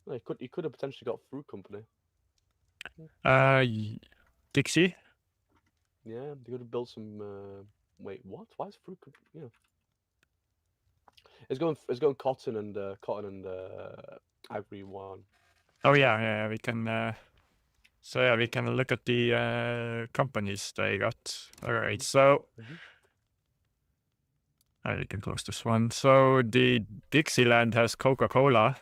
Well, he could have potentially got fruit company. Dixie. Yeah, he could have built some. Wait, what? Why is fruit? Yeah, it's going cotton and ivory one. Oh yeah, yeah. We can. So yeah, we can look at the companies they got. All right. Hmm. So Hmm. I can close this one. So the Dixieland has Coca-Cola,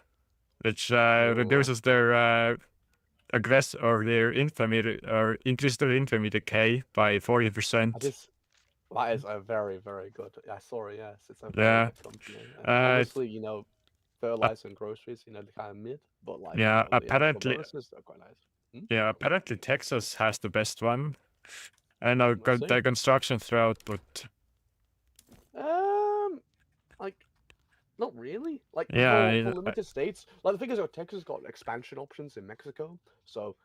which Oh, reduces their aggress or their infamy or increases their infamy decay by 40%. this that is a very good. Yeah, sorry, yes, it's a very Yeah. good company. Uh, Obviously, uh, fertilizer and groceries, they're kind of mid, but like yeah. the actual Apparently, bonuses, they're quite nice. Hmm? yeah. Apparently, Texas has the best one. I know Let's see. the construction throughout, but Um, like not really. Like for yeah, limited states, like the thing is, Texas got expansion options in Mexico, so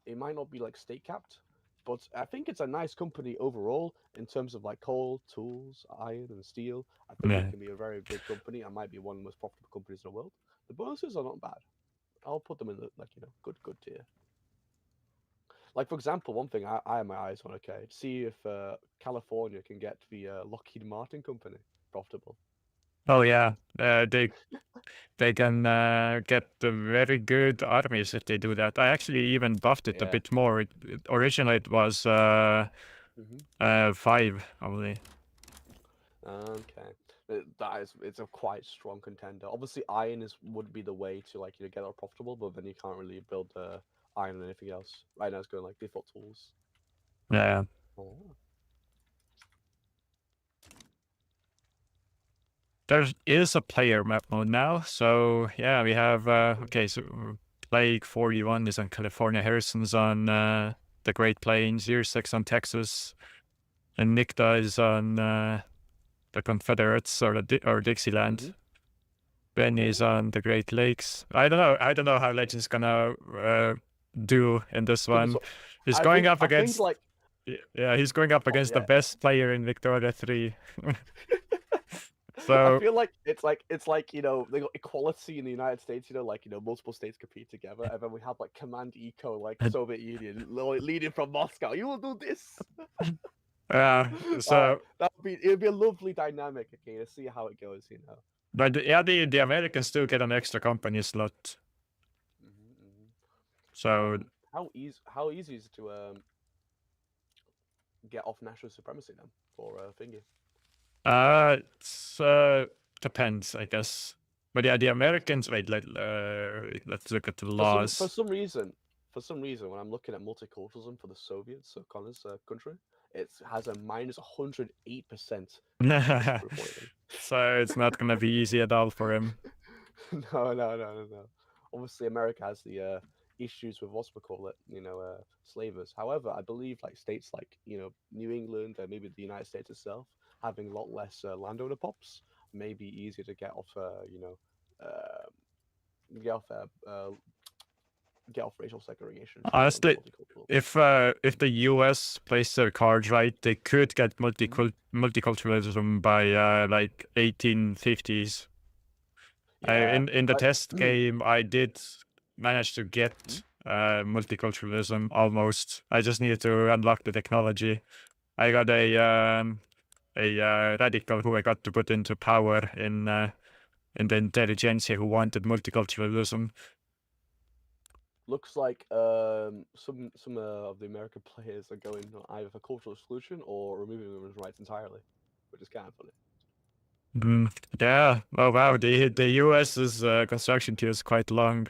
it might not be like state capped, but I think it's a nice company overall in terms of like coal, tools, iron, and steel. I think it yeah. can be a very big company and might be one of the most profitable companies in the world. The bonuses are not bad. I'll put them in the like good tier. Like for example, one thing I have my eyes on. Okay, see if California can get the Lockheed Martin company profitable. Oh yeah, they can get very good armies if they do that. I actually even buffed it a Yeah. bit more. Originally, it was Hmm. 5 only. Okay. That is, it's a quite strong contender. Obviously, iron is would be the way to like get that profitable, but then you can't really build iron and anything else. Right now, it's going like default tools. Yeah. Oh. There is a player map mode now. So yeah, we have okay. So Plague 41 is on California, Harrison's on the Great Plains, Year 6 on Texas, and Nicta is on the Confederates or or Dixieland. Mm-hmm. Benny is Oh. on the Great Lakes. I don't know. I don't know how Legend's gonna do in this Could be one. so. He's going up I think against like yeah, he's going up oh against the yeah. best player in Victoria 3. I So feel like it's like they got equality in the United States. Like multiple states compete together, and then we have like Command Eco, like Soviet Union, leading from Moscow. You will do this. so That would be it'd be a lovely dynamic. Okay, to see how it goes. but yeah, the Americans still get an extra company slot. Hmm. Hmm. So How easy is it to get off national supremacy then for thingy? it's depends, I guess. But yeah, the Americans let's look at the For some laws. for some reason, when I'm looking at multiculturalism for the Soviets, so communist country, it has a minus 108% multicultural rating. So it's not gonna be easy at all for him. No. Obviously, America has the issues with what's we call it, slavers. However, I believe like states like New England and maybe the United States itself having a lot less landowner pops may be easier to get off. Uh, get off get off racial segregation if you're Honestly, multicultural. if the US plays their cards right, they could get Mhm. multiculturalism by like 1850s. Yeah, In the like test game, I did manage to mhm. get multiculturalism almost. I just needed to unlock the technology. I got a radical who I got to put into power in the intelligentsia who wanted multiculturalism. Looks like some of the American players are going either for cultural exclusion or removing women's rights entirely, which is kind of funny. Mm, yeah. Oh wow. The US's construction queue is quite long.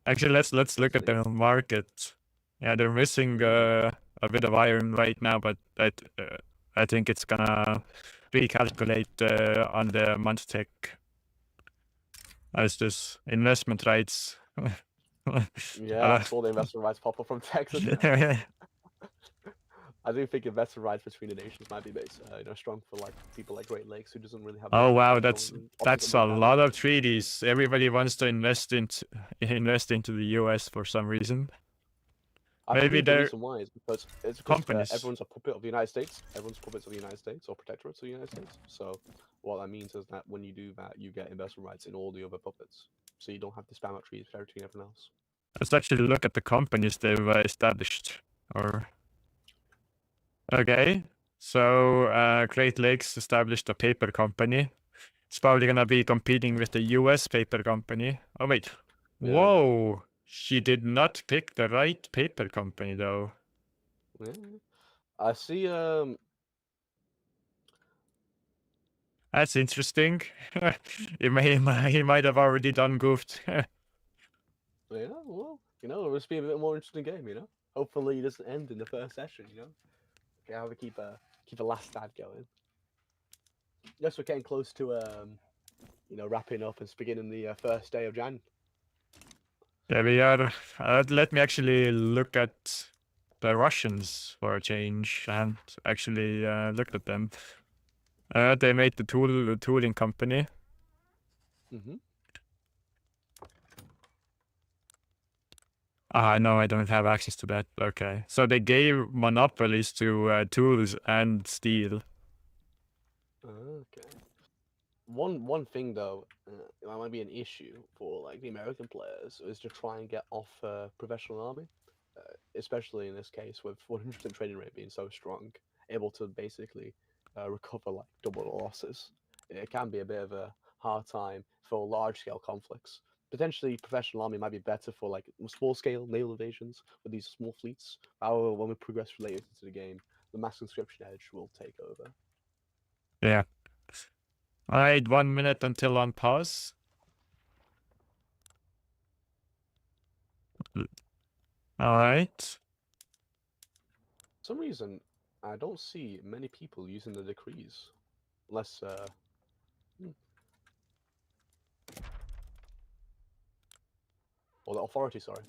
Actually, let's Let's look at see. the market. Yeah, they're missing Mm. a bit of iron right now, but I think it's gonna recalculate on the month tech as this investment rights. Yeah, I Uh, saw the investment rights pop up from Texas. I do think investment rights between the nations might be strong for like people like Great Lakes who doesn't really have oh the wow, control and optical that's a understanding. lot of treaties. Everybody wants to invest into the US for some reason. I Maybe believe the they're reason why is because companies. everyone's a puppet of the United States. Everyone's puppets of the United States or protectorates of the United States. So what that means is that when you do that, you get investment rights in all the other puppets. So you don't have to spam out treaty territory and everyone else. Let's actually look at the companies they've established. Or okay, so Great Lakes established a paper company. It's probably gonna be competing with the U.S. paper company. Oh wait, Yeah. whoa! She did not pick the right paper company though. Yeah. I see. That's interesting. He might have already done goofed. Yeah. Well, it'll just be a bit more interesting game. Hopefully it doesn't end in the first session. Okay, have to keep a last ad going. Yes, we're getting close to wrapping up and beginning the first day of Jan. There we are. Let me actually look at the Russians for a change and actually look at them. They made the tooling company. Mm-hmm. No, I don't have access to that. Okay. So they gave monopolies to tools and steel. Okay. One thing though, that might be an issue for like the American players is to try and get off professional army, especially in this case with 100% trading rate being so strong, able to basically recover like double the losses. It can be a bit of a hard time for large scale conflicts. Potentially, professional army might be better for like small scale naval invasions with these small fleets. However, when we progress later into the game, the mass conscription edge will take over. Yeah. All right, 1 minute until on pause. All right. For some reason, I don't see many people using the decrees, unless or the authority. Sorry,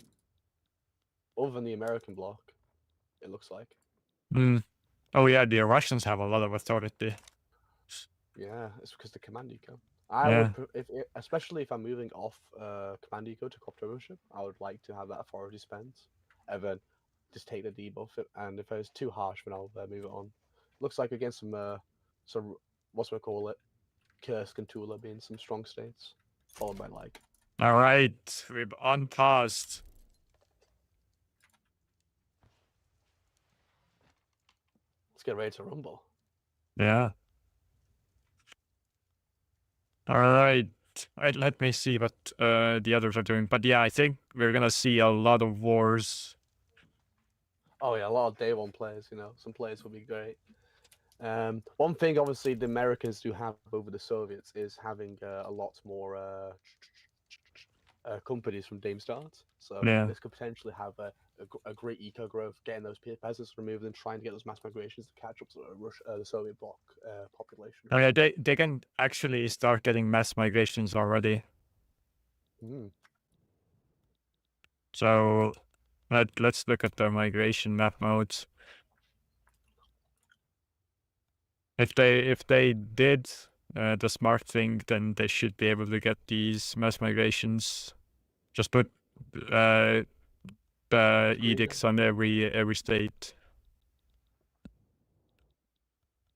other than the American bloc, it looks like. Mm. Oh yeah, the Russians have a lot of authority. Yeah, it's because the command eco. I Yeah. would, especially if I'm moving off command eco to copter ownership, I would like to have that authority spent, and then just take the debuff. And if it's too harsh, then I'll move it on. Looks like against some what's we call it, Kursk and Tula being some strong states, followed by like. All right, we've unpaused. Let's get ready to rumble. Yeah. All right. All right, let me see what the others are doing. But yeah, I think we're gonna see a lot of wars. Oh yeah, a lot of day one players. Some players will be great. One thing, obviously, the Americans do have over the Soviets is having a lot more companies from Dame Start. So Yeah. this could potentially have a great eco growth, getting those peasants removed and trying to get those mass migrations to catch up to the Soviet bloc population. Oh yeah, they can actually start getting mass migrations already. Mm. So let's look at the migration map modes. If they did the smart thing, then they should be able to get these mass migrations. Just put the edicts on every state.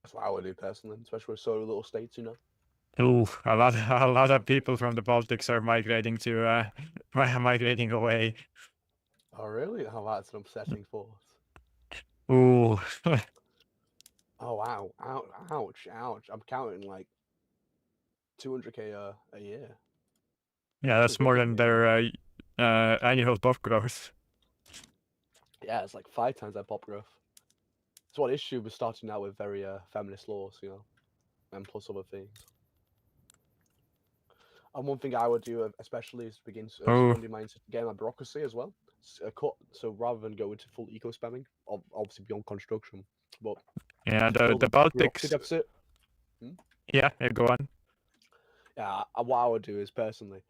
That's what I would do personally, especially with so little states. Ooh, a lot of people from the Baltics are migrating to migrating away. Oh really? Oh, that's an upsetting thought. Ooh. Oh wow! Ouch! Ouch! I'm counting like 200k a year. Yeah, that's more than 250k. their annual pop growth. Yeah, it's like 5 times that pop growth. It's one issue with starting out with very feminist laws, and plus other things. And one thing I would do, especially, is begin Oh, funding my getting my bureaucracy as well. So rather than go into full eco spamming, obviously beyond construction, but yeah, to build the a bureaucracy Baltics. deficit. Yeah, go on. Yeah, what I would do is personally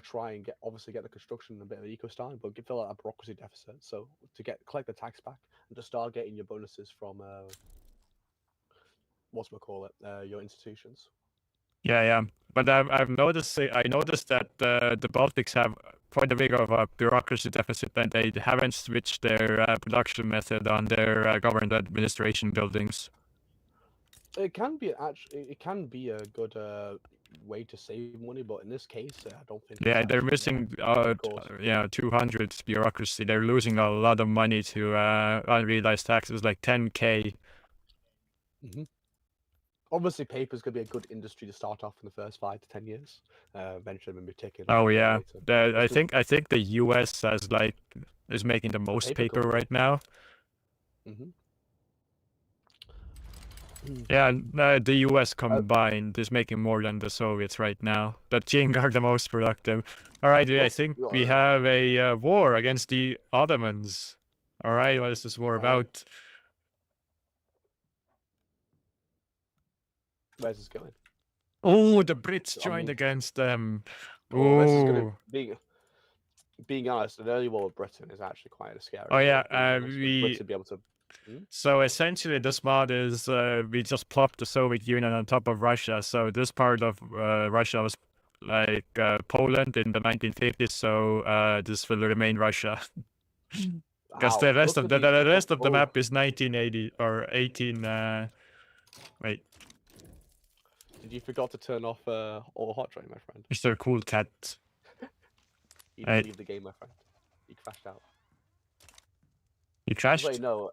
try and get the construction a bit of an eco style, but fill out a bureaucracy deficit. So to collect the tax back and to start getting your bonuses from your institutions. Yeah. But I noticed that the Baltics have quite a big of a bureaucracy deficit, and they haven't switched their production method on their government administration buildings. It can be a good way to save money, but in this case, I don't think. Yeah, It's they're actually, missing good cause. 200 bureaucracy. They're losing a lot of money to unrealized taxes, like 10K. Obviously, paper's gonna be a good industry to start off in the first 5 to 10 years. Eventually, maybe taking. Oh yeah, later. I think the US is making the most paper right now. Yeah, the US combined is making more than the Soviets right now. The Qing are the most productive. All right, I think we have a war against the Ottomans. All right, what is this war about? Where's this going? Oh, the Brits joined against them. Oh, this is gonna being honest, an early war with Britain is actually quite a scary. Oh yeah, Brits would be able to. So essentially, this mod is we just plopped the Soviet Union on top of Russia. So this part of Russia was like Poland in the 1950s. So this will remain Russia. Because the rest of the map is 1980 or 18. Wait. Did you forgot to turn off all hot drink, my friend? Mr. Cool Cat. You didn't leave the game, my friend. You crashed out. You crashed? Wait, no.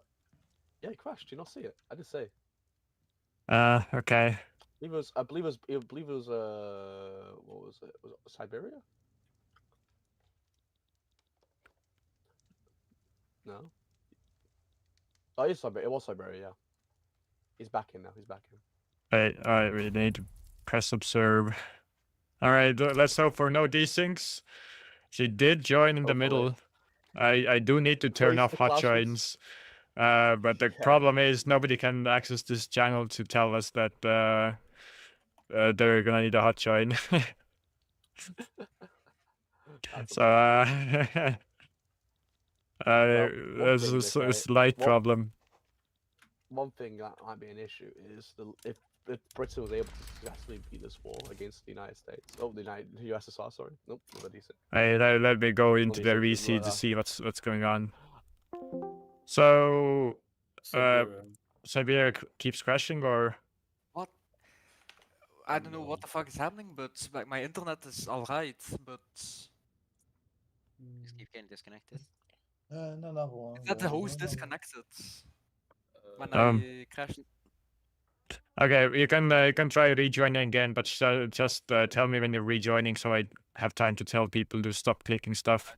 Yeah, he crashed. Did you not see it? I did say. Okay. I believe it was what was it? Was it Siberia? No. Oh, it's Siberia. It was Siberia, yeah. He's back in now. He's back in. Wait, alright, we need to press observe. Alright, let's hope for no desyncs. She did join in the middle. I do need to turn off hot joins. But the problem is nobody can access this channel to tell us that they're gonna need a hot join. So there's a slight problem. One thing that might be an issue is if Britain was able to successfully beat this war against the United States, the USSR, sorry. Nope, not decent. Hey, let me go into the VC to see what's going on. So, Siberia keeps crashing, or what? I don't know what the fuck is happening, but like my internet is alright, but just keep getting disconnected. No. Is that the host disconnected when I crashed? Okay, you can try rejoining again, but just tell me when you're rejoining, so I have time to tell people to stop clicking stuff.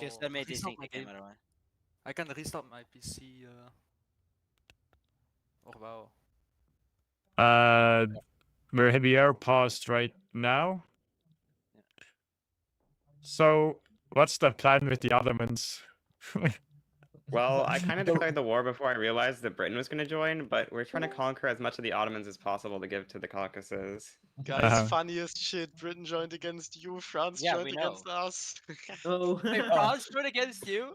Just let me desync the camera. I can restart my PC. Oh wow. We are paused right now. So, what's the plan with the Ottomans? Well, I kind of declared the war before I realized that Britain was going to join, but we're trying to conquer as much of the Ottomans as possible to give to the Caucasus. Guys, funniest shit. Britain joined against you, France joined against us. Wait, France joined against you?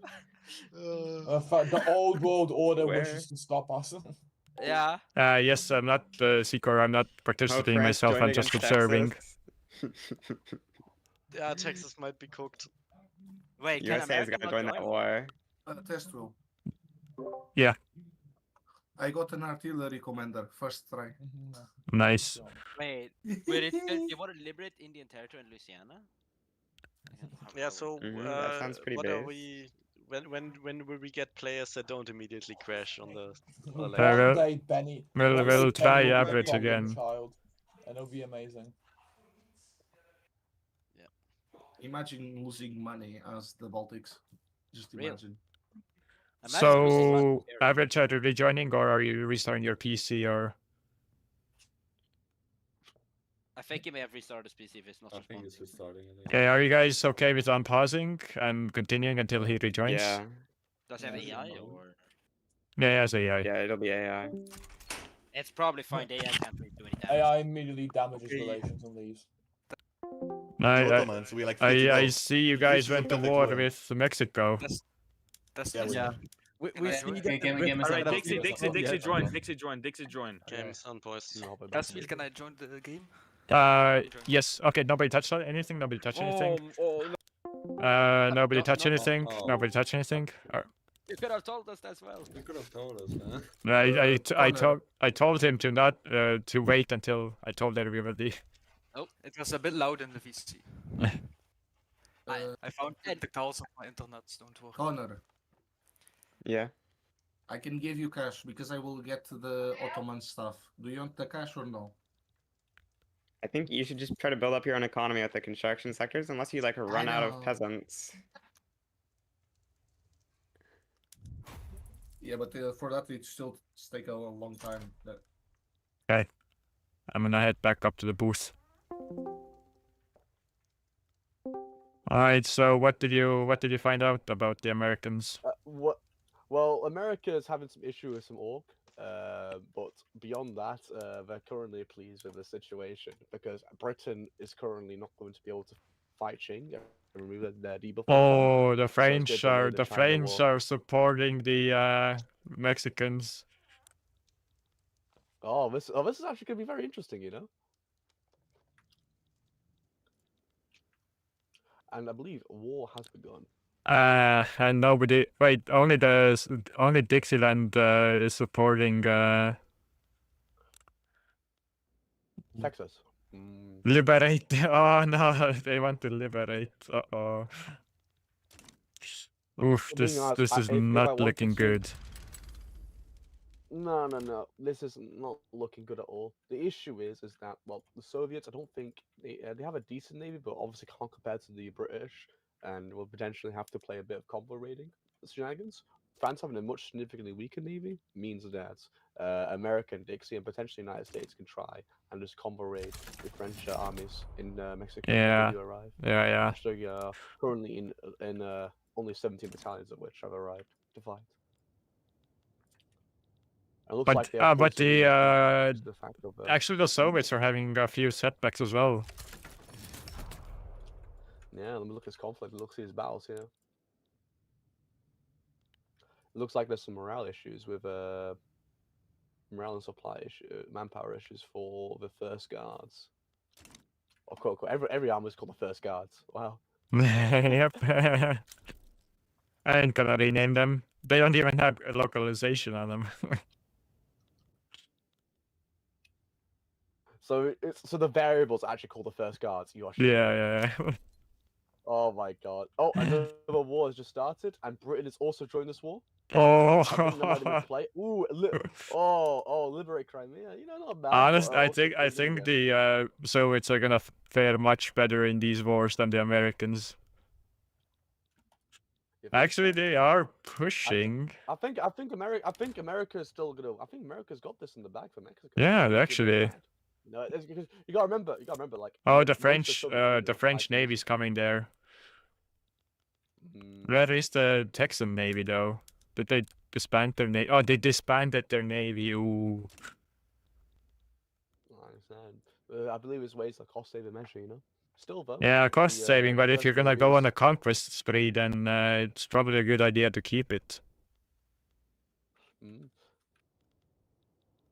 The old world order wishes to stop us. Yeah. Yes, I'm not Secor, I'm not participating myself, I'm just observing. Yeah, Texas might be cooked. Wait, USA is gonna join that war. Test roll. Yeah. I got an artillery commander, first try. Nice. Wait, you want to liberate Indian territory in Louisiana? Yeah, so that sounds pretty what big. are we? When will we get players that don't immediately crash on the? One day, Benny. We'll try average again. Child, and it'll be amazing. Yeah. Imagine losing money as the Baltics. Just imagine. So, average, are you rejoining, or are you restarting your PC, or? I think you may have restarted his PC if it's not responding. I think it's restarting. Okay, are you guys okay with unpausing and continuing until he rejoins? Yeah. Does he have AI, or? Yeah, he has AI. Yeah, it'll be AI. It's probably fine. AI can't really do any damage. AI immediately damages relations and leaves. I see you guys went to war with Mexico. Yeah. We see that. Alright, Dixie join. Dixie join. Game's on, boys. Castle, can I join the game? Yes. Okay. Nobody touched anything. Nobody touched anything. Nobody touched anything. Nobody touched anything. You could have told us as well. You could have told us, man. I told him to not to wait until I told everybody. Oh, it was a bit loud in the VC. I found the calls on my internet. Don't worry. Connor, Yeah. I can give you cash because I will get to the Ottoman stuff. Do you want the cash or no? I think you should just try to build up your own economy with the construction sectors, unless you like run out of peasants. Yeah, but for that it still take a long time. Okay, I'm gonna head back up to the booth. All right. So what did you find out about the Americans? Well, America is having some issue with some orc, but beyond that, they're currently pleased with the situation because Britain is currently not going to be able to fight Qing and remove their debuff. Oh, the French are supporting the Mexicans. Oh, this is actually going to be very interesting, you know. And I believe war has begun. And nobody. Wait, only Dixieland is supporting Texas. Liberate. Oh no, they want to liberate. Uh-oh. Oof, this is not looking good. No. This is not looking good at all. The issue is that, well, the Soviets, I don't think they have a decent navy, but obviously can't compare to the British, and will potentially have to play a bit of combo raiding shenanigans. France having a much significantly weaker navy means that America and Dixie and potentially the United States can try and just combo raid the French armies in Mexico Yeah. when you arrive. Yeah. Actually, currently in only 17 battalions of which have arrived to fight. It looks like they have actually the Soviets are having a few setbacks as well. Yeah, let me look at his conflict. Look at his battles here. It looks like there's some morale issues with morale and supply manpower issues for the first guards. Of course, every army is called the first guards. Wow. Yep. I ain't gonna rename them. They don't even have a localization on them. So the variables actually called the first guards. You are sure? Yeah. Oh my god. Oh, another war has just started, and Britain has also joined this war. Oh. I think that might even play. Ooh, liberate Crimea. You know, not bad. Honestly, I think the Soviets are gonna fare much better in these wars than the Americans. Actually, they are pushing. I think America's still gonna. I think America's got this in the bag for Mexico. Yeah, actually. No, because you gotta remember, like. Oh, the French Navy's coming there. Where is the Texan Navy though? Did they disband their navy? Oh, they disbanded their navy. Ooh. I understand. I believe it's ways like cost-saving measure, you know. Still though. Yeah, cost saving, but if you're gonna go on a conquest spree, then it's probably a good idea to keep it.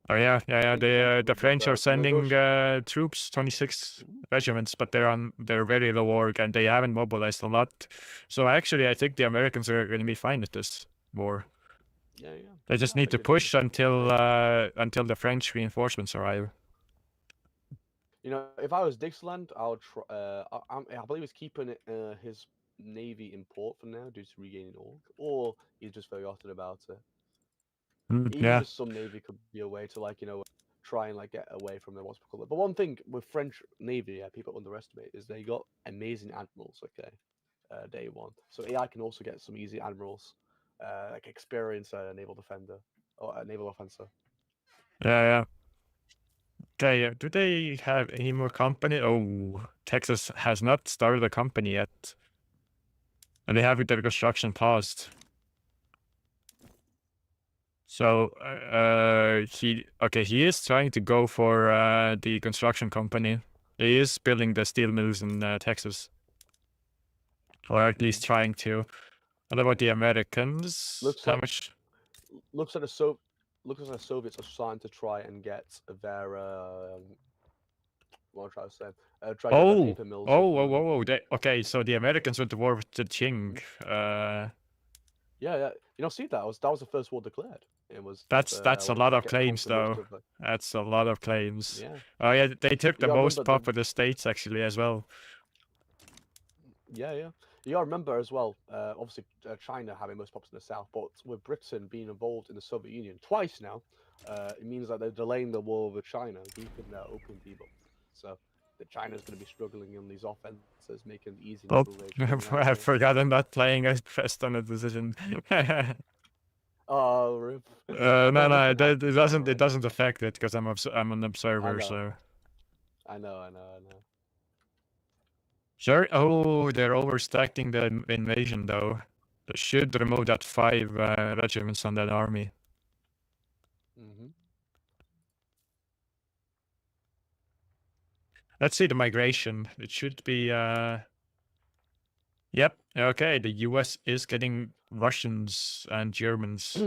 Oh yeah. The French are sending troops, 26 regiments, but they're very low org and they haven't mobilized a lot. So actually, I think the Americans are going to be fine at this war. Yeah. They just need to push until the French reinforcements arrive. You know, if I was Dixieland, I would try. I believe he's keeping his navy in port for now due to regaining org, or he's just forgotten about it. Even just some navy could be a way to, like, you know, try and like get away from the what's called it. But one thing with French navy, people underestimate, is they got amazing admirals. Okay, day one. So AI can also get some easy admirals, like experience naval defender or naval offensive. Yeah. Okay, do they have any more company? Oh, Texas has not started a company yet, and they have their construction paused. So he is trying to go for the construction company. He is building the steel mills in Texas, or at least trying to. What about the Americans? Looks like the Soviets are starting to try and get their what I'm trying to say. Try to get the paper mills. Okay, so the Americans went to war with the Qing. Yeah. You know, see that was the first war declared. It was. That's a lot of claims, though. That's a lot of claims. Yeah. Oh yeah, they took the most remember populous states actually as well. Yeah. You gotta remember as well. Obviously, China having most populous in the south, but with Britain being involved in the Soviet Union twice now, it means that they're delaying the war with China, keeping their open debuff. So China's going to be struggling in these offenses, making it easy. Oh, I forgot I'm not playing. I pressed on a decision. Oh, rip. No, it doesn't affect it because I'm an observer. So. I know. Sure. Oh, they're overstacking the invasion though. They should remove that 5 regiments on that army. Let's see the migration. It should be. Yep. Okay. The U.S. is getting Russians and Germans.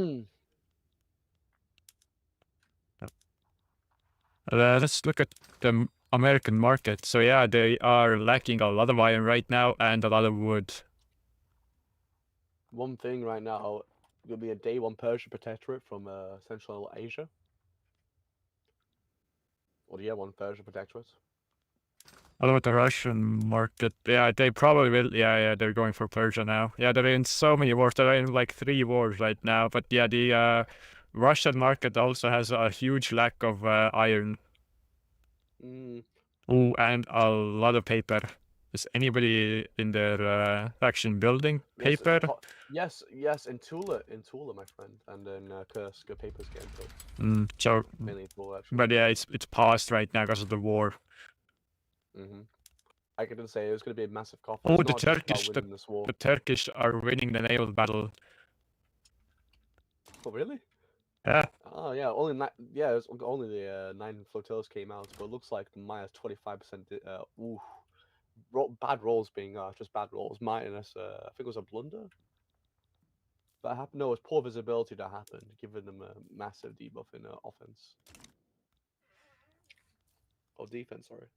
Let's look at the American market. So yeah, they are lacking a lot of iron right now and a lot of wood. One thing right now will be a day 1 Persian protectorate from Central Asia. Or yeah, 1 Persian protectorate. What about the Russian market? Yeah, they probably will. Yeah, they're going for Persia now. Yeah, they're in so many wars. They're in like 3 wars right now. But yeah, the Russian market also has a huge lack of iron. Oh, and a lot of paper. Is anybody in their faction building paper? Yes, in Tula, my friend, and in Kursk, paper's getting built. So, mainly Tula, actually. But yeah, it's paused right now because of the war. I can say it's going to be a massive cost. Oh, the Turkish are winning the naval battle. Oh, really? Yeah. Oh, yeah. Only the 9 flotillas came out, but it looks like minus 25%. Bad rolls being just bad rolls. Minus, I think it was a blunder. That happened. No, it was poor visibility that happened, giving them a massive debuff in offense. Or defense, sorry.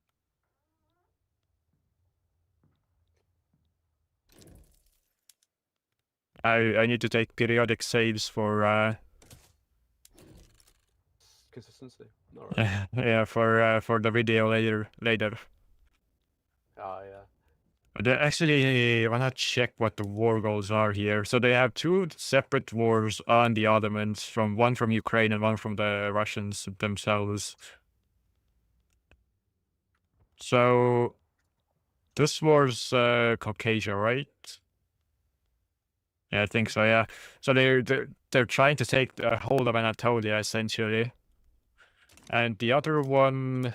I need to take periodic saves for consistency. Right. Yeah, for the video later. Oh yeah. But actually, I wanna check what the war goals are here. So they have 2 separate wars on the Ottomans, one from Ukraine and one from the Russians themselves. So this war's Caucasia, right? Yeah, I think so. Yeah. So they're trying to take a hold of Anatolia essentially, and the other one.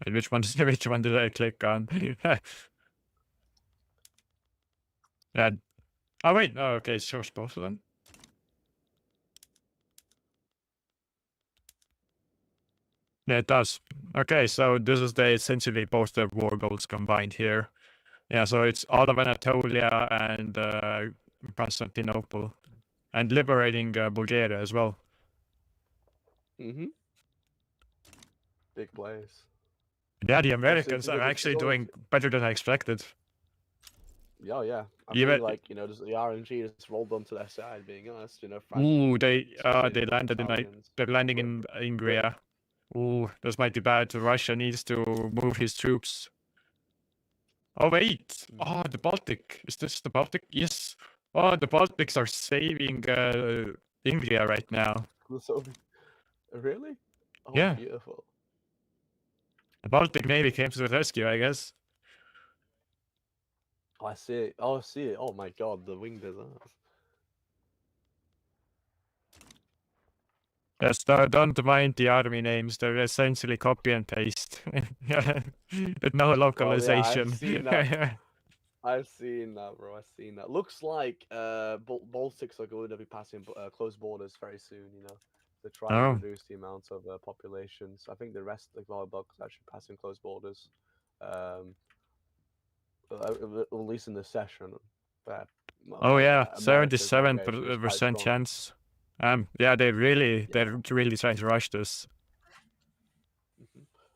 Which one did I click on? Yeah. Oh wait. Oh, okay. It shows both of them. Yeah, it does. Okay, so this is essentially both the war goals combined here. Yeah, so it's all of Anatolia and Constantinople, and liberating Bulgaria as well. Big place. Yeah, the Americans are actually doing better than I expected. Yeah. I feel like, just the RNG just rolled onto their side, being honest, France. Ooh, they landed they're landing in Ingria. Ooh, this might be bad. Russia needs to move his troops. Oh wait! Oh, the Baltic. Is this the Baltic? Yes. Oh, the Baltics are saving Ingria right now. Really? Oh, yeah. Beautiful. The Baltic Navy came to the rescue, I guess. Oh, I see it. Oh my god, the wing design. Yes, don't mind the army names. They're essentially copy and paste. No localization. I've seen that, bro. I've seen that. Looks like Baltics are going to be passing closed borders very soon. To try and reduce the amount of populations. I think the rest of the blocs are actually passing closed borders. At least in this session. Oh yeah, 77% chance. Yeah, they're really trying to rush this.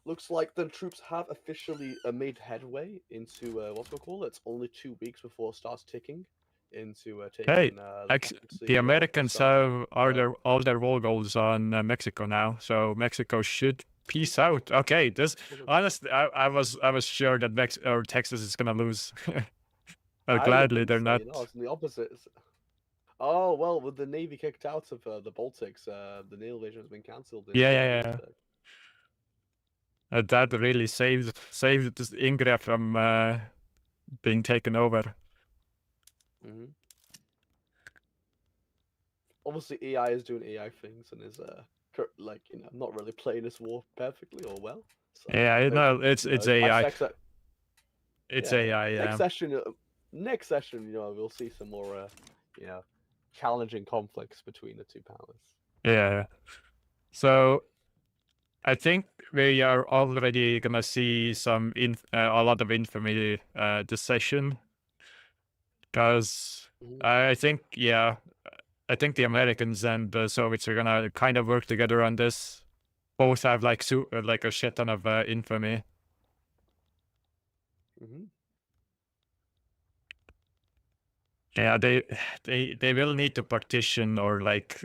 Looks like the troops have officially made headway into what's we call it. It's only 2 weeks before it starts ticking into Hey, taking the the Americans so, have all their war goals on Mexico now, so Mexico should peace out. Okay, this honestly, I was sure that or Texas is gonna lose. Well, gladly they're not. You know, it's the opposite. Oh well, with the Navy kicked out of the Baltics, the naval invasion has been cancelled. Yeah. That really saved this Ingrid from being taken over. Obviously, AI is doing AI things and is like not really playing this war perfectly or well. So, Yeah, I know it's AI. It's AI. Yeah. Next session, we'll see some more challenging conflicts between the two powers. Yeah. So I think we are already gonna see some a lot of infamy this session, because I think the Americans and the Soviets are gonna kind of work together on this. Both have like a shit ton of infamy. Yeah, they will need to partition or like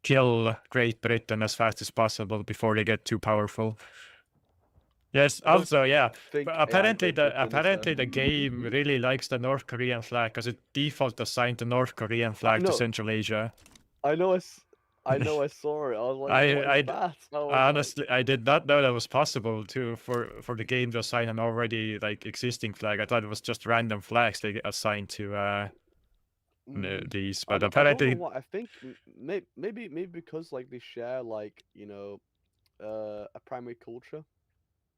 kill Great Britain as fast as possible before they get too powerful. Yes. Also, yeah. Apparently, the game really likes the North Korean flag because it default assigned the North Korean flag to Central Asia. I know. I saw it. I was like, what is that? Honestly, I did not know that was possible too for the game to assign an already like existing flag. I thought it was just random flags they get assigned to these, but apparently I don't know what. I think maybe because like they share like a primary culture.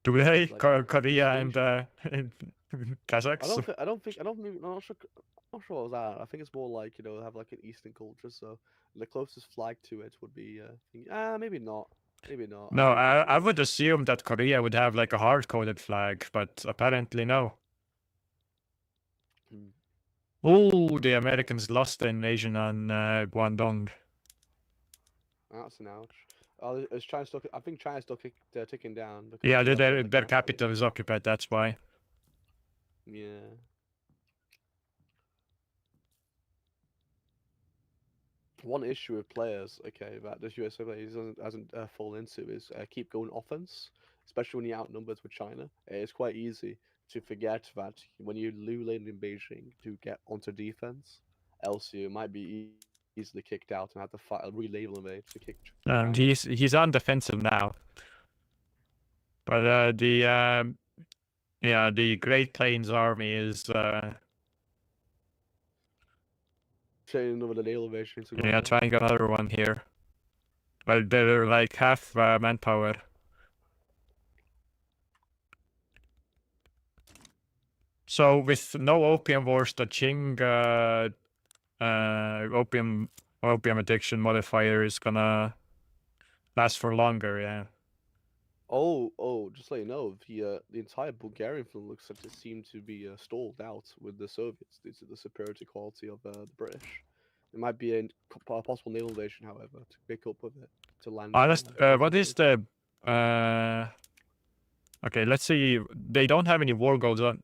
Do they Like, Korea and Kazakhs? I'm not sure what was that. I think it's more like have like an Eastern culture. So the closest flag to it would be maybe not. Maybe not. No, I would assume that Korea would have like a hard-coded flag, but apparently no. Oh, the Americans lost the invasion on Guangdong. That's an ouch. Is China still? I think China's still ticking down. Yeah, their capital is occupied. That's why. Yeah. One issue with players, okay, that this USA player hasn't fallen into is keep going offense, especially when you're outnumbered with China. It's quite easy to forget that when you lose in Beijing to get onto defense, else you might be easily kicked out and have to fight relabel him to kick. He's on defensive now, but the Great Plains Army is training over the naval invasion. Yeah, trying another one here. Well, they're like half manpower. So with no opium wars, the Qing opium addiction modifier is gonna last for longer. Yeah. Oh, just let you know, the entire Bulgarian film looks like it seemed to be stalled out with the Soviets due to the superiority quality of the British. It might be a possible naval invasion, however, to pick up with it to land. What is the Okay, let's see. They don't have any war goals on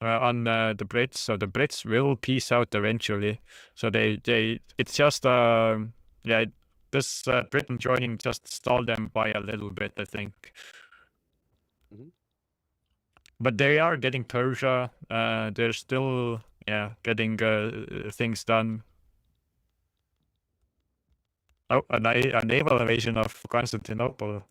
the Brits, so the Brits will peace out eventually. So it's just this Britain joining just stalled them by a little bit, I think. But they are getting Persia. They're still getting things done. Oh, a naval invasion of Constantinople.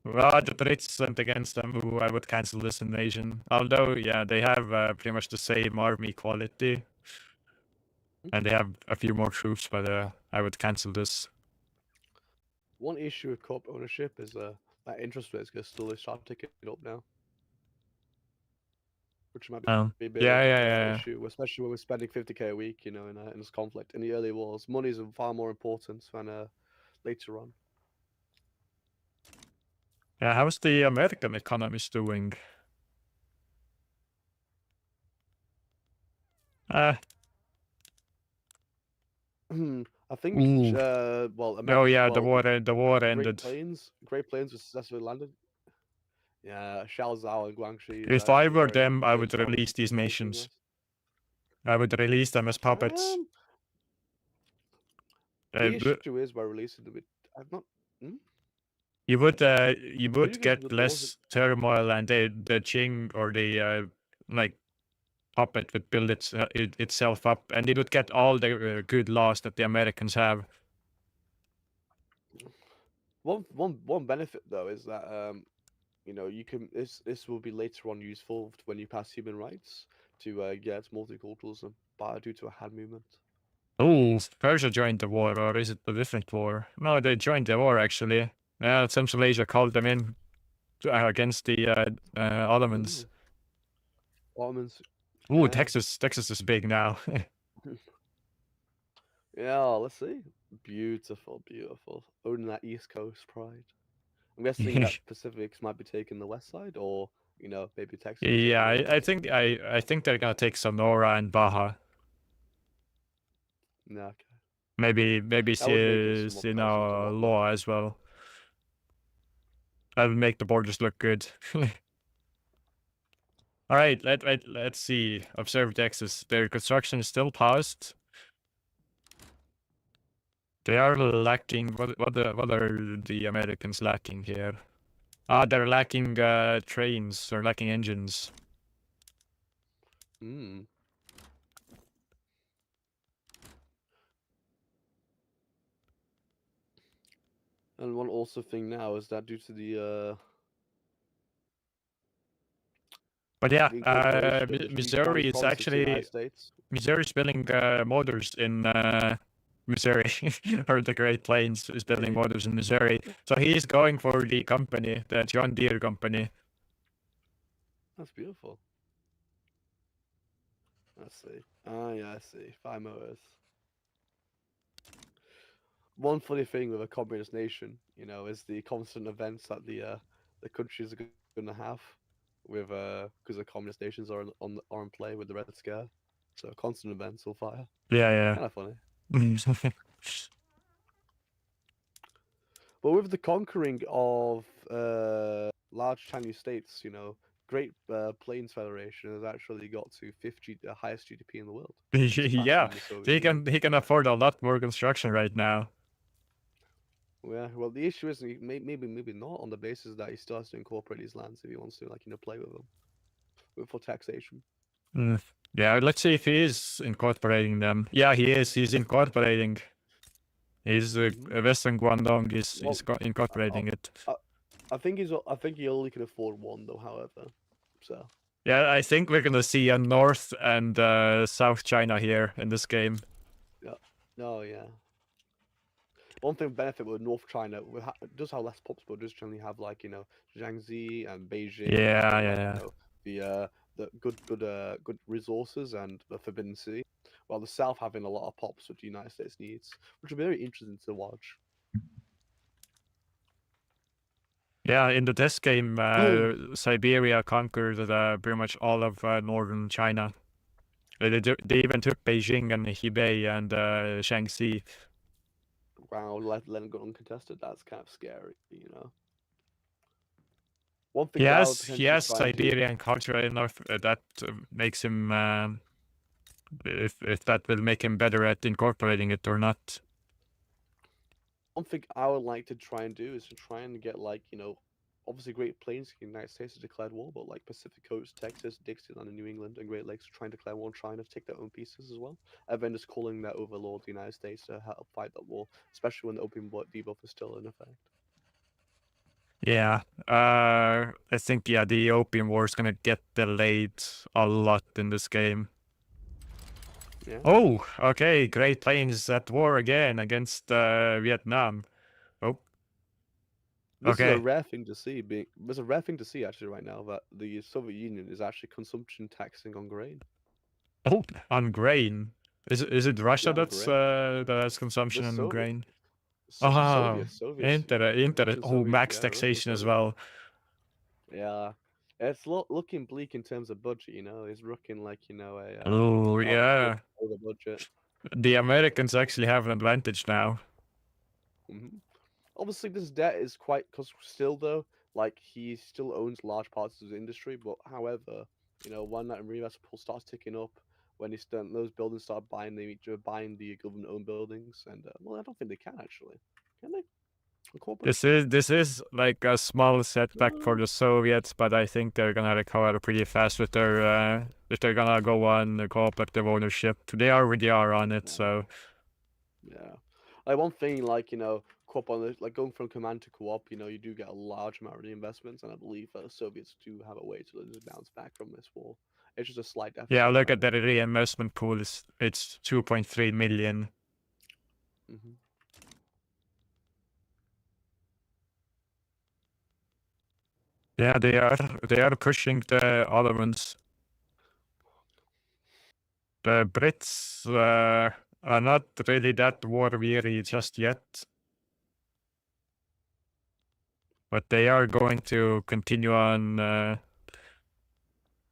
Well, the Brits went against them. Ooh, I would cancel this invasion. Although, yeah, they have pretty much the same army quality. And they have a few more troops, but I would cancel this. One issue with co-op ownership is that interest rates going to slowly start ticking up now. Which might be a bit of an issue, especially when we're spending 50k a week, in this conflict. In the early wars, money is far more important than later on. Yeah, how's the American economy doing? I think, Ooh. well, Oh yeah, well, the war ended. Great Plains was successfully landed. Yeah, Shaozhou and Guangxi. If I were them, I would release these nations. I would release them as puppets. The issue is by releasing them, I've not. You would guys get would less turmoil, and the Qing or the like puppet would build itself up, and it would get all the good laws that the Americans have. One benefit though is that you know, you can this will be later on useful when you pass human rights to get multiculturalism, but due to a Han movement. Oh, Persia joined the war, or is it a different war? No, they joined the war actually. Yeah, Central Asia called them in against the Ottomans. Ottomans. Ooh, Yeah. Texas is big now. Yeah, let's see. Beautiful, beautiful. Owning that East Coast pride. I'm guessing that Pacifics might be taking the west side, or you know, maybe Texas. Yeah, I think they're gonna take Sonora and Baja. Yeah, okay. Maybe Sinaloa as well. That'll make the borders look good. All right, let's see. Observe Texas. Their construction is still paused. They are lacking. What are the Americans lacking here? They're lacking trains. They're lacking engines. And one also thing now is that due to the but yeah, Missouri is actually Missouri's building motors in Missouri, or the Great Plains is building motors in Missouri. So he's going for the company, the John Deere company. That's beautiful. Let's see. Ah, yeah, I see. 5 motors. One funny thing with a communist nation, you know, is the constant events that the countries are going to have with because the communist nations are on play with the Red Scare. So constant events will fire. Yeah. Kind of funny. But with the conquering of large Chinese states, you know, Great Plains Federation has actually got to the highest GDP in the world. Yeah, he can afford a lot more construction right now. Yeah, well, the issue is maybe not on the basis that he still has to incorporate these lands if he wants to, like, you know, play with them for taxation. Yeah, let's see if he is incorporating them. Yeah, he is. He's incorporating. He's Western Guangdong is incorporating it. I think he only can afford one though. However, so yeah, I think we're gonna see a North and South China here in this game. Yeah. Oh yeah. One thing benefit with North China does have less pops, but does generally have, like, you know, Jiangxi and Beijing. Yeah. You know, the good resources and the Forbidden Sea, while the South having a lot of pops which the United States needs, which will be very interesting to watch. Yeah, in the test game, Siberia conquered pretty much all of northern China. They even took Beijing and Hebei and Shaanxi. Wow, let them go uncontested. That's kind of scary, you know. One thing. He has Siberian culture enough that makes him. If that will make him better at incorporating it or not. One thing I would like to try and do is to try and get, like, you know, obviously Great Plains, the United States has declared war, but like Pacific Coast, Texas, Dixieland, and New England, and Great Lakes are trying to declare war on China to take their own pieces as well. And then just calling their overlord, the United States, to help fight that war, especially when the opium debuff is still in effect. Yeah, I think the opium war is gonna get delayed a lot in this game. Yeah. Oh, okay. Great Plains at war again against Vietnam. Oh. This is a rare thing to see. It's a rare thing to see actually right now that the Soviet Union is actually consumption taxing on grain. Oh, on grain. Is it Russia that has consumption on grain? Soviets. Oh, max taxation as well. Yeah. It's looking bleak in terms of budget, you know. It's looking like, you know, oh yeah. Over budget. the Americans actually have an advantage now. Obviously, this debt is quite because still though, like he still owns large parts of his industry. But however, you know, when that reinvestment pool starts ticking up, when he's done, those buildings start buying the government-owned buildings, and well, I don't think they can actually. Can they? This is like a small setback for the Soviets, but I think they're gonna recover pretty fast with their if they're gonna go on the cooperative ownership. They already are on it, so yeah. Like one thing, like you know, co-op on the, like going from command to co-op, you know, you do get a large amount of investments, and I believe the Soviets do have a way to just bounce back from this war. It's just a slight deficit. yeah. Look at the reinvestment pool; it's 2.3 million. Yeah, they are pushing the Ottomans. The Brits are not really that war weary just yet, but they are going to continue on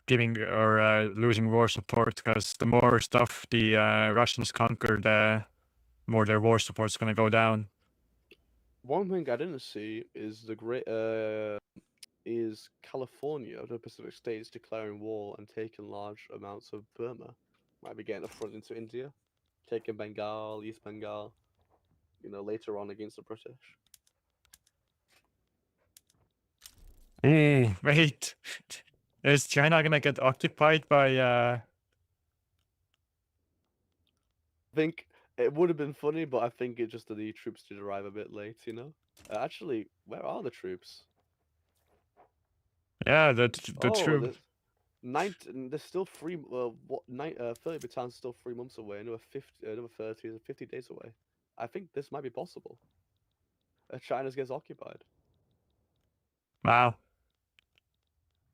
giving or losing war support, because the more stuff the Russians conquer, the more their war support is going to go down. One thing I didn't see is is California, the Pacific states, declaring war and taking large amounts of Burma. Might be getting a front into India, taking Bengal, East Bengal, you know, later on against the British. Ooh, wait. Is China gonna get occupied by I think it would have been funny, but I think it just that the troops did arrive a bit late, you know? Actually, where are the troops? Yeah, the troops. There's still 30 battalions still 3 months away. Another 50 days away. I think this might be possible. China gets occupied. Wow.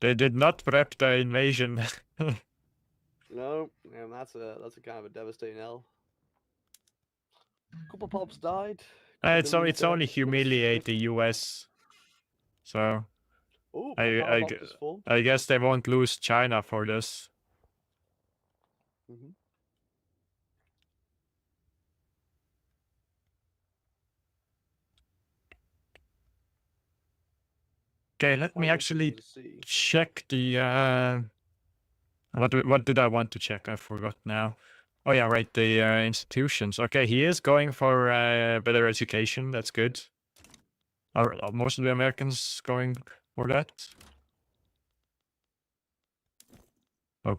They did not prep the invasion. No, and that's a kind of a devastating L. A couple pops died. It's only humiliate the US. So Ooh, I guess they won't lose China for this. Okay, let me actually check the what did I want to check? I forgot now. Oh yeah, right, the institutions. Okay, he is going for better education. That's good. Are most of the Americans going for that? Oh.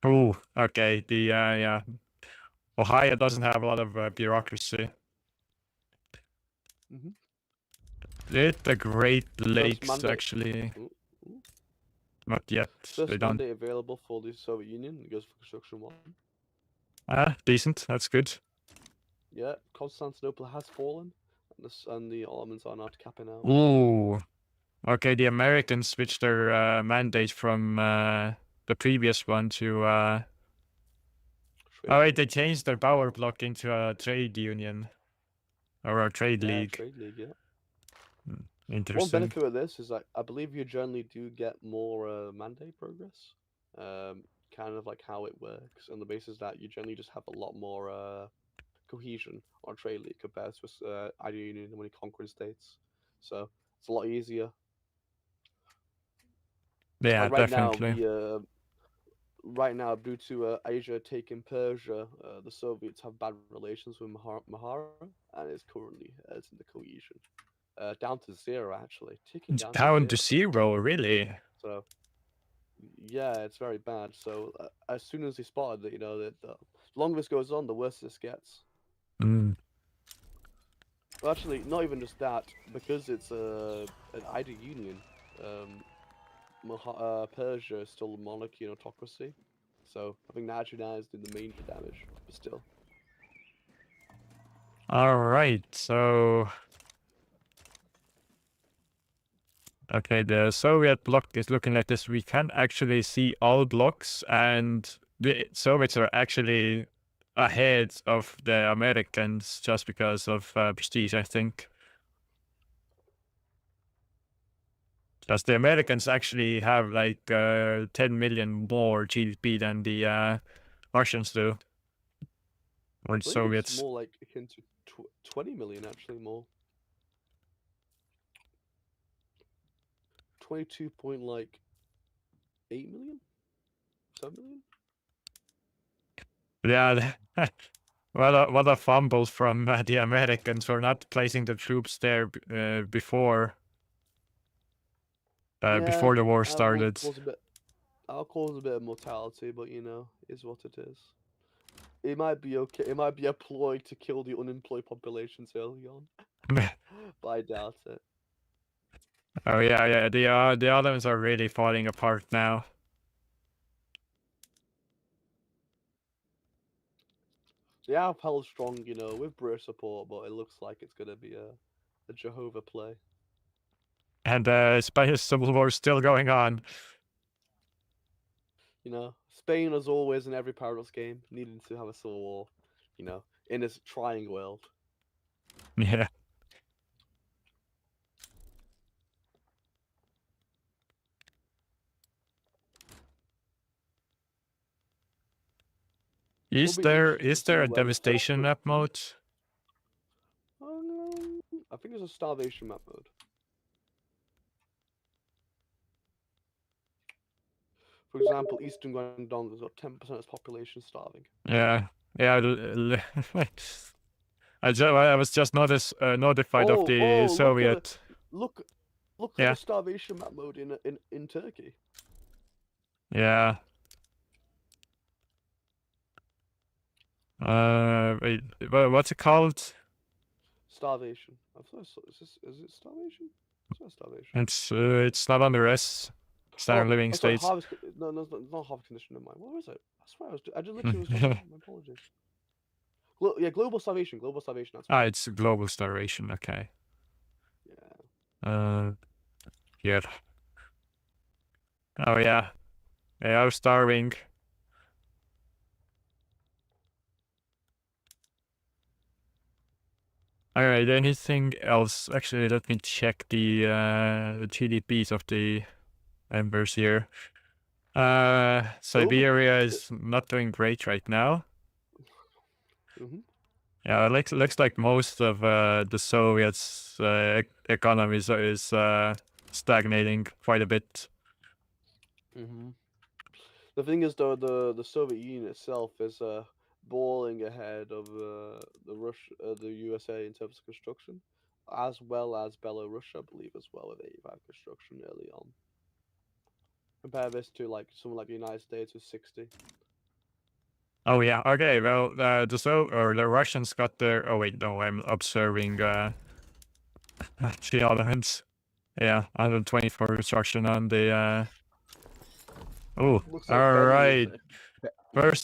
Oh, okay. The yeah. Ohio doesn't have a lot of bureaucracy. Did the Great Lakes actually? Not yet. First they don't. mandate available for the Soviet Union. It goes for construction 1. Decent. That's good. Yeah, Constantinople has fallen, and the Ottomans are not capping out. Ooh. Okay, the Americans switched their mandate from the previous one to. Oh wait, they changed their power block into a trade union, or a trade league. Trade league, yeah. Interesting. One benefit of this is I believe you generally do get more mandate progress. Kind of like how it works on the basis that you generally just have a lot more cohesion on trade league compared to ID Union when you're conquering states. So it's a lot easier. Yeah, right definitely. Now, right now, due to Asia taking Persia, the Soviets have bad relations with Mahara, and it's currently hurting the cohesion. Down to 0 actually. Ticking down to 0, really? So yeah, it's very bad. So as soon as he spotted that, you know, that the longer this goes on, the worse this gets. Well, actually, not even just that, because it's an ID union. Persia is still a monarchy and autocracy, so I think Najran is doing the major damage, but still. All right, so okay, the Soviet bloc is looking like this. We can actually see all blocks, and the Soviets are actually ahead of the Americans just because of prestige, I think. Because the Americans actually have like 10 million more GDP than the Russians do. Or I believe it's Soviets. more like akin to 20 million, actually, more. 22.8 million? 7 million? Yeah, what a fumble from the Americans for not placing the troops there before before the war started. That'll cause a bit of mortality, but you know, is what it is. It might be okay. It might be a ploy to kill the unemployed populations early on, but I doubt it. Oh yeah, the Ottomans are really falling apart now. They have held strong, you know, with British support, but it looks like it's gonna be a Jehovah play. And Spanish Civil War is still going on. You know, Spain, as always in every Paradox game, needing to have a civil war, you know, in this trying world. Yeah. Is there a devastation map mode? I think there's a starvation map mode. For example, Eastern Guangdong has got 10% of its population starving. Yeah. I was just notified of the Soviet. Look at the starvation map mode in Turkey. Yeah. Wait, what's it called? Starvation. Is it starvation? It's not starvation. It's not under S. Standard living states. No, it's not harvest condition. Never mind. What was it? I swear I just literally was talking. My apologies. Global starvation. Global starvation. That's it's global starvation. Okay. Yeah. Here. Oh yeah. They are starving. Alright, anything else? Actually, let me check the GDPs of the members here. Siberia is not doing great right now. Yeah, it looks like most of the Soviets' economy is stagnating quite a bit. The thing is, though, the Soviet Union itself is balling ahead of the USA in terms of construction, as well as Belarus, I believe, as well, with 85 construction early on. Compare this to like someone like the United States with 60. Oh yeah, okay. Well, the Russians got their. Oh wait, no, I'm observing the Ottomans. Yeah, 124 construction on the. Oh, all right.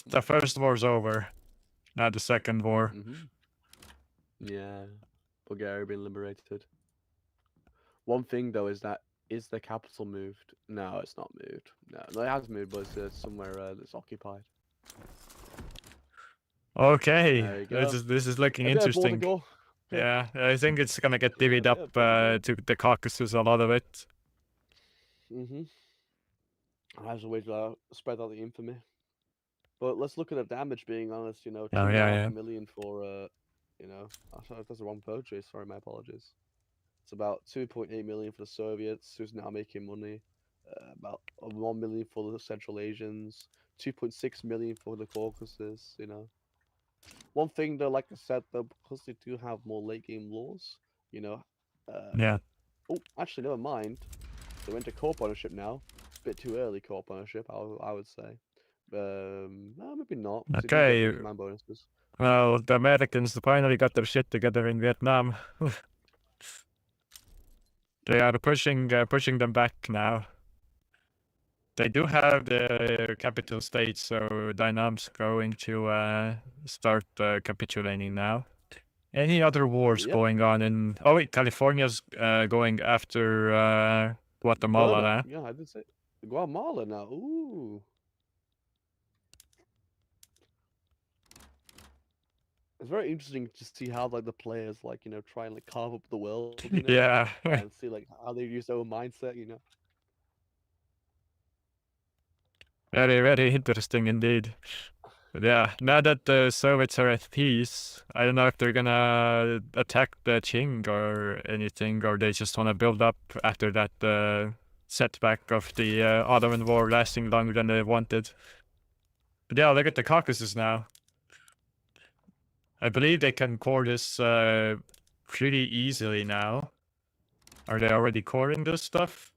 The first war's over. Now the second war. Yeah, Bulgaria being liberated. One thing though is the capital moved? No, it's not moved. No, it has moved, but it's somewhere that's occupied. Okay, this is looking interesting. Yeah, I think it's gonna get divvied up to the Caucasus, a lot of it. As a way to spread out the infamy. But let's look at the damage, being honest, you know, 2.5 million for, you know, that's the wrong purchase, sorry, my apologies. It's about 2.8 million for the Soviets, who's now making money, about 1 million for the Central Asians, 2.6 million for the Caucasus, you know. One thing though, like I said, though, because they do have more late game laws, you know. Oh, actually, never mind. They went to co-op ownership now. A bit too early co-op ownership, I would say. No, maybe not. Okay. Well, the Americans finally got their shit together in Vietnam. They are pushing them back now. They do have the capital state, so Dynam's going to start capitulating now. Any other wars going on in? Oh wait, California's going after Guatemala now. Yeah, I did say Guatemala now. Ooh. It's very interesting to see how like the players like, you know, try and like carve up the world, you know? Yeah. And see like how they use their own mindset, you know. Very, very interesting indeed. But yeah, now that the Soviets are at peace, I don't know if they're gonna attack the Qing or anything, or they just wanna build up after that setback of the Ottoman War lasting longer than they wanted. But yeah, look at the Caucasus now. I believe they can core this pretty easily now. Are they already coring this stuff?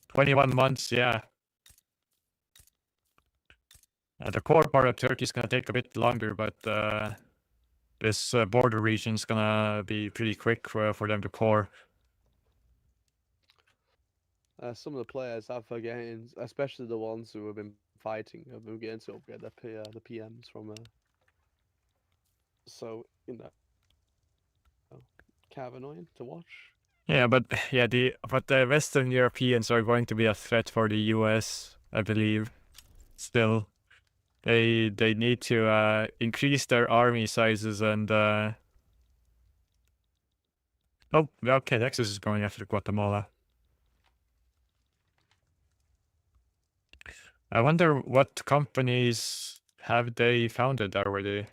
21 months, yeah. The core part of Turkey is gonna take a bit longer, but this border region is gonna be pretty quick for them to core. Some of the players have getting, especially the ones who have been fighting, have been getting to upgrade the PMs from. So kind of annoying to watch. Yeah, but yeah, the Western Europeans are going to be a threat for the US, I believe. Still, they need to increase their army sizes and. Oh, okay, Texas is going after Guatemala. I wonder what companies have they founded already.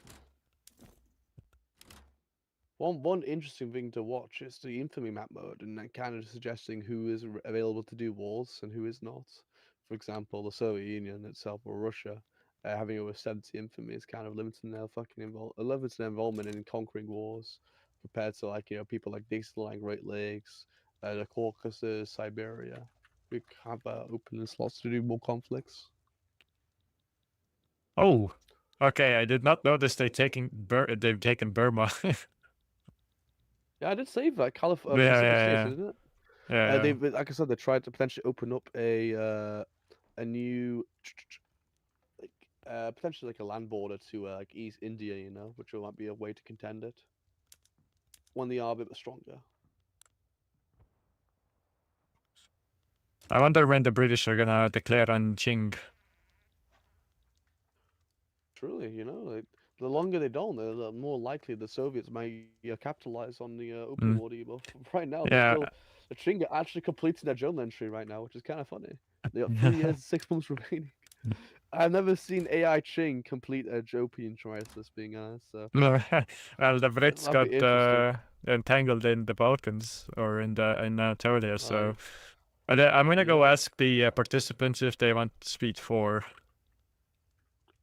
One interesting thing to watch is the infamy map mode, and then kind of suggesting who is available to do wars and who is not. For example, the Soviet Union itself or Russia having over 70 infamy is kind of limiting their limiting their involvement in conquering wars, compared to people like Dixon, like Great Lakes, the Caucasus, Siberia, who have open slots to do more conflicts. Oh, okay. I did not notice they've taken Burma. Yeah, I did save that California, yeah. States, isn't it? Yeah. They, like I said, they tried to potentially open up a new, potentially like a land border to like East India, which might be a way to contend it when they are a bit stronger. I wonder when the British are gonna declare on Qing. Truly, like, the longer they don't, the more likely the Soviets might capitalize on the opium war deal. Right now, the Qing are actually completing their journal entry right now, which is kind of funny. They got 3 years, 6 months remaining. I've never seen AI Qing complete a opium crisis, being honest. So. Well, the Brits got entangled in the Balkans or in Anatolia, so. I'm gonna go ask the participants if they want speed 4.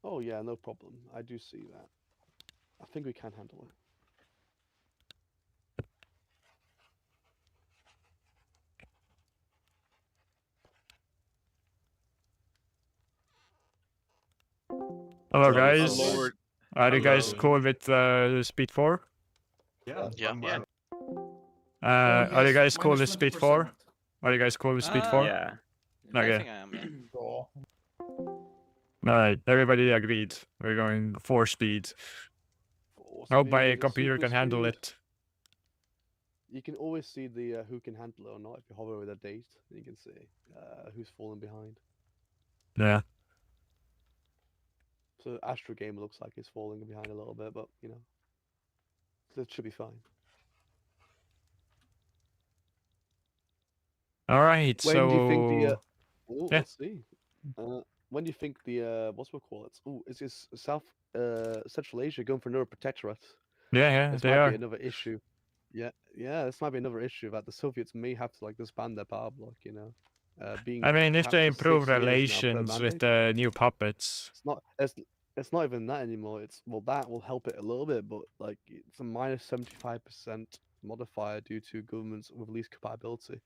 Oh yeah, no problem. I do see that. I think we can handle it. Hello guys. Are you guys cool with speed 4? Yeah. Are you guys cool with speed 4? Are you guys cool with speed 4? Yeah. Okay. I think I am, yeah. Alright, everybody agreed. We're going 4 speed. Hope my computer can handle it. You can always see the who can handle it or not if you hover with a date. You can see who's falling behind. Yeah. So Astro Gamer looks like he's falling behind a little bit, but it should be fine. All right. When so do you think the? Yeah. Let's see. When do you think the what's we call it? Oh, is this South Central Asia going for another protectorate? Yeah, this they might are. be another issue. Yeah, this might be another issue that the Soviets may have to disband their power bloc. Being. I mean, if they capped for improve 6 years now per relations with mandate. the new puppets. It's not. It's not even that anymore. That will help it a little bit, but it's a minus 75% modifier due to governments with least capability,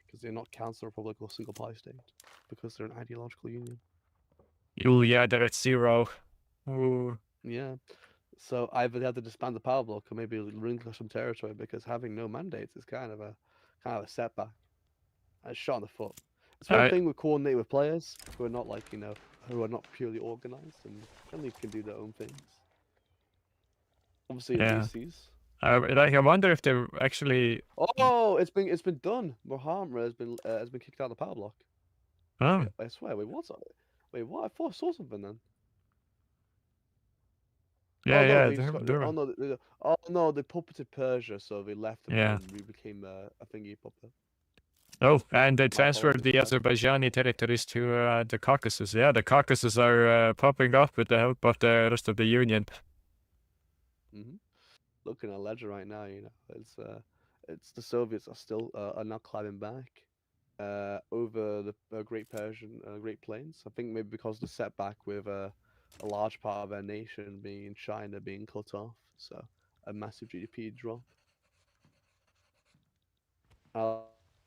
because they're not council, republic, or single party state, because they're an ideological union. Yeah, they're at 0. Ooh. Yeah. So either they have to disband the power bloc or maybe relinquish some territory, because having no mandates is kind of a setback. And a shot in the foot. It's one thing with coordinate with players who are not who are not purely organized and generally can do their own things. Obviously, VCs. I wonder if they're actually. Oh, it's been done. Mohammed has been kicked out of the power bloc. Oh. I swear. Wait, what's it? Wait, what? I thought I saw something then. Yeah, oh no, they puppeted Persia, so they left and we became a thingy puppet. Oh, and they My transferred the apologies, Azerbaijani territories to the Caucasus. Yeah, the Caucasus are popping up with the help of the rest of the Union. Looking at ledger right now, it's the Soviets are still are now climbing back over the Great Persian Great Plains. I think maybe because of the setback with a large part of their nation being in China being cut off, so a massive GDP drop.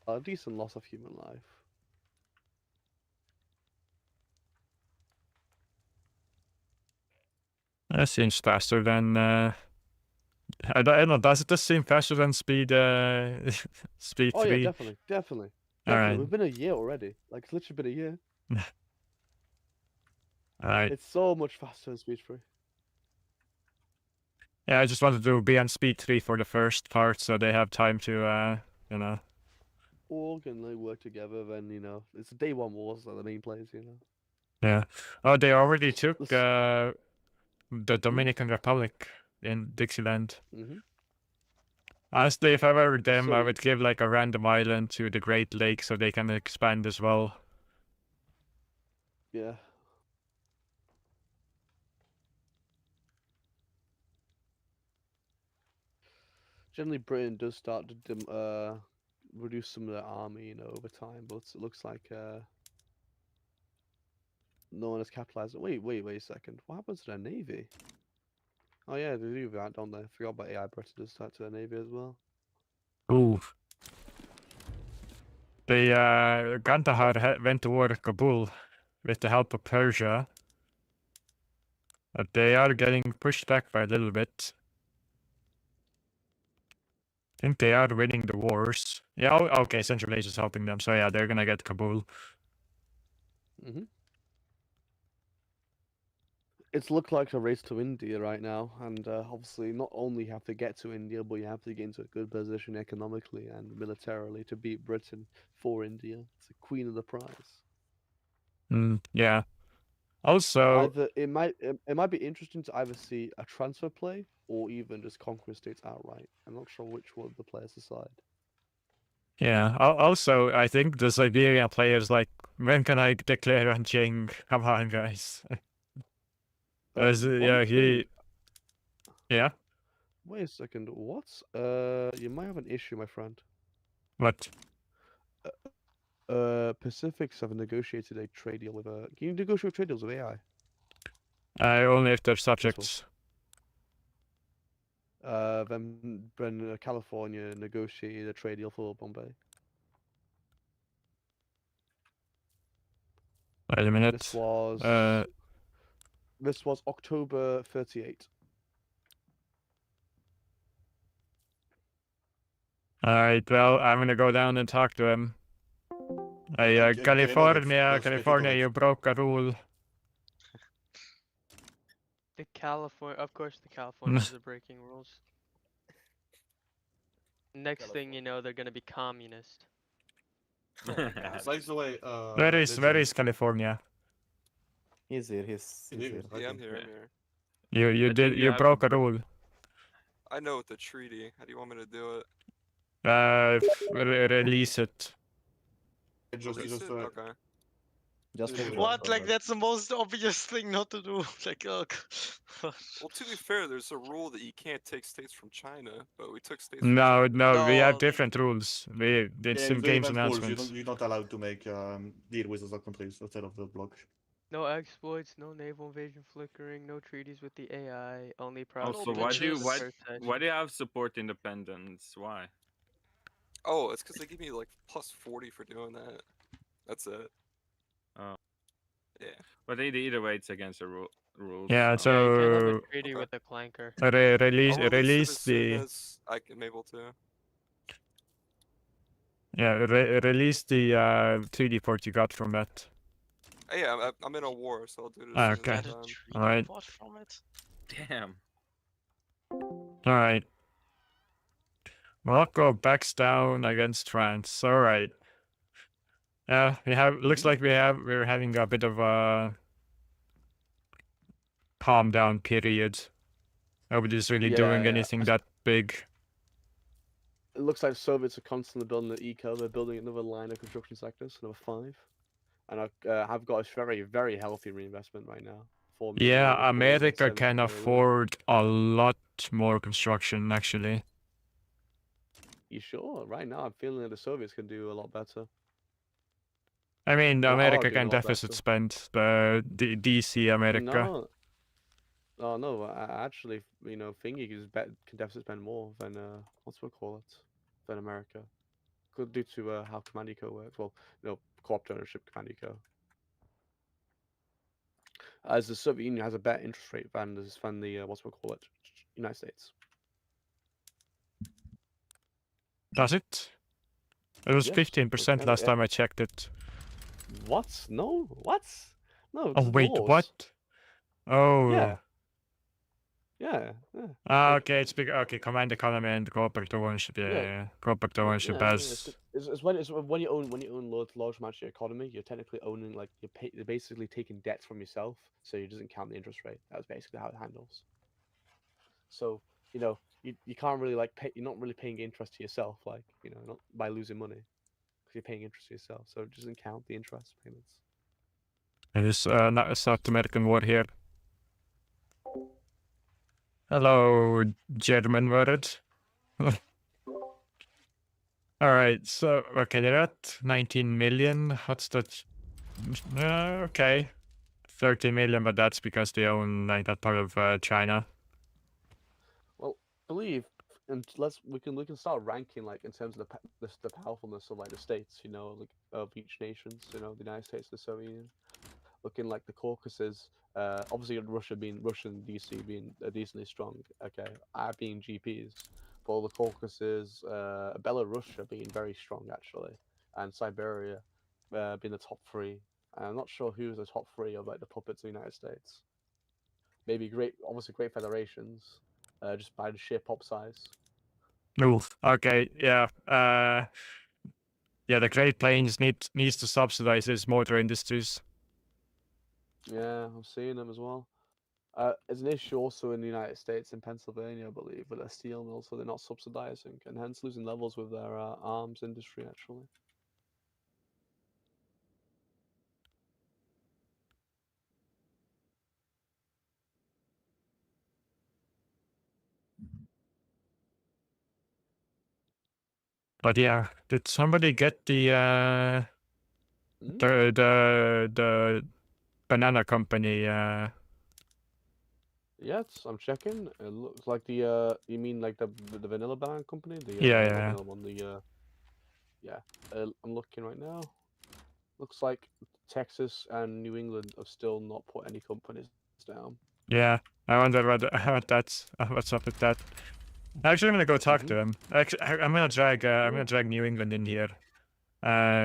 A decent loss of human life. That seems faster than. I don't know. Does it just seem faster than speed? Speed Oh 3? yeah, definitely. All right. We've been a year already. Like it's literally been a year. All right. It's so much faster than speed 3. Yeah, I just wanted to be on speed 3 for the first part, so they have time to, you know. All can like work together. Then it's day one wars are the main players. Yeah. Oh, they already took The the Dominican Republic in Dixieland. Mm-hmm. Honestly, if I were them, I So- would give like a random island to the Great Lakes so they can expand as well. Yeah. Generally, Britain does start to reduce some of their army, over time, but it looks like no one has capitalized. Wait a second. What happens to their navy? Oh yeah, they do that, don't they? Forgot about AI. Britain does start to their navy as well. Ooh. The Kandahar went toward Kabul with the help of Persia. But they are getting pushed back by a little bit. I think they are winning the wars. Yeah, okay, Central Asia is helping them. So yeah, they're gonna get Kabul. It's looked like a race to India right now, and obviously not only have to get to India, but you have to get into a good position economically and militarily to beat Britain for India. It's the queen of the prize. Yeah. Also, Either it might be interesting to either see a transfer play or even just conquer states outright. I'm not sure which one the players decide. yeah. Also, I think the Siberia players like, when can I declare on Jing? Come on, guys. Yeah. Wait a second. What? You might have an issue, my friend. What? Pacifics have negotiated a trade deal with a. Can you negotiate trade deals with AI? Only if they're subjects. Then California negotiated a trade deal for Bombay. Wait a minute. This was October 38. Alright, well, I'm gonna go down and talk to him. Hey, California, you broke a rule. Of course the Californians are breaking rules. Next thing you know, they're gonna be communist. Besides the way, Where is California? He's here. Yeah, I'm here. You broke a rule. I know with the treaty. How do you want me to do it? Release it. Okay. What? Like that's the most obvious thing not to do. Like, oh. Well, to be fair, there's a rule that you can't take states from China, but we took states. No, we have different rules. We did some games announcements. You're not allowed to make deal with other countries outside of the bloc. No exploits, no naval invasion flickering, no treaties with the AI, only problems. Also, why do you have support independence? Why? Oh, it's because they give me like plus 40 for doing that. That's it. Oh. Yeah. But either way, it's against the rules. Yeah, so you can have a treaty with a clanker. Release the. I am able to. Yeah, release the treaty port you got from that. Yeah, I'm in a war, so I'll do this. Okay. All right. Damn. All right. Morocco backs down against France. All right. Yeah, looks like we're having a bit of a calm down period. Nobody's really doing anything that big. It looks like Soviets are constantly building the eco. They're building another line of construction sectors, number 5. And have got a very, very healthy reinvestment right now. 4 million Yeah, euros, America 470 can euro. afford a lot more construction, actually. You sure? Right now, I'm feeling that the Soviets can do a lot better. I mean, Or are America doing can a lot deficit better. spend, the DC America. No. Oh no, actually, you know, Thingy can deficit spend more than what's we call it, than America. Could due to how Command Eco works. Well, you know, co-op ownership Command Eco. As the Soviet Union has a better interest rate than the what's we call it, United States. Does it? It was Yes, 15% last time I checked it. What? No. What? No. Oh wait, laws. what? Oh. Yeah. Yeah. Ah, Like, okay, it's big. Okay, command economy and corporate ownership. Yeah. Corporate ownership as. It's when you own large amounts of your economy, you're technically owning like you're basically taking debts from yourself, so it doesn't count the interest rate. That's basically how it handles. So you know you can't really like pay. You're not really paying interest to yourself, like you know, not by losing money, because you're paying interest to yourself. So it doesn't count the interest payments. It is not a South American war here. Hello, German word. Alright, so, okay, they're at 19 million. What's that? Okay. 30 million, but that's because they own like that part of China. Well, believe, and we can start ranking like in terms of the powerfulness of like the states, you know, like of each nations, you know, the United States, the Soviet Union. Looking like the Caucasus, obviously Russian DC being decently strong, okay, being GPs, but all the Caucasus, Belarus being very strong actually, and Siberia being the top 3. I'm not sure who's the top 3 of like the puppets of the United States. Maybe obviously great federations, just by the sheer pop size. Ooh, okay, yeah. Yeah, the Great Plains needs to subsidize its motor industries. Yeah, I'm seeing them as well. There's an issue also in the United States, in Pennsylvania, I believe, with their steel mills, so they're not subsidizing, and hence losing levels with their arms industry, actually. But yeah, did somebody get the the banana company? Yes, I'm checking. It looks like the you mean like the vanilla banana company? Yeah. Vanilla one, yeah. I'm looking right now. Looks like Texas and New England have still not put any companies down. Yeah, I wonder what's up with that. Actually, I'm gonna go talk to him. Actually, I'm gonna drag New England in here.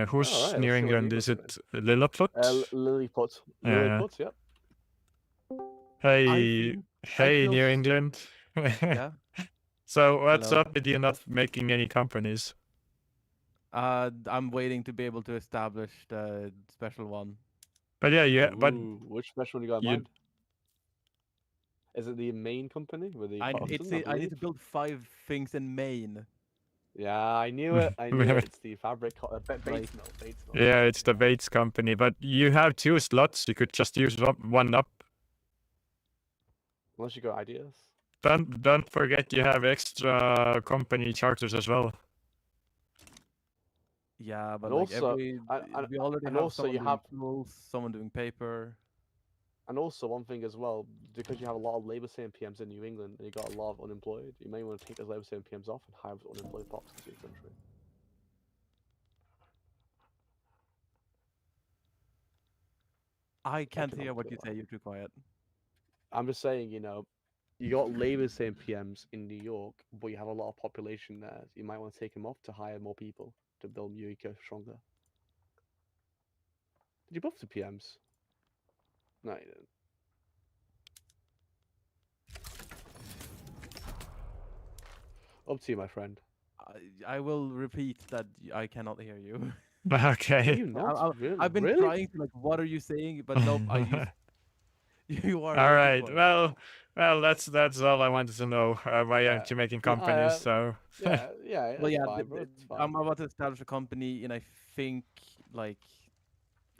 Who's New England? Is it Lilliput? Lilliput. Yeah. Lilliput, yep. Hey, New England. Yeah. So what's Hello. up with you not making any companies? I'm waiting to be able to establish the special one. But yeah, but which special one you got in mind? Is it the main company with the? I need to build 5 things in Maine. Yeah, I knew it. I knew it. It's the fabric Bates mill. Yeah, it's the Bates company. But you have 2 slots. You could just use one up. Unless you got ideas. Don't forget you have extra company charters as well. Yeah, but and like also, we already have someone doing tools, someone doing paper. And also one thing as well, because you have a lot of Labour Same PMs in New England and you got a lot of unemployed, you may want to take those Labour Same PMs off and hire unemployed pops into your country. I can't hear what you say, you're too quiet. I'm just saying, you know, you got Labour Same PMs in New York, but you have a lot of population there. You might want to take them off to hire more people to build New York stronger. Did you buff the PMs? No, you didn't. Up to you, my friend. I will repeat that I cannot hear you. Okay. I've been trying to like, what are you saying? But nope, you are. All right. Well, Well, that's all I wanted to know. Why Yeah. aren't you making No, companies? So yeah, yeah, Well, it's yeah, fine, bro. It's fine. I'm about to establish a company in I think like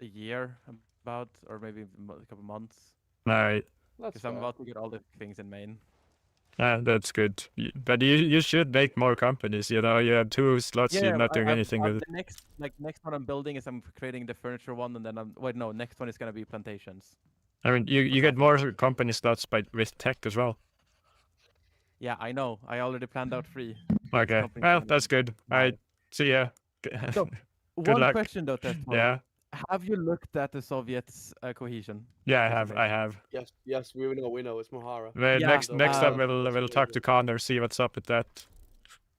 a year, about, or maybe a couple months. all right. That's Because I'm fair. about to get all the things in Maine. That's good. But you should make more companies. You know, you have 2 slots. You're not doing anything with it. The next one I'm building is I'm creating the furniture one, and then next one is gonna be plantations. I mean, you get more company slots with tech as well. Yeah, I know. I already planned out 3. Okay. Well, that's good. All right. See ya. So, Good one luck. question though, Test. Yeah. Have you looked at the Soviets' cohesion? Yeah, recently? I have. Yes, we know. It's Mahara. Well, Yeah, next time we'll talk to Connor, see what's up with that.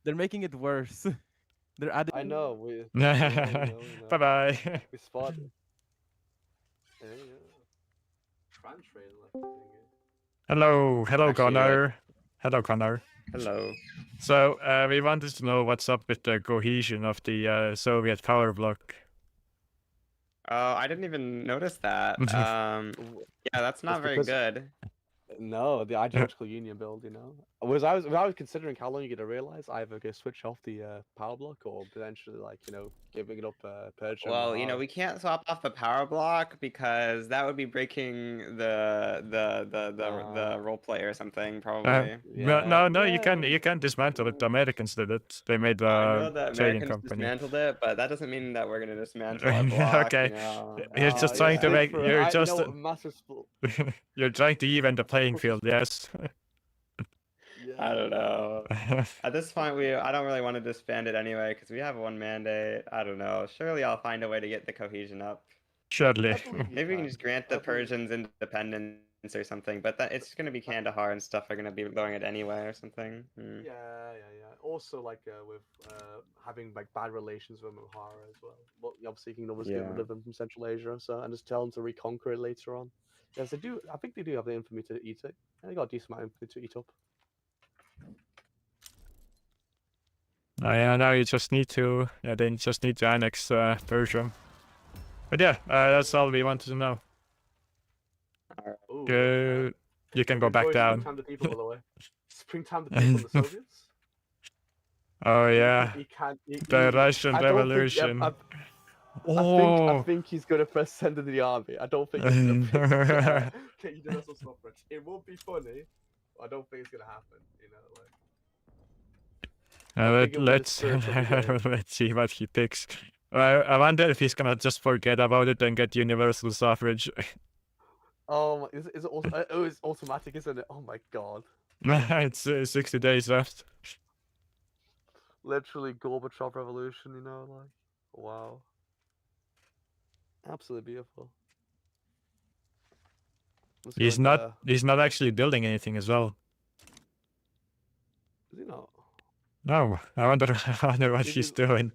They're making it worse. They're adding. I know. We Bye bye. We spotted. There you go. Translate like Hello, Actually, Connor. Hello, Connor. Hello. So we wanted to know what's up with the cohesion of the Soviet power bloc. Oh, I didn't even notice that. Yeah, that's not very good. No, the ideological union build, you know. When I was considering how long you're gonna realize either go switch off the power block or potentially like, you know, giving it up Persia. Well, you know, we can't swap off the power block because that would be breaking the role play or something, probably. No, you can dismantle it. The Americans did it. They made I know the the trading Americans company. dismantled it, but that doesn't mean that we're gonna dismantle our block. Okay. You know? You're just trying to make. You're just. Massive You're trying to even the playing field. Yes. I don't know. At this point, I don't really want to disband it anyway because we have 1 mandate. I don't know. Surely I'll find a way to get the cohesion up. Surely. Maybe we can just grant the Persians independence or something, but it's going to be Kandahar and stuff are going to be blowing it anyway or something. Yeah. Also, like with having like bad relations with Mahara as well. Well, obviously you can always get rid of them from Central Asia, so and just tell them to reconquer it later on. Yes, they do. I think they do have the infamy to eat it. And they got a decent amount of infamy to eat up. Oh, yeah, now you just need to. Yeah, they just need to annex Persia. But yeah, that's all we wanted to know. Ooh, you can go back down. Springtime the people, by the way. Springtime the people, the Soviets. Oh yeah, the Russian Revolution. I think he's gonna press send to the army. I don't think he's gonna get universal suffrage. It won't be funny. I don't think it's gonna happen. You know, like. Let's see what he picks. I wonder if he's gonna just forget about it and get universal suffrage. Oh, is it also? Oh, it's automatic, isn't it? Oh my god. It's 60 days left. Literally Gorbachev revolution, you know, like, wow. Absolutely beautiful. He's not actually building anything as well. Is he not? No, I wonder what he's doing.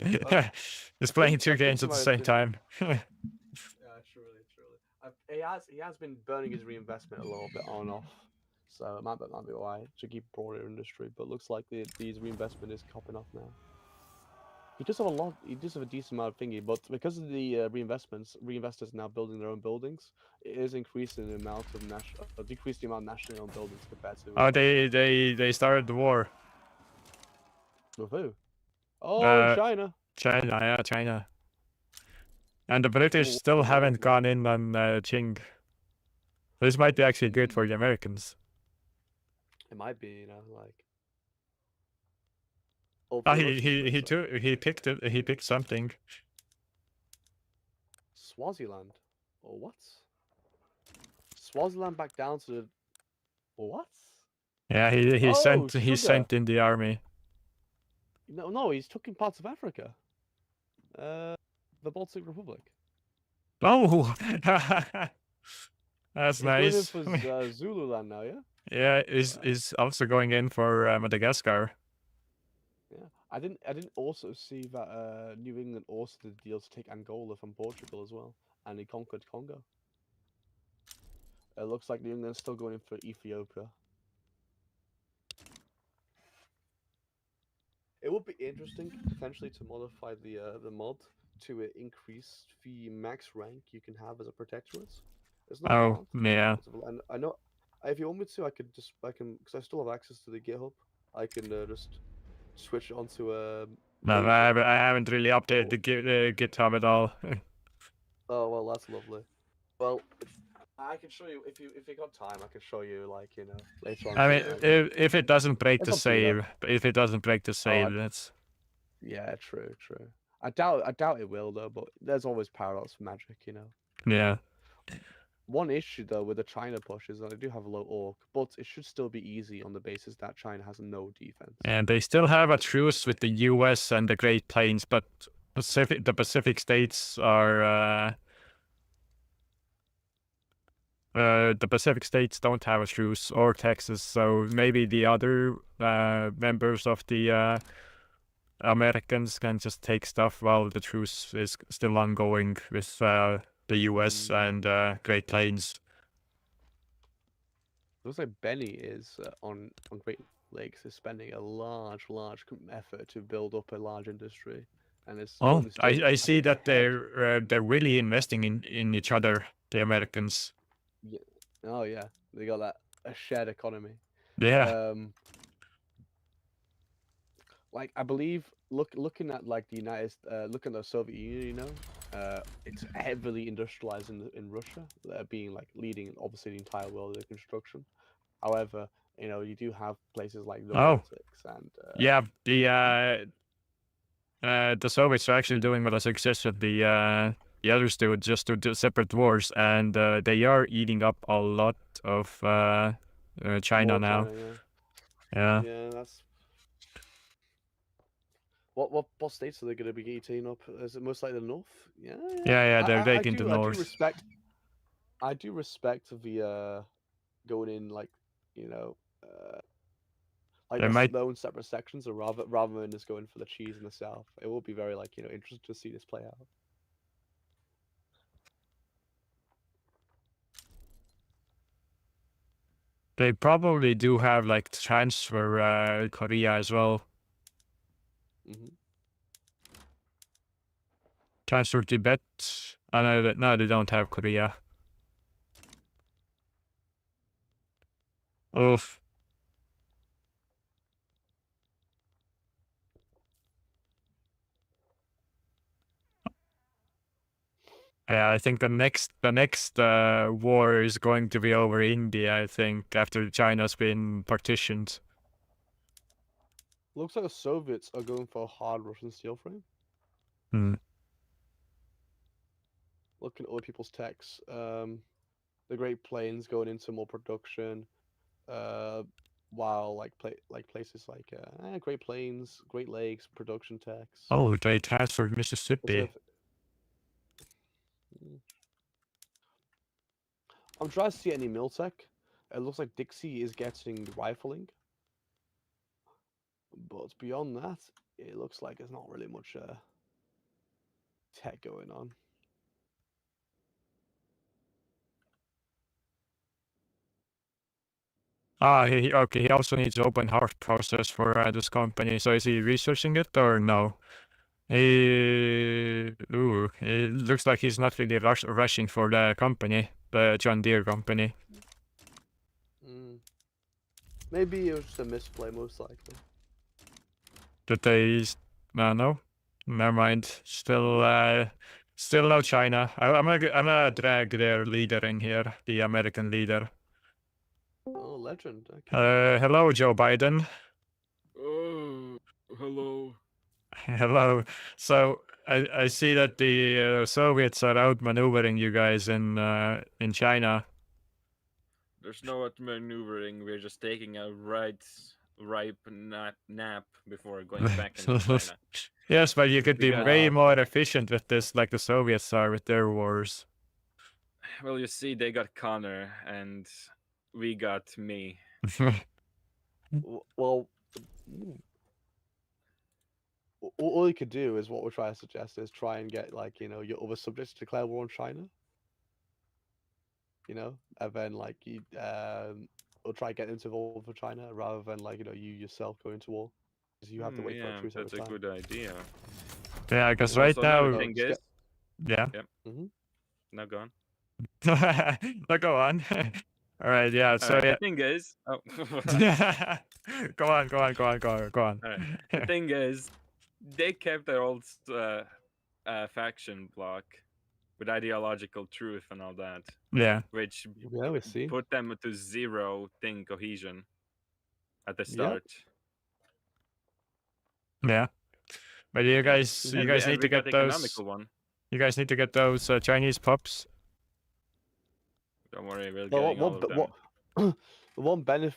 He's playing 2 games at the same time. Yeah, truly. He has been burning his reinvestment a little bit on and off, so it might be why to keep broader industry. But looks like these reinvestment is copping off now. He does have a decent amount of thingy, but because of the reinvestors now building their own buildings, it is increasing the amount of decreasing the amount of nationally owned buildings compared to. Oh, they started the war. With who? Oh, China. China. And the British still haven't gone in on Qing. This might be actually good for the Americans. It might be, you know, like. He picked something. Swaziland, or what? Swaziland back down to the. What? Yeah, he sent in the army. No, he's took in parts of Africa. The Baltic Republic. Oh, that's nice. He's going in for Zululand now, yeah. Yeah, is also going in for Madagascar. Yeah, I didn't also see that New England also did a deal to take Angola from Portugal as well, and he conquered Congo. It looks like New England's still going in for Ethiopia. It would be interesting potentially to modify the mod to increase the max rank you can have as a protectorate. Oh, yeah. And I If you want me to, I can because I still have access to the GitHub. I can just switch it onto No, I haven't really updated the GitHub at all. Oh well, that's lovely. Well, I can show you if you got time. I can show you like later on. I mean, if it doesn't break the It's up to you, though. save, if it doesn't break the save, that's. Yeah, true. I doubt it will though. But there's always parallels for Magic, Yeah. One issue though with the China push is that they do have a low orc, but it should still be easy on the basis that China has no defense. And they still have a truce with the U.S. and the Great Plains, but the Pacific states are. The Pacific states don't have a truce, or Texas, so maybe the other members of the Americans can just take stuff while the truce is still ongoing with the U.S. and Great Plains. Looks like Benny is on Great Lakes is spending a large effort to build up a large industry, and it's. Oh, I see that they're really investing in each other, the Americans. Yeah. Oh yeah, they got a shared economy. Yeah. Like I believe, looking at like the looking at the Soviet Union, it's heavily industrialized in Russia, being like leading obviously the entire world in construction. However, you do have places like the Baltics and. Yeah, the Soviets are actually doing what I suggested. The others do, just to do separate wars, and they are eating up a lot of China now. China, yeah. Yeah, that's. What states are they going to be eating up? Is it most likely the north? Yeah. Yeah, they're taking the north. I do respect the going in like like their own separate sections, or rather than just going for the cheese in the south. It will be very interesting to see this play out. They probably do have like transfer Korea as well. Transfer Tibet. No, they don't have Korea. Oof. Yeah, I think the next war is going to be over India, I think, after China's been partitioned. Looks like the Soviets are going for a hard Russian steel frame. Looking at other people's techs, the Great Plains going into more production, while places like Great Plains, Great Lakes, production techs. Oh, they transferred Mississippi. I'm trying to see any mill tech. It looks like Dixie is getting rifling, but beyond that, it looks like there's not really much tech going on. Okay. He also needs open heart process for this company. So is he researching it or no? It looks like he's not really rushing for the company, the John Deere company. Maybe it was just a misplay, most likely. Did they? No. Never mind. Still no China. I'm gonna drag their leader in here, the American leader. Oh, legend. Okay. Hello, Joe Biden. Oh, hello. Hello. So I see that the Soviets are outmaneuvering you guys in China. There's no outmaneuvering. We're just taking a ripe nap before going back into China. Yes, but you could be way more efficient with this, like the Soviets are with their wars. Well, you see, they got Connor, and we got me. Well, all you could do is what we're trying to suggest is try and get your other subjects to declare war on China. And then or try and get them to involve for China rather than you yourself going to war, because you have to wait for a truce. That's a good idea. Yeah, because right now. Thing is, yeah. Now go on. No, go on. All right, yeah. So The yeah. thing is, oh. Go on. All right. The thing is, they kept their old faction block with ideological truth and all that. Yeah. Which Yeah, we see. put them to 0 thing cohesion at the start. Yeah. But you guys need to get those. One. You guys need to get those Chinese pups. Don't worry, we're getting all of them.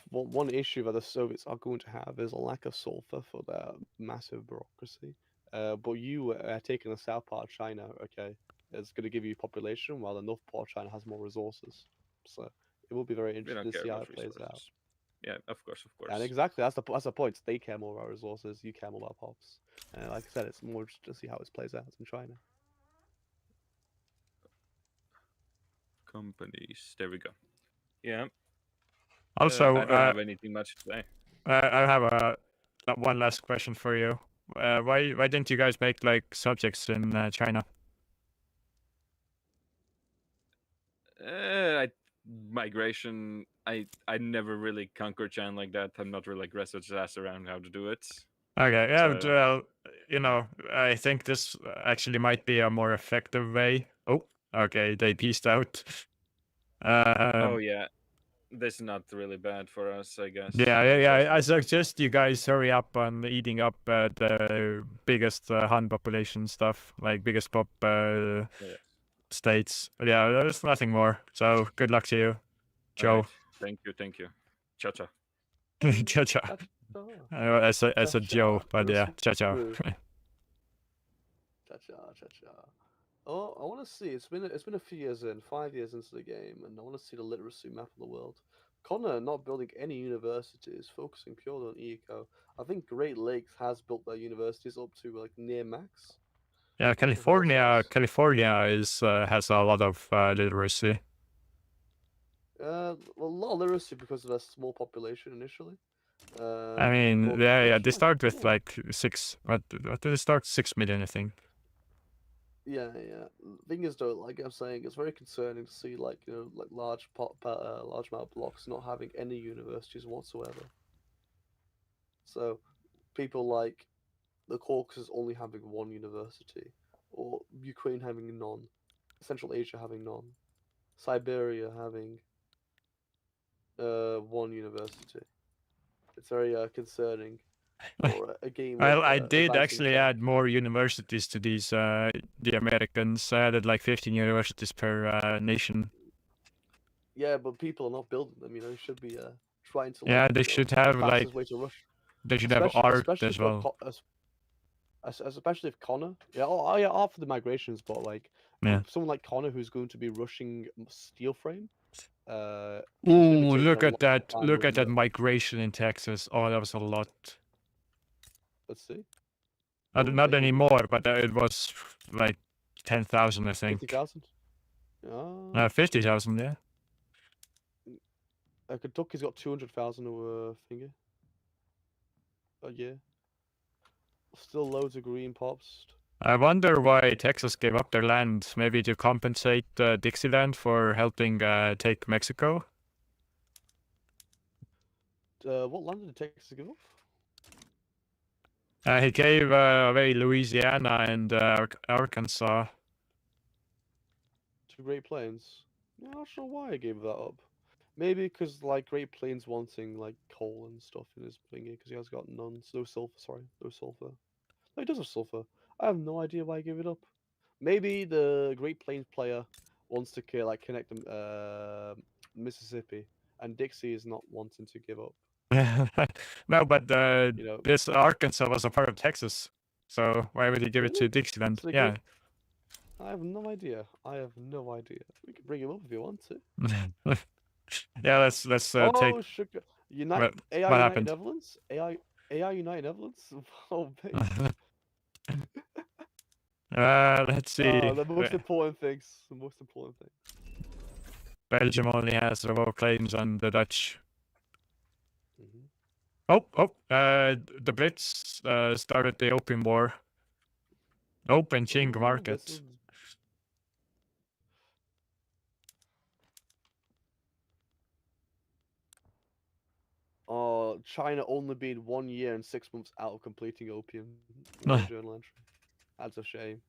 One issue that the Soviets are going to have is a lack of sulfur for their massive bureaucracy. But you taking the south part of China, okay, it's going to give you population, while the north part of China has more resources. So it will be very interesting to see how it plays out. Yeah, of course. And exactly, that's the point. They care more about resources, you care more about pops. Like I said, it's more just to see how it plays out in China. Companies. There we go. Yeah. Also, I don't have anything much to say. I have one last question for you. Why didn't you guys make like subjects in China? Migration. I never really conquered China like that. I'm not really aggressive ass around how to do it. Okay, yeah, So, but, well, you know, I think this actually might be a more effective way. Oh, okay, they pieced out. oh yeah, this is not really bad for us, I guess. Yeah. I suggest you guys hurry up on eating up the biggest Han population stuff, like biggest pop states. But yeah, there's nothing more. So good luck to you, Joe. Right. Thank you. Cha-cha. Cha-cha. I said Joe, but yeah, cha-cha. Cha-cha. Oh, I want to see. It's been a few years 5 years into the game, and I want to see the literacy map of the world. Connor not building any universities, focusing purely on eco. I think Great Lakes has built their universities up to like near max. Yeah, California is has a lot of literacy. Well, a lot of literacy because of their small population initially. I mean, yeah, they start with like 6. What did they start? 6 million, I think. Yeah. Thing is, though, like I'm saying, it's very concerning to see like like large amount of blocks not having any universities whatsoever. So, people like the Caucasus only having one university, or Ukraine having none, Central Asia having none, Siberia having one university. It's very concerning. For a game Well, with, I did actually advancing add more universities to these. The Americans added like 15 universities per nation. Yeah, but people are not building them. You know, should be trying to. Yeah, Like, they should have like. way to rush. They should have art as if well. Especially if Connor, yeah, after the migrations, but like someone like Connor who's going to be rushing steel frame. Ooh, look at that! Look at that migration in Texas. Oh, that was a lot. Let's see. Not anymore, but it was like 10,000, I think. 50,000. 50,000, yeah. Kentucky's got 200,000 over finger a year. Still loads of green pops. I wonder why Texas gave up their land. Maybe to compensate Dixieland for helping take Mexico. What land did Texas give up? He gave away Louisiana and Arkansas. To Great Plains. Yeah, I'm not sure why I gave that up. Maybe because like Great Plains wanting like coal and stuff in his thingy because he has got none. No sulfur. Sorry, no sulfur. No, he does have sulfur. I have no idea why I gave it up. Maybe the Great Plains player wants to like connect them Mississippi, and Dixie is not wanting to give up. No, but this Arkansas was a part of Texas, so why would he give it to Dixieland? Yeah. I have no idea. We can bring him up if you want to. Yeah, let's take. Sugar. What AI United happened? Netherlands. AI United Netherlands. Oh, babe. Let's see. The most important things. Belgium only has remote claims on the Dutch. The Brits started the opium war. Open Ching market. China only being 1 year and 6 months out of completing opium. In a journal entry. That's a shame.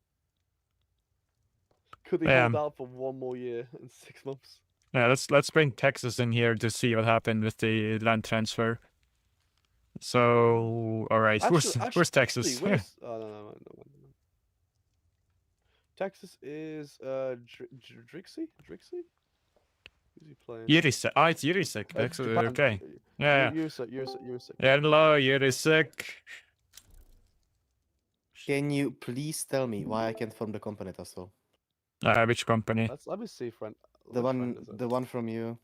Could they hold out for 1 more year and 6 months? Yeah, let's bring Texas in here to see what happened with the land transfer. So, all right, where's Texas? No. Texas is Drixie? Who's he playing? Yurisek. Ah, it's Yurisek. Texas. Okay. Yeah. Yurisek. Hello, Yurisek. Can you please tell me why I can't form the company, Tasso? Which company? Let me see, friend. The one from you.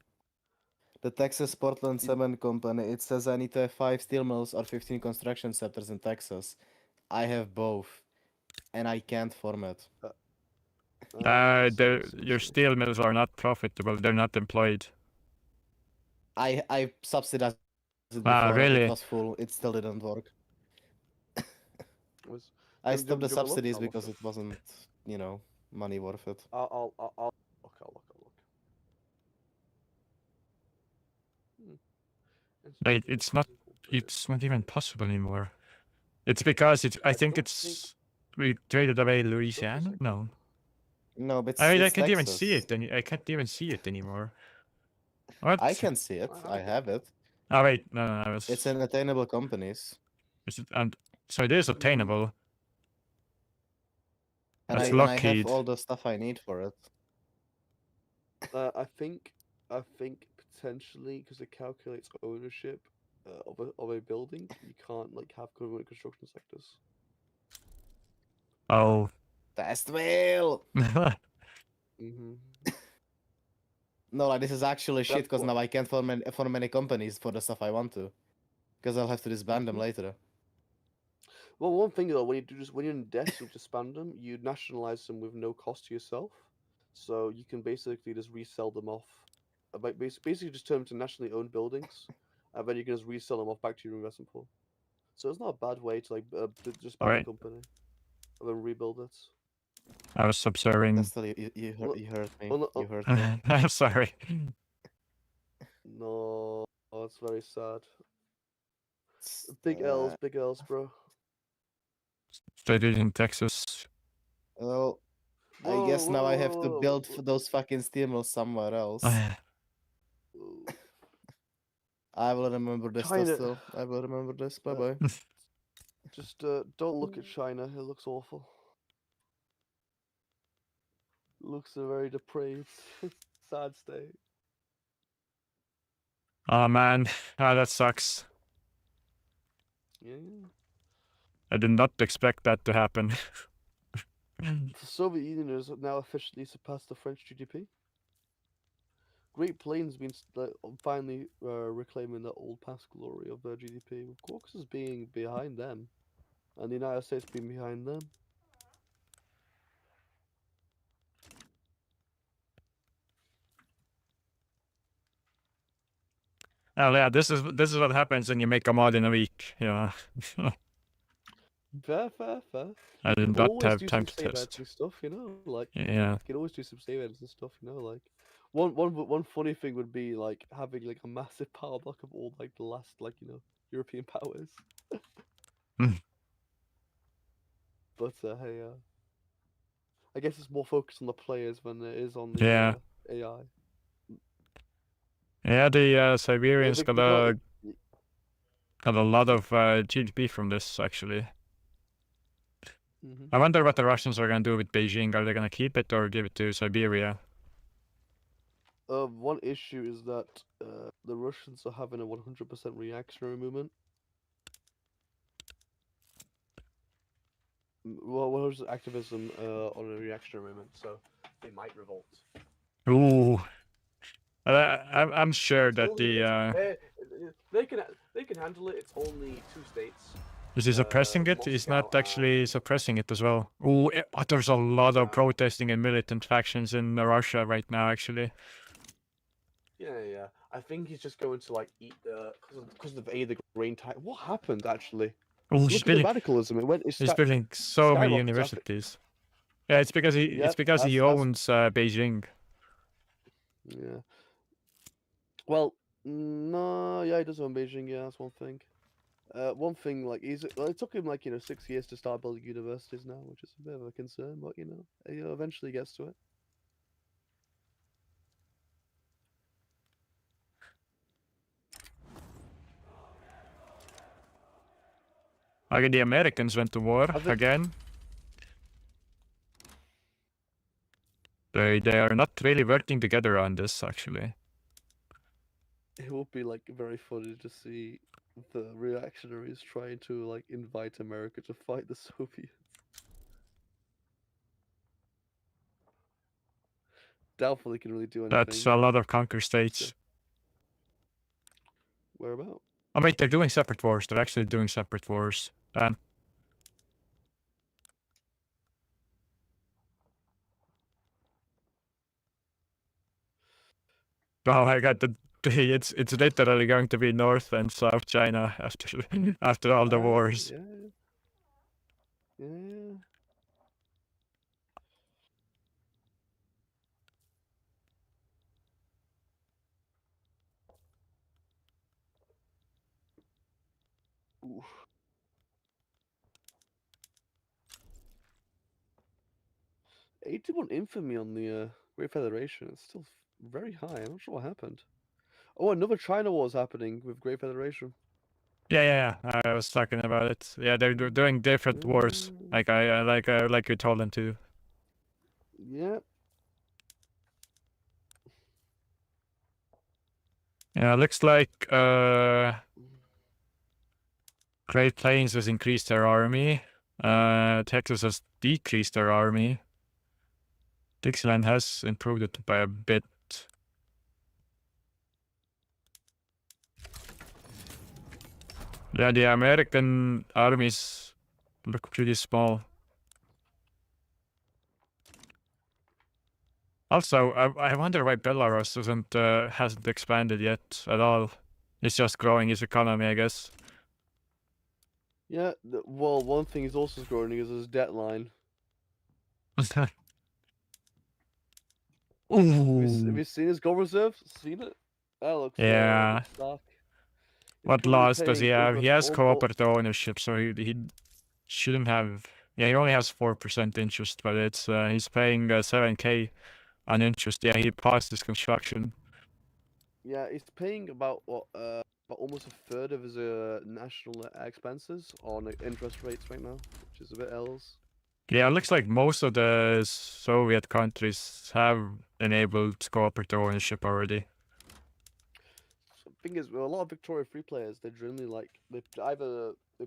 The Texas Portland Cement Company. It says I need to have 5 steel mills or 15 construction centers in Texas. I have both, and I can't form it. Your steel mills are not profitable. They're not employed. I subsidized it before. Really? It was full. It still didn't work. I stopped the subsidies because it wasn't, money worth it. I'll look. Wait, it's not even possible anymore. It's because I think we traded away Louisiana? No. No, but I can't even see it. I can't even see it anymore. What? I can see it. I have it. Oh wait, no. It's in attainable companies. Is it? So it is obtainable. And That's I have all the stuff I need for it. I think potentially because it calculates ownership of a building, you can't have government construction sectors. Oh. Test wheel. No, this is actually shit because now I can't form any companies for the stuff I want to, because I'll have to disband them later. Well, one thing though, when you're in debt, you disband them. You nationalize them with no cost to yourself, so you can basically just resell them off. Basically, just turn them to nationally owned buildings, and then you can just resell them off back to your investment pool. So it's not a bad way to just buy a company and then rebuild it. I was observing. You heard me. You heard me. I'm sorry. No, it's very sad. Big L's, bro. Studied in Texas. Well, I guess now I have to build those fucking steel mills somewhere else. I will remember this still. I will remember this. Bye bye. Just don't look at China. It looks awful. Looks a very depraved, sad state. Oh man, that sucks. Yeah. I did not expect that to happen. The Soviet Union has now officially surpassed the French GDP. Great Plains been finally reclaiming the old past glory of their GDP, with Caucasus being behind them, and the United States being behind them. Oh yeah, this is what happens when you make a mod in a week. Yeah. Fair. I did not have time to test stuff, like yeah. You can always do some save edits and stuff, like one funny thing would be having a massive power block of all the last European powers. But hey, I guess it's more focused on the players than it is on the AI. Yeah, the Siberians got a lot of GDP from this actually. I wonder what the Russians are gonna do with Beijing. Are they gonna keep it or give it to Siberia? One issue is that the Russians are having a 100% reactionary movement. Well, 100% activism on a reactionary movement, so they might revolt. Ooh. I'm sure that they can handle it. It's only 2 states. Is he suppressing it? He's not actually suppressing it as well. Ooh, there's a lot of protesting and militant factions in Russia right now, actually. Yeah. I think he's just going to eat because of the grain type. What happened actually? Look at the radicalism. He's building so many universities. Yeah, it's because he owns Beijing. Yeah. Well, No, yeah, he does own Beijing. Yeah, that's one thing. One thing, like, it took him like 6 years to start building universities now, which is a bit of a concern. But he eventually gets to it. Okay, the Americans went to war again. They are not really working together on this, actually. It would be like very funny to see the reactionaries trying to like invite America to fight the Soviets. Doubtful they can really do anything. That's a lot of conquer states. Where about? I mean, they're doing separate wars. They're actually doing separate wars. Oh my god, it's literally going to be North and South China after all the wars. Yeah. Oof. 81 infamy on the Great Federation. It's still very high. I'm not sure what happened. Oh, another China war is happening with Great Federation. Yeah. I was talking about it. Yeah, they're doing different wars. Like like you told them to. Yeah. Yeah, looks like Great Plains has increased their army. Texas has decreased their army. Dixieland has improved it by a bit. Yeah, the American armies look pretty small. Also, I wonder why Belarus hasn't expanded yet at all. It's just growing its economy, I guess. Yeah, well, one thing is also growing is his debt line. Have you seen his gold reserve? Seen it? That looks yeah. dark. What laws does he have? He has cooperative ownership, so he shouldn't have. Yeah, he only has 4% interest, but it's he's paying 7K on interest. Yeah, he passed his construction. Yeah, he's paying about almost a third of his national expenses on interest rates right now, which is a bit else. Yeah, it looks like most of the Soviet countries have enabled cooperative ownership already. So the thing is, with a lot of Victoria Free players, they're generally like they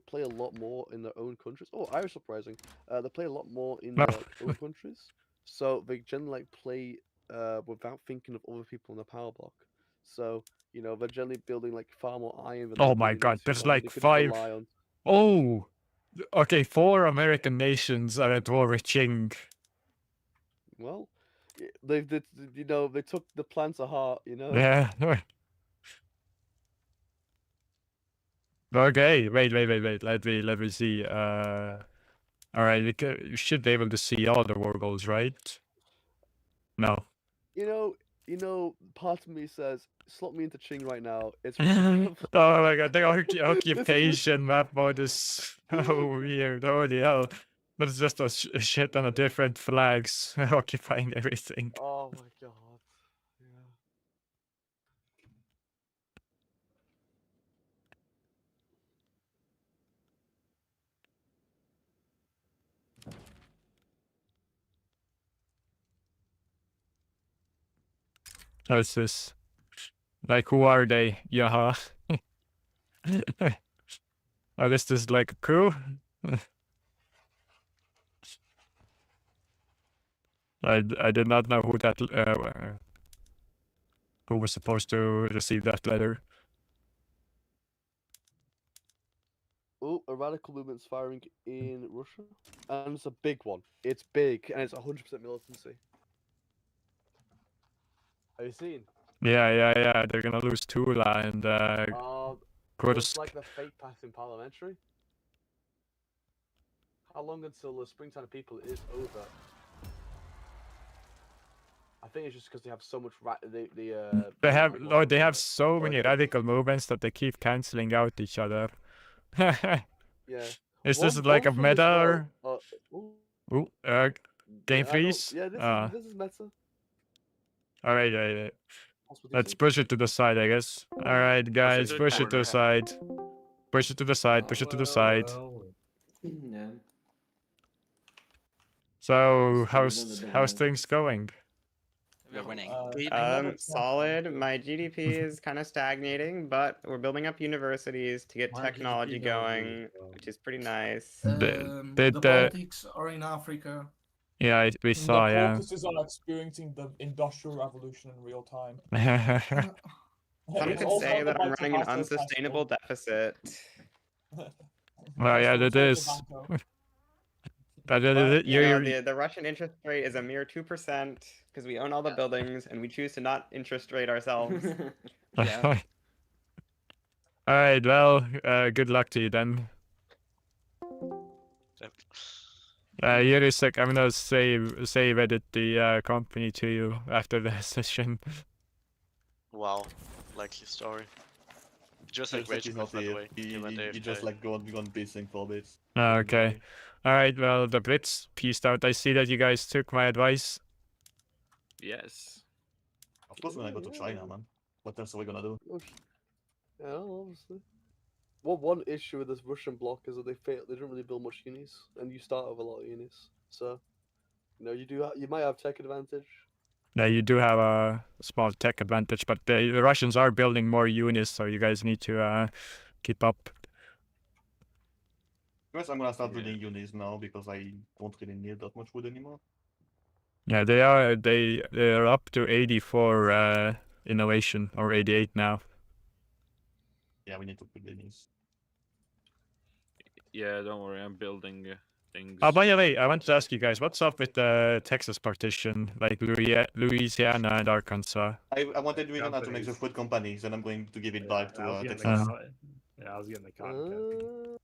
play a lot more in their own countries. Oh, Irish surprising. They play a lot more in their own countries, so they generally like play without thinking of other people in the power block. So they're generally building like far more iron. Than Oh my god, there's like 5. Oh, okay, 4 American nations are at war with Qing. Well, they took the plan to heart. Yeah. Okay, wait. Let me see. All right, you should be able to see all the war goals, right? No. Part of me says, slot me into Qing right now. It's oh my god, the occupation map mode is so weird. Holy hell. But it's just a shit on a different flags occupying everything. Oh my god. How's this? Like, who are they? Yaha. Oh, this is like a coup? I did not know who that who was supposed to receive that letter. Oh, a radical movement's firing in Russia, and it's a big one. It's big, and it's 100% militancy. Have you seen? Yeah. They're gonna lose Tula and It's like the fake pass in parliamentary. How long until the springtime of people is over? I think it's just because they have so much They have like, they have so like many the- radical movements that they keep canceling out each other. yeah. Is One- this like a one thing as meta? well, ooh, Ooh, game yeah, I know- freeze? Yeah, this is meta. All right, all right. That's what Let's this push it to the side, I guess. All right, guys, it push it to the corner. side. Push it to the side. Push it to the side. Yeah. So Just how's things going? We're winning. Solid. My GDP is kind of stagnating, but we're building up universities to get My technology GDP don't going, really grow. which is pretty nice. The Baltics are in Africa. Yeah, we saw, the yeah. Caucasus are experiencing the industrial revolution in real time. Some It's could all say funded that by I'm running an Tabasco's unsustainable deficit. Well, yeah, that is. But You know, you're the Russian interest rate is a mere 2% because we own all the buildings and we choose to not interest rate ourselves. All right, well, good luck to you then. Yurisek, I'm gonna save edit the company to you after the session. Wow, likely story. Just like He's rage not quit, by the here. way. He went just AFK. like gone pissing for a bit. Okay. All right, well, the Brits peaced out. I see that you guys took my advice. Yes. Of course, when I go to China, man. What else are we gonna do? Yeah, obviously. Well, one issue with this Russian bloc is that they don't really build much unis, and you start with a lot of unis. So, you know, you might have tech advantage. Yeah, you do have a small tech advantage, but the Russians are building more units, so you guys need to keep up. First, I'm gonna start building units now because I don't really need that much wood anymore. Yeah, they're up to 84 innovation, or 88 now. Yeah, we need to build these. Yeah, don't worry, I'm building things. Oh, by the way, I want to ask you guys, what's up with the Texas partition, like Louisiana and Arkansas? I wanted Louisiana to make the food companies, and I'm going to give it back to Texas. Yeah, I was getting the cotton.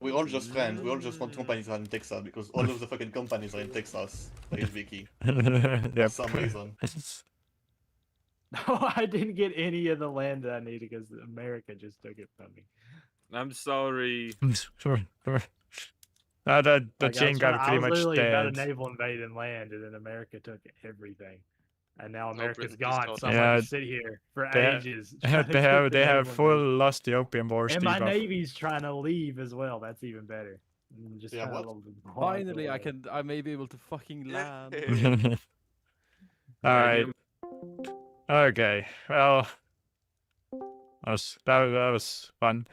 We're all just friends. We all just want companies in Texas because all of the fucking companies are in Texas. Like Vicky. For some reason. No, I didn't get any of the land that I needed because America just took it from me. I'm sorry. The Like, chain got pretty much literally about a dead. naval invading land, and then America took everything, and now No, America's Britain just gone. got So I'm Yeah, gonna sit here for they ages. trying to get the they have naval full invasion. lost the opium war. And my Steve. navy's trying to leave as well. That's even better. Just Yeah, kinda what? Finally, I may be able to fucking land. All right. Okay. Well, that was fun.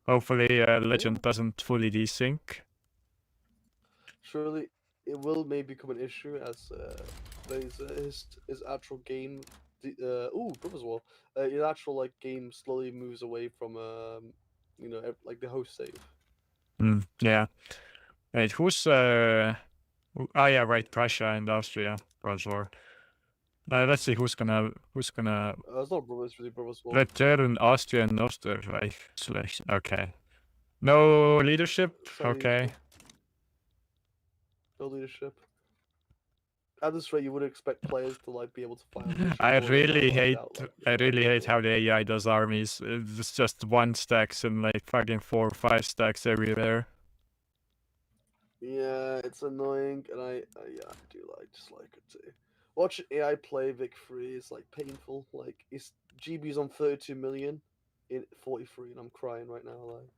Hopefully, Legend doesn't fully desync. Surely, it will maybe become an issue as his actual game. Brothers War. His actual like game slowly moves away from you know, like the host save. Yeah. Wait, who's oh yeah, right, Prussia and Austria, Brothers War. Let's see who's gonna It's not Brothers, really Brothers War. return Austria and Österreich. Okay. No leadership. Okay. No leadership. At this rate, you would expect players to like be able to fight. I really hate how the AI does armies. It's just one stacks and like fucking 4 or 5 stacks everywhere. Yeah, it's annoying, and I do just like it too. Watching AI play Vic Free is like painful. Like his GB's on 32 million in 43, and I'm crying right now. Like.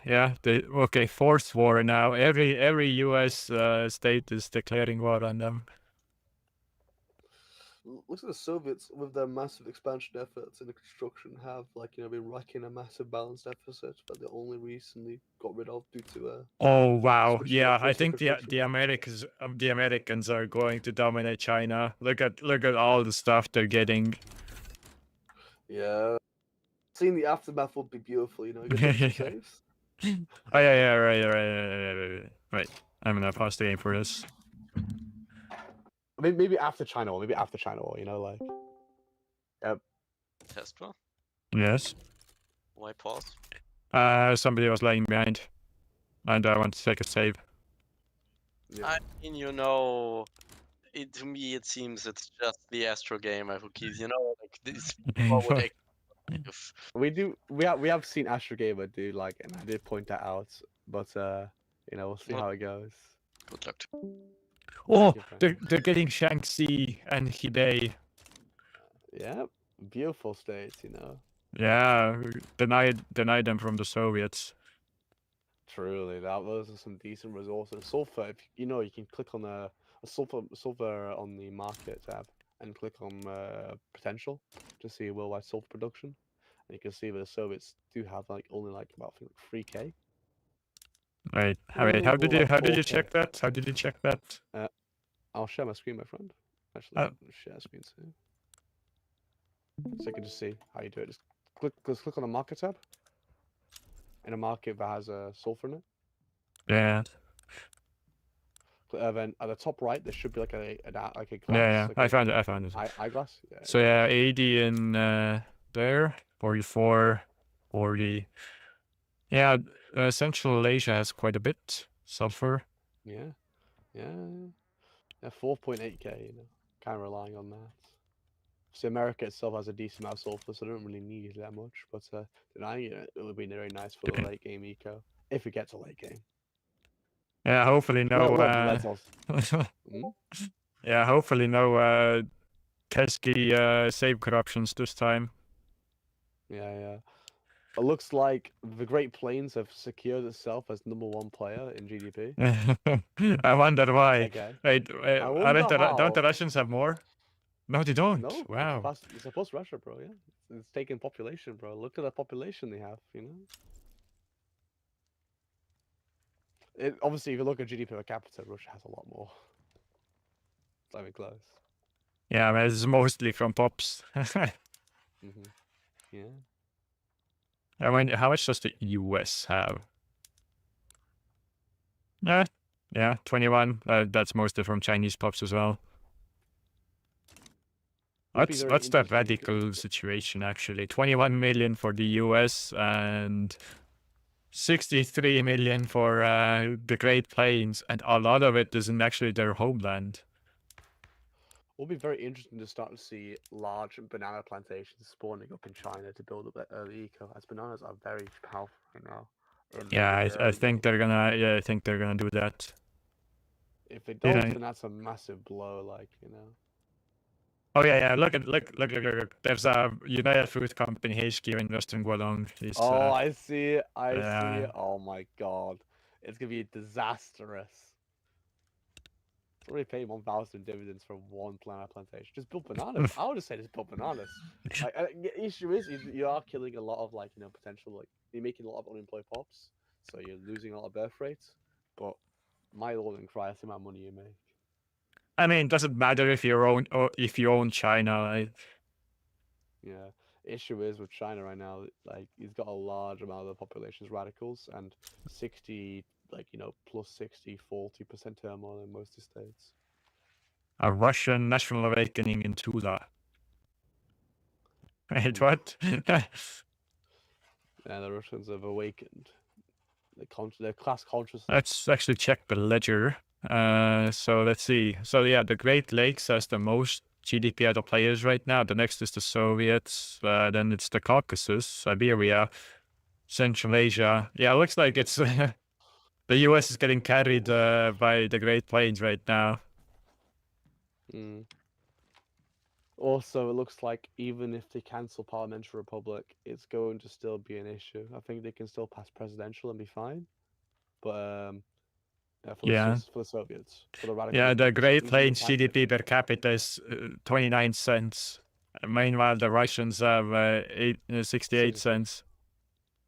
Yeah. Okay. 4th war now. Every U.S. State is declaring war on them. Look at the Soviets with their massive expansion efforts in the construction have been racking a massive balance deficit that they only recently got rid of due to Oh wow! switching Yeah, to I forced think the construction. Americans are going to dominate China. Look at all the stuff they're getting. Yeah, seeing the aftermath would be beautiful. You know, get some saves. Oh yeah, right. I'm gonna pause the game for this. Maybe after China War. You know, like. Yep. Tesla? Yes. Why pause? Somebody was lying behind, and I want to take a save. I mean, you know, to me it seems it's just the Astro gamer who keeps, you know, like these people would if We have seen Astro Gamer do like, and I did point that out, but you know, we'll see how it goes. Good luck. Oh, they're getting Shanxi and Hubei. Yeah, beautiful states, you know. Yeah, denied them from the Soviets. Truly, those are some decent resources. Sulfur, if you know, you can click on a sulfur on the market tab and click on potential to see worldwide sulfur production, and you can see that the Soviets do have like only like about I think 3K. Wait, how did you check that? How did you check that? I'll share my screen, my friend. Actually, I'll share screen too. So you can just see how you do it. Just click on the market tab. In a market that has a sulfur in it. Yeah. Then at the top right, there should be like a glass. Yeah. Like I found it. Eyeglass. Yeah. So yeah, 80 in there, 44, 40. Yeah, Central Asia has quite a bit sulfur. Yeah. 4.8K. You know, kind of relying on that. So America itself has a decent amount of sulfur, so I don't really need that much. But denying it would be very nice for the late game eco, if it gets a late game. Yeah, hopefully no. Yeah, hopefully no pesky save corruptions this time. Yeah. It looks like the Great Plains have secured itself as #1 player in GDP. I wonder why. Okay. Wait, don't the Russians have more? No, they don't. No, wow. It's supposed Russia, bro. Yeah, it's taking population, bro. Look at the population they have. You know. Obviously, if you look at GDP per capita, Russia has a lot more. It's not even close. Yeah, but it's mostly from pops. Yeah. I mean, how much does the US have? Yeah, 21. That's mostly from Chinese pops as well. What's that radical situation actually? 21 million for the US and 63 million for the Great Plains, and a lot of it isn't actually their homeland. It'll be very interesting to start to see large banana plantations spawning up in China to build up that early eco, as bananas are very powerful right now. Yeah, I think they're gonna. Yeah, I think they're gonna do that. If they don't, then that's a massive blow. Like, you know. Oh yeah. Look. There's a United Fruit Company HQ in Western Guangdong. I see. I see. Oh my god, it's gonna be disastrous. It's already paying 1,000 dividends for one banana plantation. Just build bananas. I would just say just build bananas. Like, the issue is you are killing a lot of potential. Like, you're making a lot of unemployed pops, so you're losing a lot of birth rates. But my lord and Christ, the amount of money you make. I mean, it doesn't matter if you own China, right? Yeah, the issue is with China right now, like, he's got a large amount of the population's radicals and 60, plus 60, 40% turmoil in most of the states. A Russian national awakening in Tula. Wait, what? Yeah, the Russians have awakened. Their class consciousness. Let's actually check the ledger. So let's see. So yeah, the Great Lakes has the most GDP out of players right now. The next is the Soviets. Then it's the Caucasus, Siberia, Central Asia. Yeah, it looks like it's the US is getting carried by the Great Plains right now. Also, it looks like even if they cancel Parliamentary Republic, it's going to still be an issue. I think they can still pass presidential and be fine. But for the Soviets, for the radicals. Yeah, the Great Plains GDP per capita is 29 cents. Meanwhile, the Russians have 68 cents.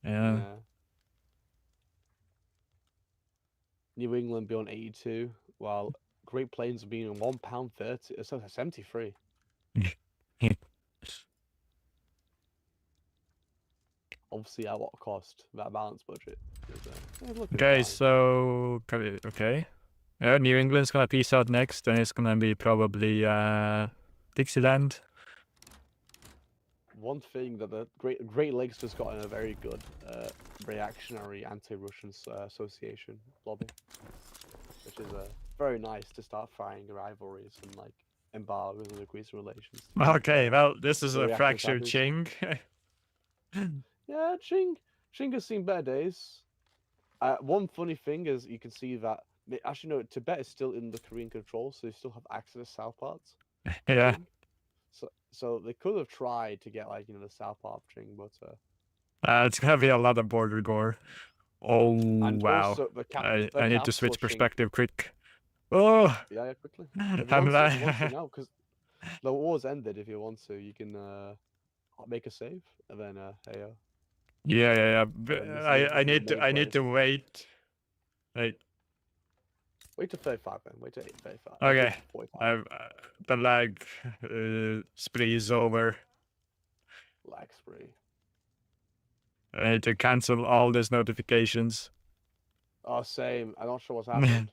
Yeah. New England be on 82, while Great Plains are being on £1.30. So 73. Obviously, at what cost? That balance budget. Okay, so New England's gonna peace out next, and it's gonna be probably Dixieland. one thing that the Great Lakes has gotten a very good reactionary anti-Russian association lobby, which is very nice to start firing rivalries and like embargoes and increase relations. Okay, well, this is The a reactionary fractured parties. Ching. Yeah, Ching has seen better days. One funny thing is you can see that actually no, Tibet is still in the Korean control, so they still have access to south parts. Yeah. So they could have tried to get like the south part of Ching, but It's gonna be a lot of border gore. Oh and wow! also the I need to capital switch Ching. perspective quick. Oh. Yeah, quickly. If I'm you want to like. now, because the war's ended. If you want to, you can make a save and then hey yo. Yeah. I this is need the to main place. wait. Wait till 35 then. Wait till 35. Okay. 45. The lag spree is over. Lag spree. I need to cancel all these notifications. Oh, same. I'm not sure what's happened.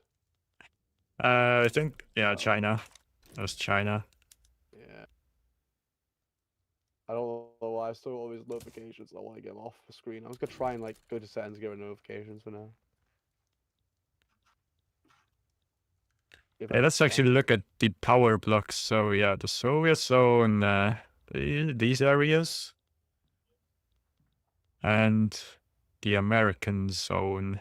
I think China. That's China. Yeah. I don't know why I still got all these notifications. I want to get them off the screen. I'm just gonna try and like go to settings, get rid of notifications for now. Hey, let's actually look at the power blocks. So yeah, the Soviets own these areas, and the Americans own.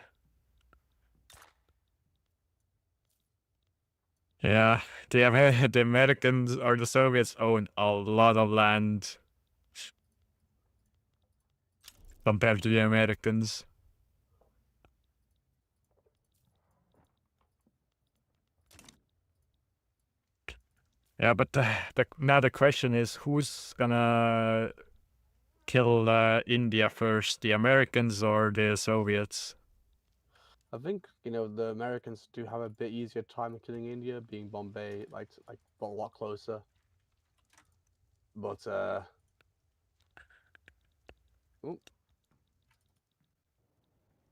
Yeah, the Americans or the Soviets own a lot of land compared to the Americans. Yeah, but now the question is, who's gonna kill India first, the Americans or the Soviets? I think the Americans do have a bit easier time killing India, being Bombay like a lot closer. But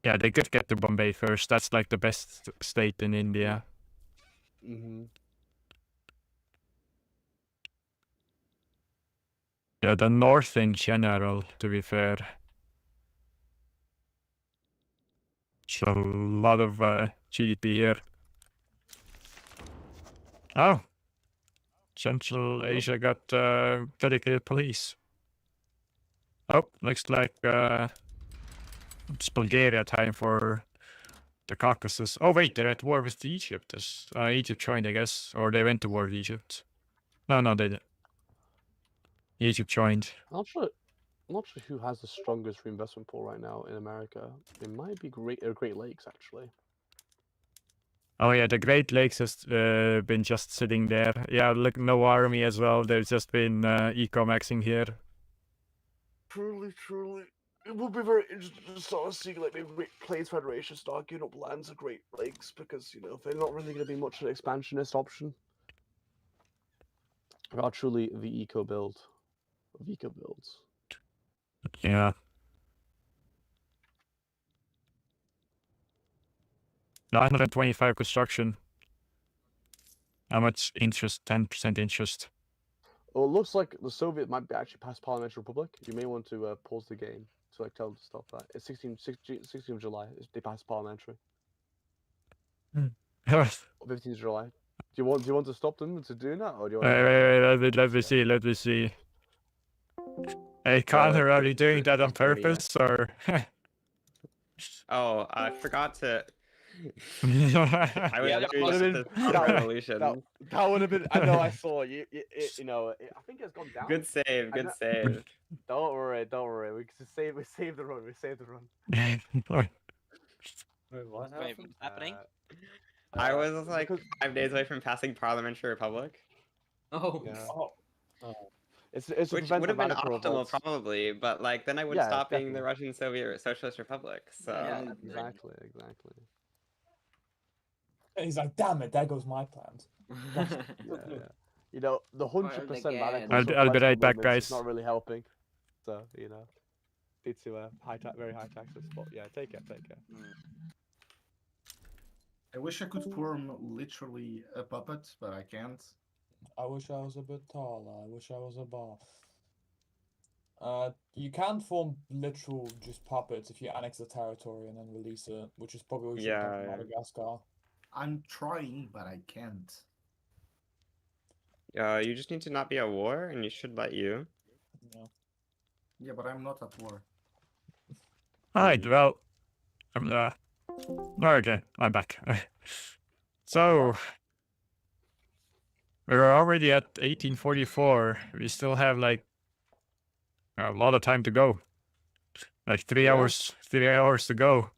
yeah, they could get to Bombay first. That's like the best state in India. Yeah, the north in general, to be fair. It's a lot of GDP here. Oh. Central Asia got dedicated police. Oh, looks like it's Bulgaria time for the Caucasus. Oh wait, they're at war with Egypt. Egypt joined, I guess, or they went to war with Egypt. No, they didn't. Egypt joined. I'm not sure who has the strongest reinvestment pool right now in America. It might be Great Lakes actually. Oh yeah, the Great Lakes has been just sitting there. Yeah, look, no army as well. They've just been eco-maxing here. Truly. It would be very interesting to start seeing like maybe Great Plains Federation start giving up lands of Great Lakes because they're not really going to be much of an expansionist option. They are truly the eco build of eco builds. Yeah. 925 construction. How much interest? 10% interest. Well, it looks like the Soviet might be actually past Parliamentary Republic. You may want to pause the game to tell them to stop that. It's 16 of July. They passed Parliamentary. 15th of July. Do you want to stop them to doing that, or do you want? Wait, let me see. Hey, Connor, are you doing that on purpose, or? Oh, I forgot to. I That would have been. I know. I saw you. I think it's gone down. Good save. Don't worry. We saved the run. We saved the run. Wait, what's happening? I was like 5 days away from passing Parliamentary Republic. Oh. Yeah. Oh. It's which would have been optimal probably, but like then I would stop being the Russian Soviet Socialist Republic. So yeah, exactly. And he's like, damn it, there goes my plans. Yeah. The 100% I'll be right back, guys. It's not really helping. So need to very high taxes. But yeah, take care. I wish I could form literally a puppet, but I can't. I wish I was a bit taller. I wish I was a boss. You can form literal just puppets if you annex a territory and then release it, which is probably what you should have done for Madagascar. I'm trying, but I can't. You just need to not be at war, and you should let you. Yeah. Yeah, but I'm not at war. Alright, well, okay, I'm back. So, we're already at 1844. We still have like a lot of time to go. Like 3 hours, 3 hours to go.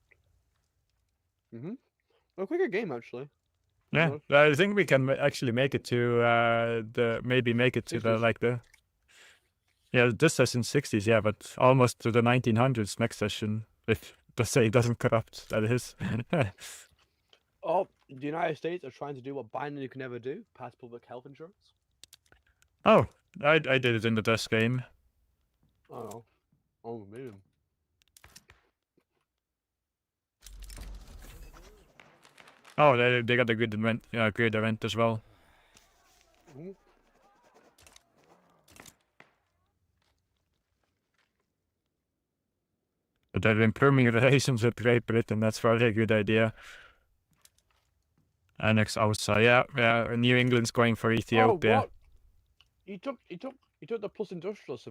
A quicker game actually. Yeah, I think we can actually make it to maybe make it to the 60s. like the. Yeah, this session 60s, yeah, but almost to the 1900s next session, if the say doesn't corrupt, that is. Oh, the United States are trying to do what Biden could never do: pass public health insurance. Oh, I did it in the desk game. Oh, oh man. Oh, they got a good event, great event as well. But they're improving relations with Great Britain. That's probably a good idea. Annex outside, yeah. New England's going for Ethiopia. Oh, what? He took the plus industrialist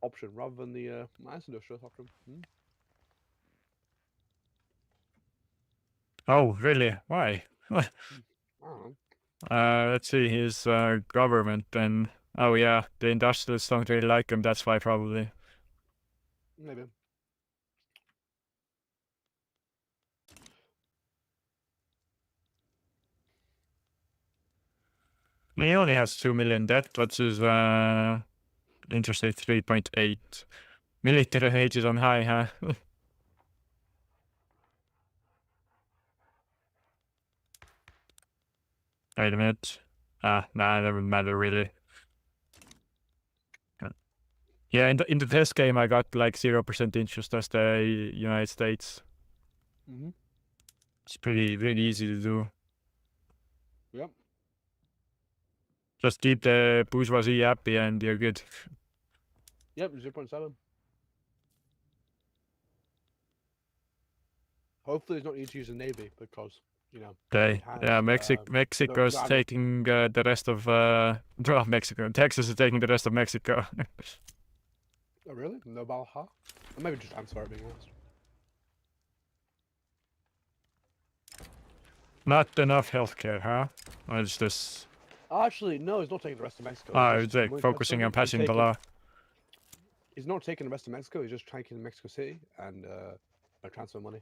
option rather than the minus industrialist option. Oh, really? Why? I don't know. Let's see his government then. Oh yeah, the industrialists don't really like him. That's why probably. Maybe. He only has 2 million debt, which is interest rate 3.8. Military age is on high, huh? Wait a minute. Nah, it doesn't matter really. Yeah, in the test game I got like 0% interest as the United States. It's really easy to do. Yep. Just keep the bourgeoisie happy and you're good. Yep, 0.7. Hopefully, it's not need to use a navy because Okay. Yeah, Mexico's taking the rest of well, Mexico. Texas is taking the rest of Mexico. Oh really? Naval, huh? Or maybe just answer being honest. Not enough healthcare, huh? Or is this? Actually, no, he's not taking the rest of Mexico. It's like focusing on passing the law. He's not taking the rest of Mexico. He's just taking Mexico City and transfer money.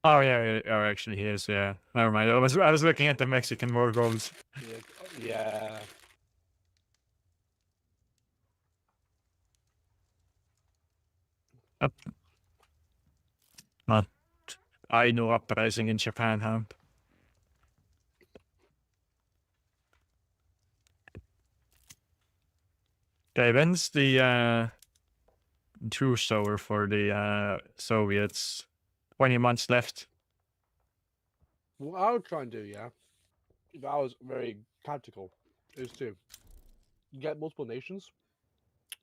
Oh yeah, oh actually he is. Yeah, never mind. I was looking at the Mexican war goals. Yeah. Not I know uprising in Japan, huh? Okay, when's the truce over for the Soviets? 20 months left. What I would try and do, yeah, if I was very tactical, is to get multiple nations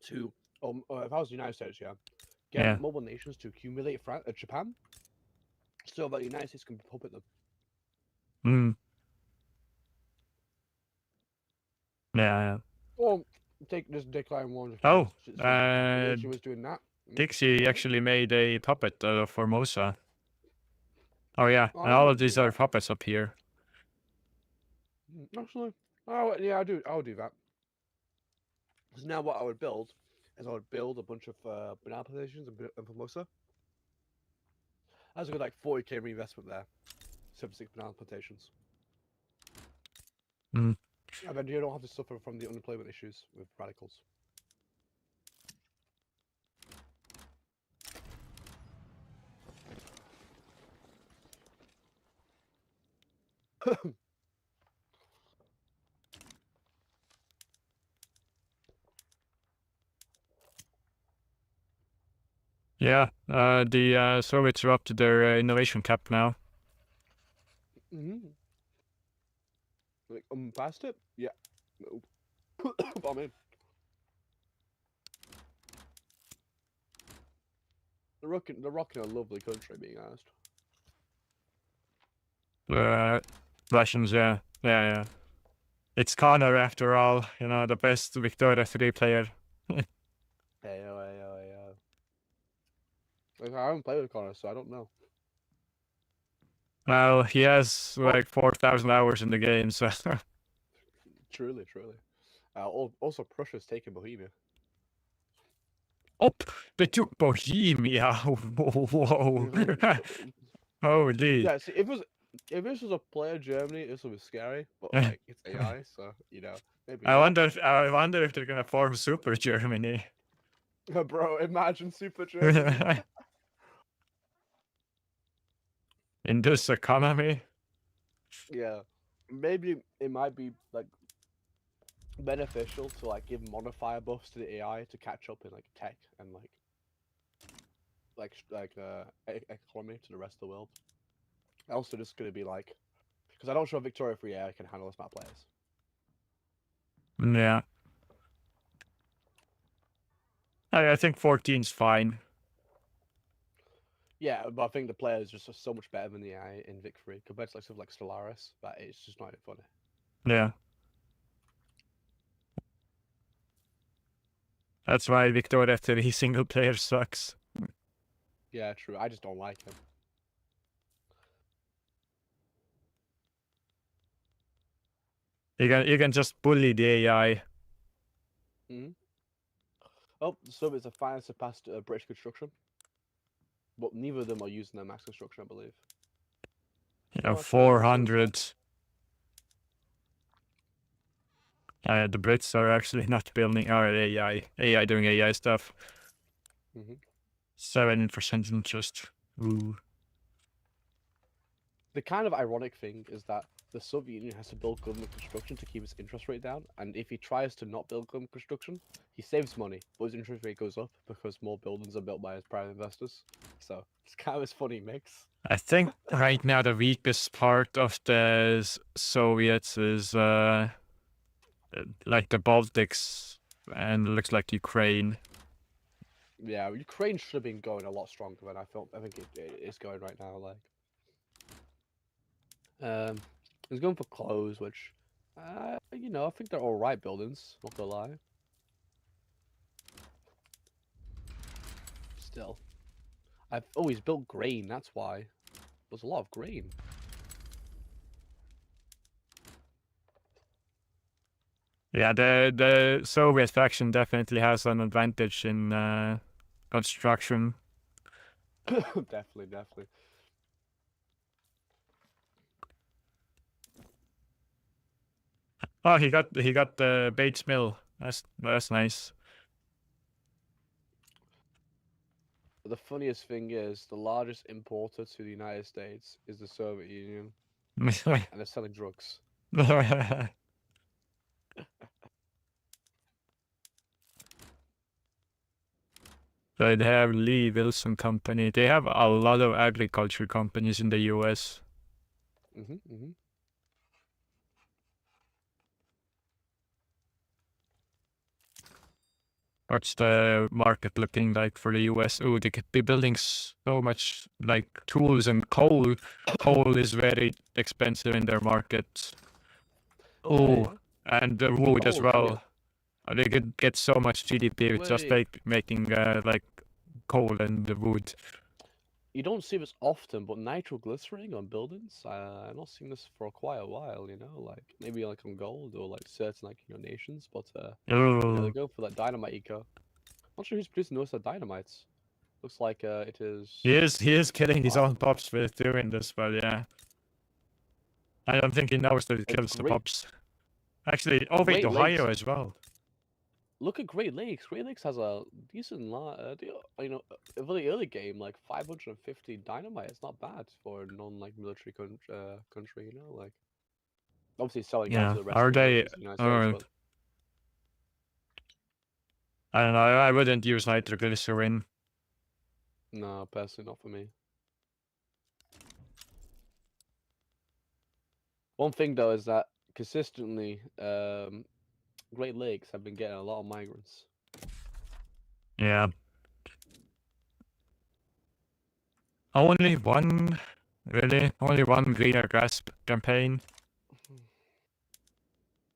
to, if I was the United States, yeah, get multiple nations to accumulate Japan, so that the United States can puppet them. Yeah. Or take this decline one. Oh, was doing that. Dixie actually made a puppet of Formosa. Oh yeah, and all of these are puppets up here. Actually, oh yeah, I'll do that. Because now what I would build is I would build a bunch of banana plantations in Formosa. That's a good like 40k reinvestment there. 76 banana plantations. And then you don't have to suffer from the unemployment issues with radicals. Yeah, the Soviets are up to their innovation cap now. Like past it? Yeah. No. I'm in. They're rocking a lovely country, being honest. Russians, yeah. It's Connor after all, you know, the best Victoria 3 player. Hey. Like, I haven't played with Connor, so I don't know. Well, he has like 4,000 hours in the game, so. Truly. Also, Prussia's taken Bohemia. Oh, they took Bohemia. Whoa. Holy. Yeah, see, if this was a player Germany, this would be scary. But like, it's AI, so you know. Maybe. I wonder if they're gonna form Super Germany. Bro, imagine Super Germany. In this economy. Yeah, maybe it might be like beneficial to like give modifier buffs to the AI to catch up in like tech and economy to the rest of the world. Also, just gonna be like, because I don't sure Victoria 3 AI can handle smart players. Yeah. I think 14's fine. Yeah, but I think the players are just so much better than the AI in Vic 3 compared to like stuff like Stellaris, but it's just not even funny. Yeah. That's why Victoria 3 single player sucks. Yeah, true. I just don't like him. You can just bully the AI. Oh, the Soviets have finally surpassed British construction, but neither of them are using their max construction, I believe. You know, 400. The Brits are actually not building our AI doing AI stuff. 7% interest. Ooh. The kind of ironic thing is that the Soviet Union has to build government construction to keep its interest rate down, and if he tries to not build government construction, he saves money, but his interest rate goes up because more buildings are built by his private investors. So it's kind of this funny mix. I think right now the weakest part of the Soviets is like the Baltics and looks like Ukraine. Yeah, Ukraine should have been going a lot stronger than I think it is going right now. Like, it's going for clothes, which, you know, I think they're all right buildings. Not gonna lie. Still, I've always built grain. That's why there's a lot of grain. Yeah, the Soviet faction definitely has an advantage in construction. Definitely. Oh, he got the Bates Mill. That's nice. The funniest thing is the largest importer to the United States is the Soviet Union, and they're selling drugs. So they have Lee Wilson Company. They have a lot of agriculture companies in the US. What's the market looking like for the US? Oh, they could be building so much like tools and coal. Coal is very expensive in their market. Oh, and wood as well. They could get so much GDP with just making like coal and the wood. You don't see this often, but nitroglycerin on buildings, I've not seen this for quite a while, you know, like maybe like on gold or like certain like, you know, nations, but you know, they go for that dynamite eco. Not sure who's producing most of the dynamites. Looks like it is. He is killing his own pops with doing this, but yeah. I don't think he knows that it kills the pops. Actually, wait, Ohio as well. Look at Great Lakes. Great Lakes has a decent you know, for the early game, like 550 dynamite. It's not bad for a non-military country, you know, like obviously selling out to the rest of the United States. I don't know. I wouldn't use nitroglycerin. No, personally, not for me. One thing though is that consistently, Great Lakes have been getting a lot of migrants. Yeah. Only one, really? Only one greener grasp campaign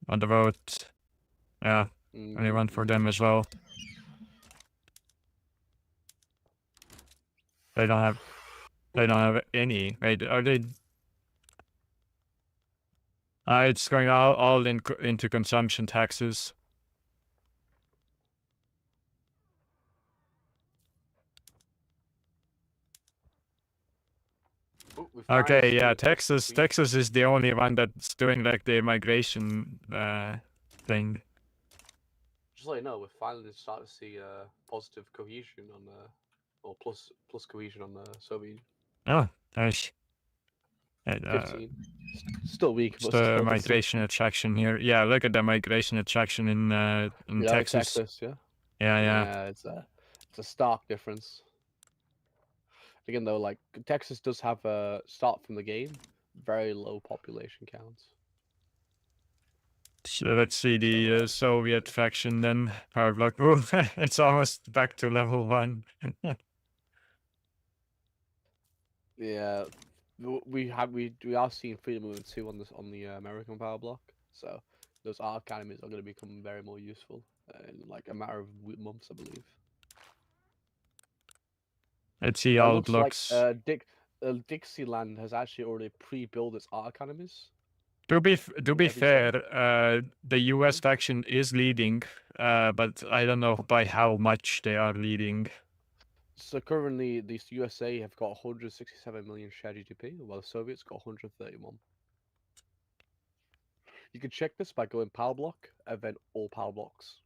on the vote. Yeah, only one for them as well. They don't have any. Wait, are they? It's going all into consumption taxes. Okay, yeah, Texas is the only one that's doing like the migration thing. Just let you know, we're finally starting to see positive cohesion on or plus cohesion on the Soviet. Oh, nice. 15. Still weak, but the still migration attraction here. Yeah, look at the migration attraction in Texas. Yeah. Yeah. It's a stark difference. Again, though, like Texas does have a start from the game, very low population counts. So let's see the Soviet faction then. Power block. Oh, it's almost back to level 1. Yeah, we are seeing freedom movement 2 on the American power block. So those art academies are going to become very more useful in like a matter of months, I believe. Let's see all blocks. blocks. Dixieland has actually already pre-built its art academies. To be fair, the US faction is leading, but I don't know by how much they are leading. So currently, the USA have got 167 million share GDP, while the Soviets got 131. You can check this by going power block and then all power blocks.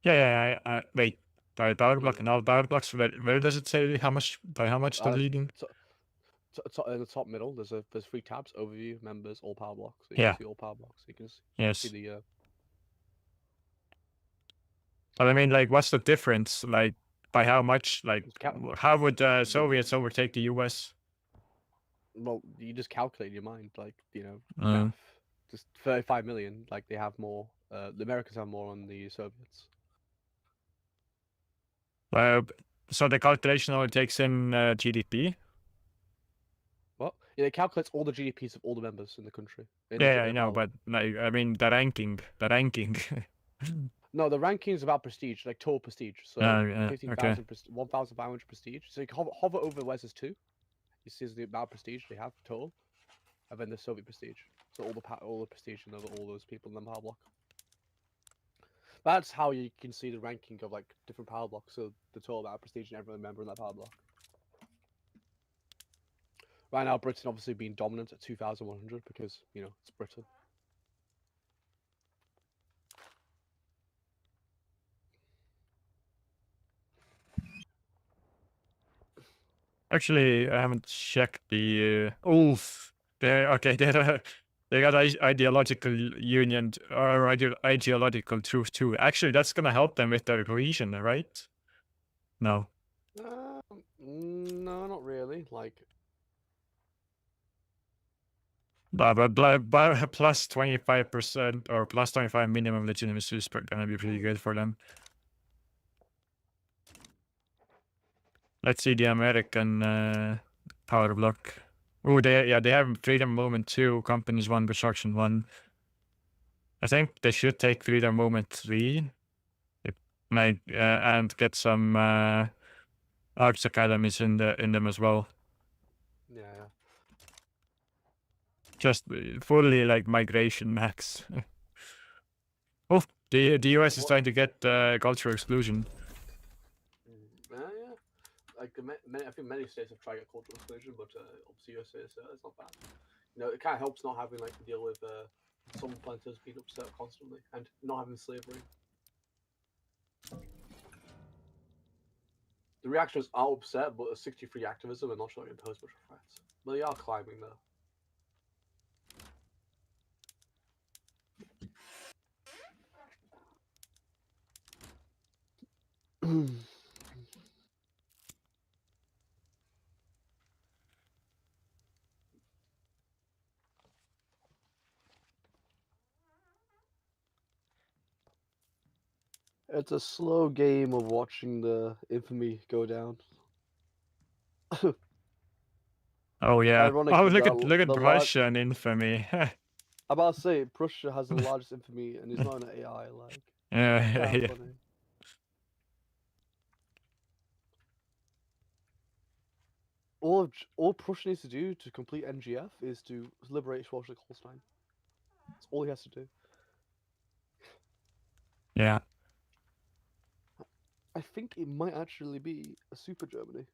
Yeah. Wait, by power block and all power blocks. Where does it say how much they're leading? In the top middle, there's 3 tabs: overview, members, all power blocks. So you can see all power blocks. You can see the. But I mean, like, what's the difference? Like, by how much? Like, how would Soviets overtake the US? Well, you just calculate in your mind, like, math. Just 35 million. Like, they have more. The Americans have more on the Soviets. So the calculation only takes in GDP. What? Yeah, it calculates all the GDPs of all the members in the country. Yeah, I know, but like, I mean, the ranking. No, the ranking is about prestige, like total prestige. So 15,000, 1,500 prestige. So you can hover over where's this 2. You see the amount of prestige they have total, and then the Soviet prestige. So all the prestige and all those people in the power block. That's how you can see the ranking of like different power blocks. So the total amount of prestige in every member in that power block. Right now, Britain obviously being dominant at 2,100 because it's Britain. Actually, I haven't checked the. They got ideological union or ideological truth too. Actually, that's gonna help them with their cohesion, right? No. No, not really. Like. But plus 25% or plus 25 minimum legitimacy is gonna be pretty good for them. Let's see the American power block. Oh, they have freedom movement 2, companies 1, construction 1. I think they should take freedom movement 3. It might and get some arts academies in them as well. Yeah. Just fully like migration max. Oh, the US is trying to get cultural exclusion. Yeah. Like I think many states have tried to get cultural exclusion, but obviously USA it's not bad. It kind of helps not having to deal with some planters being upset constantly and not having slavery. The reactionaries are upset, but 63 activism and not showing impose much threats. But they are climbing though. It's a slow game of watching the infamy go down. Oh yeah. Ironic Oh, is look that at the Prussia and infamy. I'm about to say Prussia has the largest infamy, and he's not an AI. Like, Yeah, kind of yeah. funny. All Prussia needs to do to complete NGF is to liberate Schleswig-Holstein. That's all he has to do. Yeah. I think it might actually be a super Germany.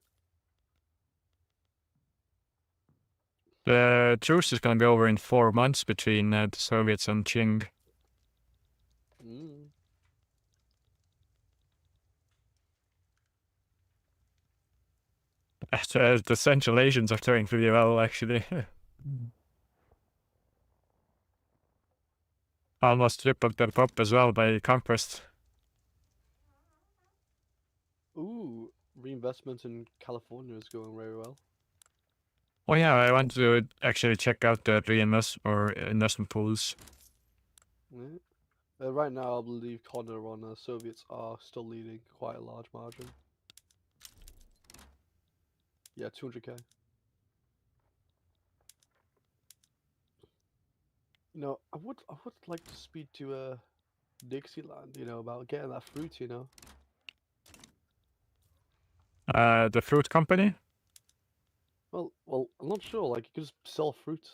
The truce is going to be over in 4 months between the Soviets and Qing. Mm. The Central Asians are doing pretty well, actually. Almost tripled their pop as well by conquest. Ooh, reinvestment in California is going very well. Oh yeah, I want to actually check out the investment pools. Yeah. Right now, I believe Connor on Soviets are still leading quite a large margin. Yeah, 200k. You know, I would like to speak to Dixieland, you know, about getting that fruit, you know. The fruit company? Well, I'm not sure. Like, you could just sell fruit.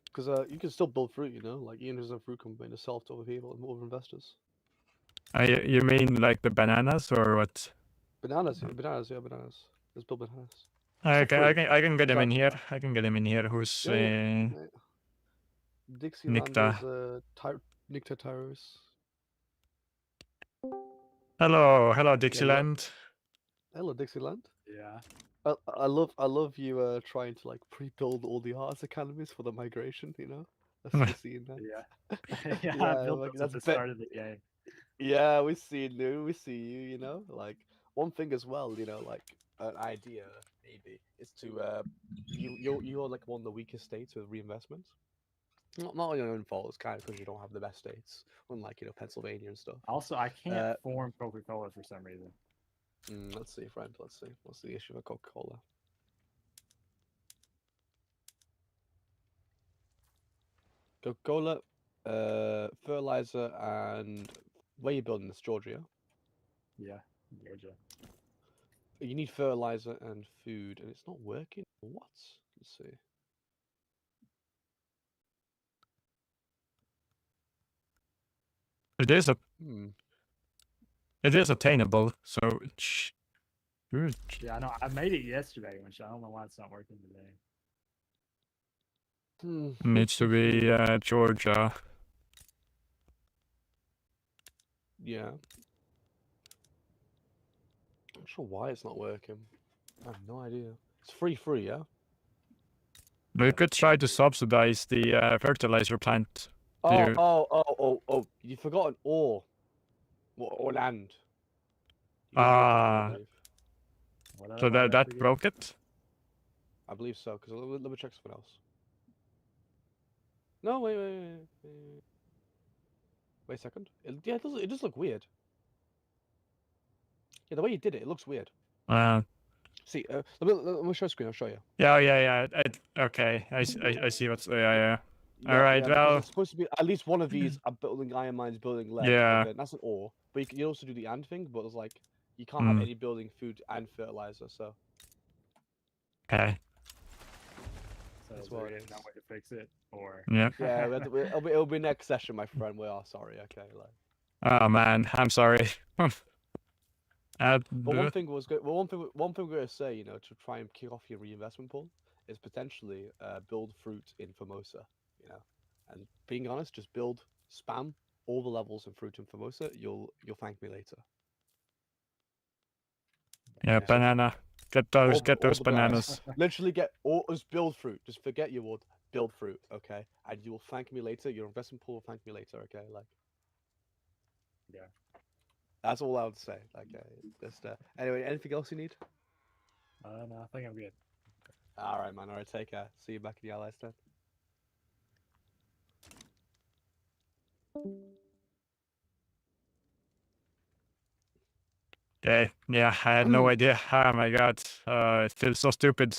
Because you can still build fruit, you know. Like, Ian has a fruit company to sell to other people and other investors. You mean like the bananas or what? Bananas, yeah, bananas. Let's build bananas. I can get him Sorry. in here. I can get him in here. Who's Yeah. Dixieland Nikta? is Nikta Tyrus. Hello, Dixieland. Hello, Dixieland. Yeah. I love you trying to like pre-build all the arts academies for the migration. You know, that's the scene there. Yeah. Yeah, Yeah, I built like, those at the start of the game. Yeah, we see you. We see you. You know, like one thing as well. You know, like an idea maybe is to you're like one of the weakest states with reinvestment. Not your own fault. It's kind of because you don't have the best states, unlike Pennsylvania and stuff. Also, I can't form Coca-Cola for some reason. Let's see, friend. Let's see. What's the issue with Coca-Cola? Coca-Cola, fertilizer, and where you building this, Georgia? Yeah, Georgia. You need fertilizer and food, and it's not working. What? Let's see. It is It is attainable. So. Yeah, I know. I made it yesterday, which I don't know why it's not working today. Needs to be Georgia. Yeah. I'm not sure why it's not working. I have no idea. It's free, yeah? We could try to subsidize the fertilizer plant. Oh, you forgot an ore. Or land. So that broke it? I believe so, because let me check something else. No, wait a second. It does look weird. Yeah, the way you did it, it looks weird. See, let me show screen. I'll show you. Yeah. Okay, I see what's. Yeah. All right, well. It's supposed to be at least one of these are building iron mines, building lead. Yeah. Okay, that's an ore. But you can also do the and thing, but it's like you can't have any building food and fertilizer. So. Okay. So is there no way to fix it, or? Yeah. Yeah, it'll be next session, my friend. We are sorry. Okay, like. Oh man, I'm sorry. But one thing we're going to say, you know, to try and kick off your reinvestment pool is potentially build fruit in Formosa, you know, and being honest, just spam all the levels in fruit in Formosa. You'll thank me later. Yeah, banana. Get those bananas. Literally just build fruit. Just forget your wood. Build fruit, okay? And you will thank me later. Your investment pool will thank me later, okay? Like. Yeah. That's all I would say. Like, just anyway, anything else you need? No, I think I'm good. All right, man. All right, take care. See you back in the Allies then. Yeah, I had no idea. Oh my god, it feels so stupid.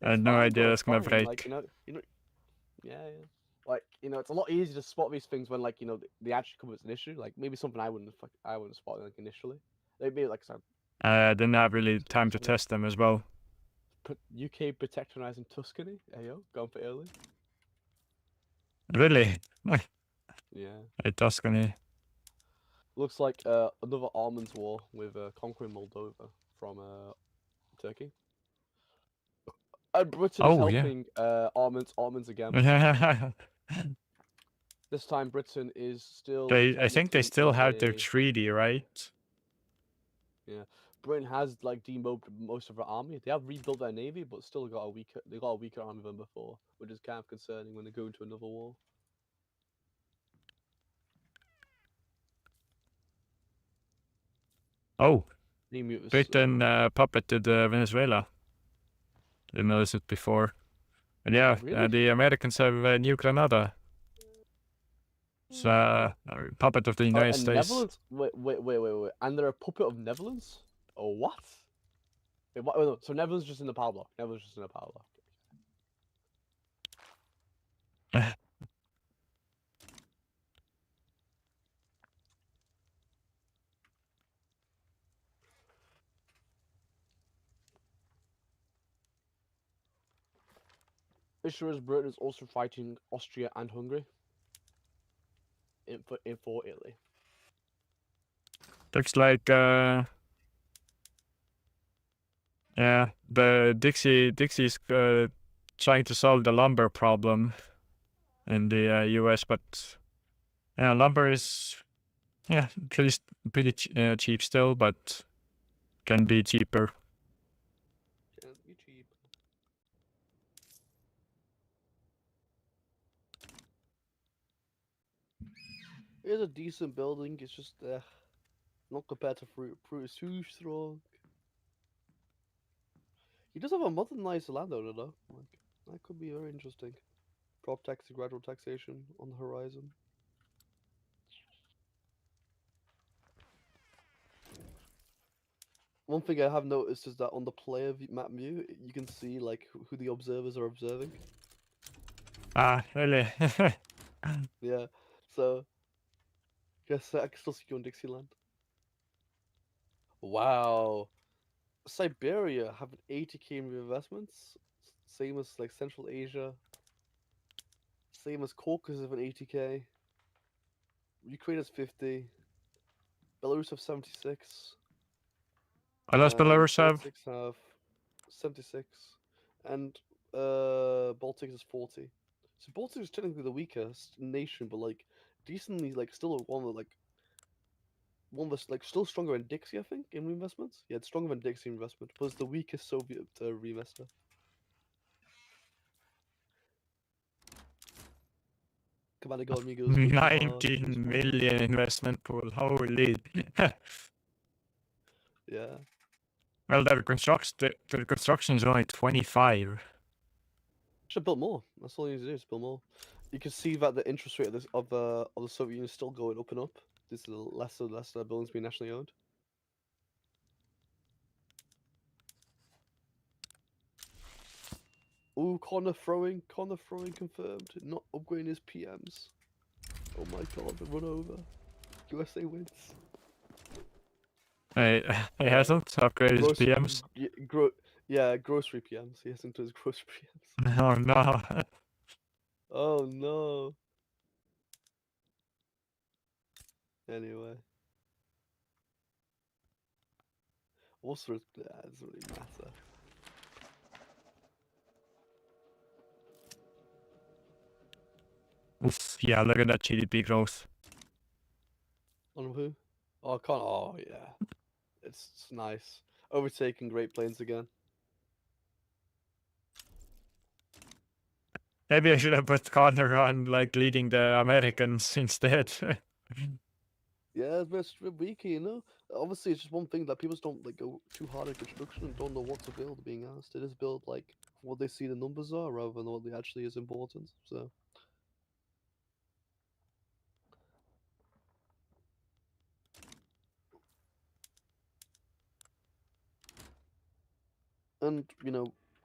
I had no fine, idea bro, it it's was gonna fine. break. Like, yeah. Like, it's a lot easier to spot these things when, like, they actually come as an issue. Like, maybe something I wouldn't have spotted, like, initially. Maybe, like, I didn't have really time to test them as well. UK protectorizing Tuscany. Ayo, going for Italy. Really? Yeah. Hey, Tuscany. Looks like another armaments war with conquering Moldova from Turkey. And Britain is helping armaments again. This time Britain is still. I think they technically still in have their a- treaty, right? Yeah, Britain has like demobbed most of their army. They have rebuilt their navy, but still got a weaker army than before, which is kind of concerning when they go into another war. Oh, Emu is, Britain puppeted Venezuela. Didn't notice it before. And yeah, Really? the Americans have New Granada. It's a puppet of the United and States. Netherlands. Wait. And they're a puppet of Netherlands? Oh, what? Wait, what? No, so Netherlands just in the power block. Netherlands just in the power block. Issue is Britain is also fighting Austria and Hungary for Italy. Looks like yeah, the Dixie's trying to solve the lumber problem in the US, but yeah, lumber is pretty cheap still, but can be cheaper. Can't be cheap. It's a decent building. It's just not compared to Fruit is too strong. He does have a modernized landowner though. Like, that could be very interesting. Prop tax and gradual taxation on the horizon. One thing I have noticed is that on the player map view, you can see like who the observers are observing. Ah, really? Yeah, so guess I can still see you on Dixieland. Wow, Siberia have an 80k in investments, same as like Central Asia. Same as Caucasus have an 80k. Ukraine has 50. Belarus have 76. What does Belarus have? Baltics have 76, and Baltics is 40. So Baltics is technically the weakest nation, but like decently, like still one of the like still stronger than Dixie, I think, in reinvestments. Yeah, it's stronger than Dixie investment, but it's the weakest Soviet reinvestor. Come on, go amigos. 19 million investment pool. Holy. Yeah. Well, the construction is only 25. Should build more. That's all you need to do is build more. You can see that the interest rate of the Soviet Union is still going up and up. This is less and less buildings being nationally owned. Ooh, corner throwing confirmed. Not upgrading his PMs. Oh my god, run over. USA wins. He hasn't upgraded his PMs. Yeah, grocery PMs. He hasn't done his grocery PMs. Oh no. Oh no. Anyway. Also, it doesn't really matter. Oof, yeah, look at that GDP growth. On who? Oh, oh yeah. It's nice. Overtaking Great Plains again. Maybe I should have put Connor on, like, leading the Americans instead. Yeah, it's a bit weaker, you know? Obviously, it's just one thing that people just don't like go too hard at construction and don't know what to build, being asked. They just build, like, what they see the numbers are rather than what actually is important, so... And,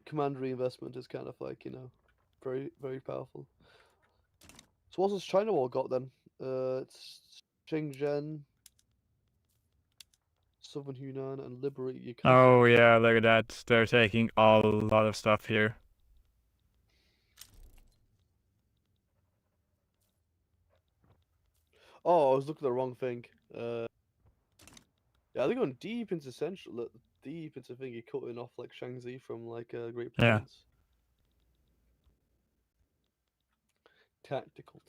command reinvestment is kind of like, you know, very, very powerful. So what's this China war got then? It's Shenzhen, Southern Hunan, and liberate your country. Oh yeah, look at that. They're taking a lot of stuff here. Oh, I was looking at the wrong thing. Yeah, they're going deep into central, deep into thingy, cutting off like Shaanxi from like Great Yeah. Plains. Tactical.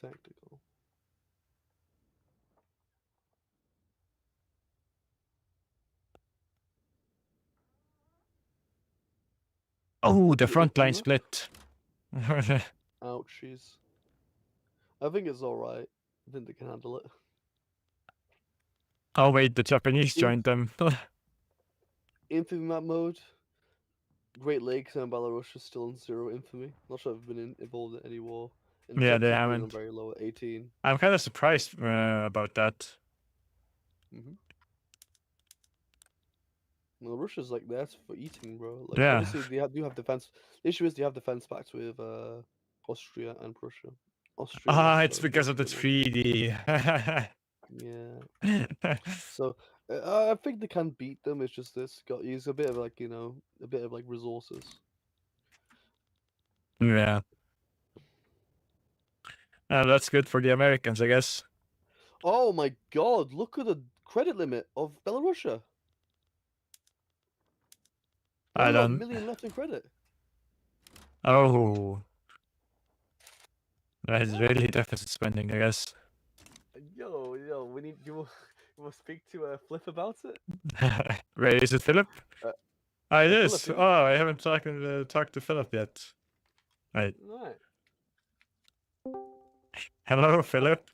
Oh, the front line split. Ouchies. I think it's alright. I think they can handle it. Oh wait, the Japanese joined them. Infamy map mode. Great Lakes and Belarus is still on 0 infamy. Not sure I've been involved in any war. And Yeah, Texas they being on haven't. very low at 18. I'm kind of surprised about that. Well, Russia's like there for eating, bro. Like, Yeah. obviously they do have defense. The issue is they have defense pacts with Austria and Prussia. Austria. Ah, less it's so, because of the Prussia more. treaty. Yeah. So I think they can beat them. It's just this got use a bit of like, you know, a bit of like resources. Yeah. That's good for the Americans, I guess. Oh my God! Look at the credit limit of Belarusia. I Only got a don't. million left in credit. Oh. That is really deficit spending, I guess. Yo, we need you. Will speak to Flip about it. Wait, is it Philip? It is. Philip, Oh, I haven't talked to Philip yet. Right. Right. Hello, Philip.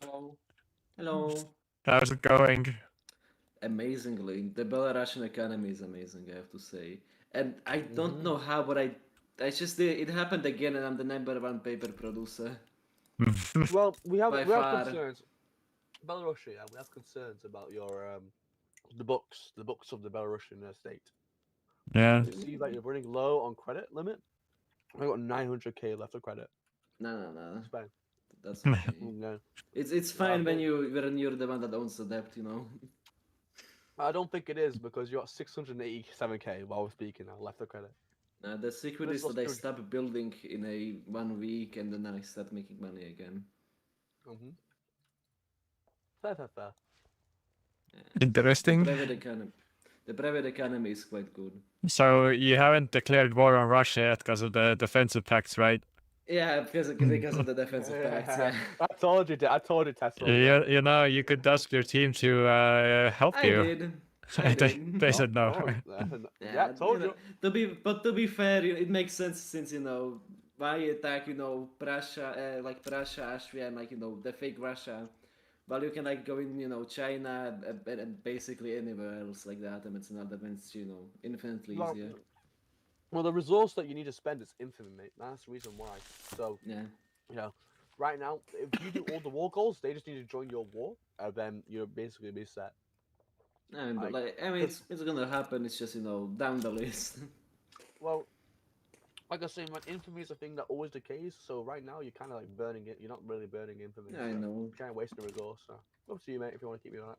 Hello. How's it going? Amazingly, the Belarusian economy is amazing, I have to say. And I don't know how, but I just it happened again, and I'm the #1 paper producer. Well, we have By we have far. concerns. Belarusia, we have concerns about your the books of the Belarusian state. Yeah. It seems like you're running low on credit limit. I got 900k left of credit. No. Spain. That's okay. No. It's fine when you're the one that owns the debt, you know. I don't think it is because you got 687k while we're speaking now left of credit. The secret is that I stop building in 1 week and then I start making money again. Fair. Interesting. The private economy is quite good. So you haven't declared war on Russia yet because of the defensive pacts, right? Yeah, because of the defensive pacts. Yeah. I told you, Tesla. You know, you could ask your team to help I you. did. They said no. Yeah, I told you. To be fair, it makes sense since why attack Prussia, like Prussia, Austria, and the fake Russia. Well, you can go in China and basically anywhere else like that, and it's not advanced, infinitely easier. Well, the resource that you need to spend is infamy, mate. That's the reason why. So yeah, right now, if you do all the war goals, they just need to join your war, and then you're basically be set. I mean, it's gonna happen. It's just down the list. Well, like I say, man, infamy is a thing that always decays. So right now, you're kind of like burning it. You're not really burning infamy. Yeah, I know. You're kind of wasting a resource. So up to you, mate. If you want to keep me on it.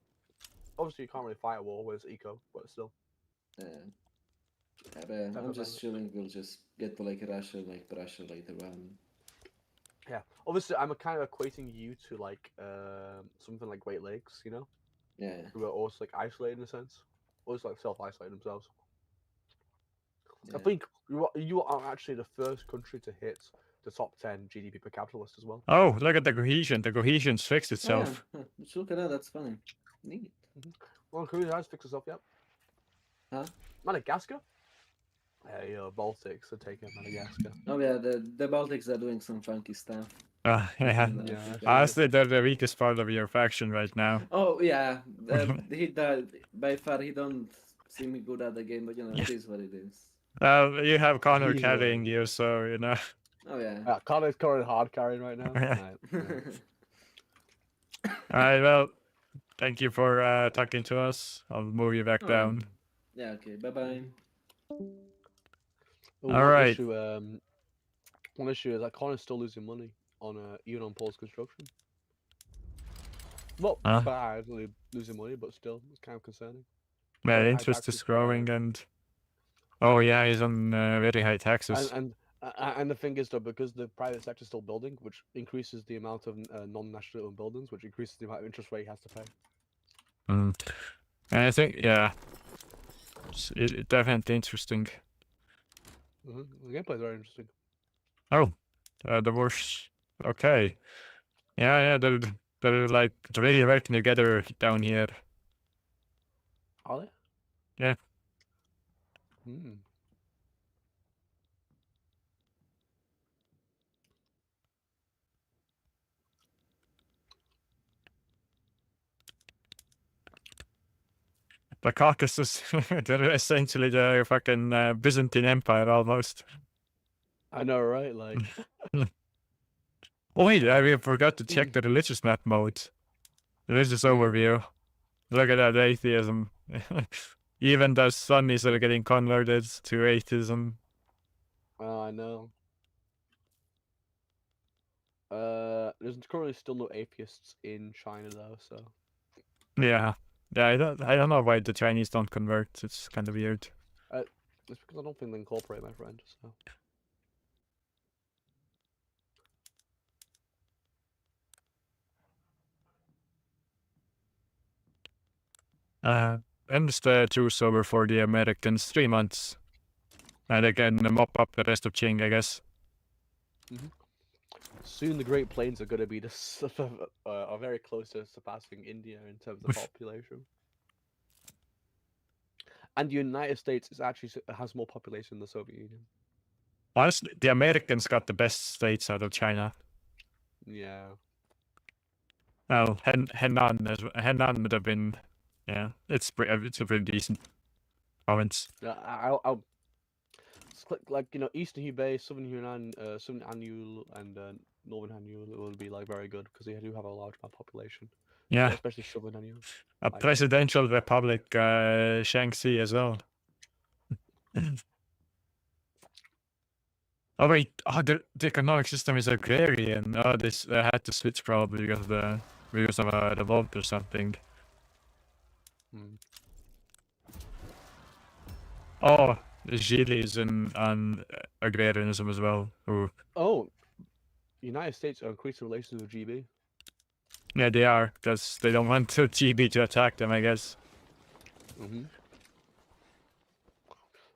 Obviously, you can't really fight a war where it's eco, but still. Yeah, but I'm just chilling. We'll just get to Russia, Prussia later on. Yeah, obviously, I'm kind of equating you to something like Great Lakes, Yeah. Who are also isolated in a sense, also self-isolated themselves. Yeah. I think you are actually the first country to hit the top 10 GDP per capita list as well. Oh, look at the cohesion. The cohesion's fixed itself. Oh, yeah. Look at that. That's funny. Neat. Well, cohesion has fixed itself, yep. Huh? Madagascar? Yeah, Baltics are taking Madagascar. Oh yeah, the Baltics are doing some funky stuff. Yeah. Honestly, they're the weakest part of your faction right now. Oh yeah, by far he don't seem good at the game, but it is what it is. You have Connor carrying you, so Oh yeah. Connor's currently hard carrying right now. Alright, well, thank you for talking to us. I'll move you back down. Yeah. Okay. Bye bye. Well, All right. One issue is Icon is still losing money on even on Paul's construction. Not badly losing money, but still, it's kind of concerning. Yeah, Very high interest is taxes, growing, and oh yeah, he's on very high taxes. and the thing is though, because the private sector is still building, which increases the amount of non-national owned buildings, which increases the amount of interest rate he has to pay. And I think it's definitely interesting. The gameplay is very interesting. Oh, the worst. Okay, yeah, they're like really working together down here. Are they? Yeah. The Caucasus, they're essentially the fucking Byzantine Empire almost. I know, right? Like. Oh wait, I forgot to check the religious map mode. Religious overview. Look at that atheism. Even the Sunnis are getting converted to atheism. Oh, I know. There's currently still no atheists in China though, so. Yeah, I don't know why the Chinese don't convert. It's kind of weird. It's because I don't think they incorporate, my friend. So. And it's the truce over for the Americans, 3 months. And they can mop up the rest of Qing, I guess. Soon the Great Plains are going to be are very close to surpassing India in terms of population. And the United States has more population than the Soviet Union. Honestly, the Americans got the best states out of China. Yeah. Well, Henan would have been, yeah, it's a pretty decent province. Yeah, like Eastern Hubei, Southern Yunnan, Southern Anyu, and Northern Anyu will be like very good because they do have a large population. Yeah, especially Southern Anyu. A presidential republic, Shaanxi as well. Oh wait, the economic system is agrarian. Oh, this I had to switch probably because of a revolt or something. Oh, Chile is on agrarianism as well. Ooh. Oh, United States are increasing relations with GB. Yeah, they are, because they don't want GB to attack them, I guess.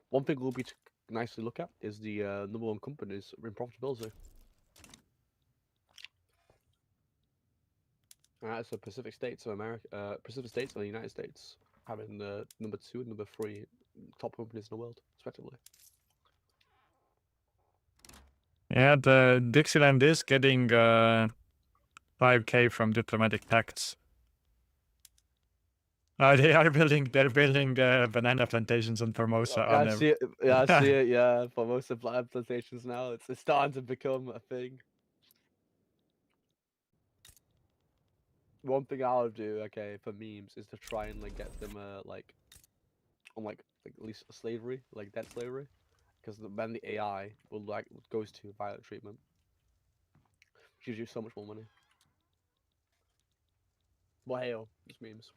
One thing will be nice to look at is the number one companies in profitability. That's the Pacific States of America, Pacific States and the United States having number 2 and number 3 top companies in the world, respectively. Yeah, the Dixieland is getting 5K from diplomatic pacts. They're building banana plantations on Formosa. Yeah, I see it. Yeah, I see it. Yeah, Formosa banana plantations now. It's starting to become a thing. One thing I'll do, okay, for memes is to try and like get them like on like at least slavery, like debt slavery, because then the AI will goes to violent treatment, which gives you so much more money. Well, hey, just memes.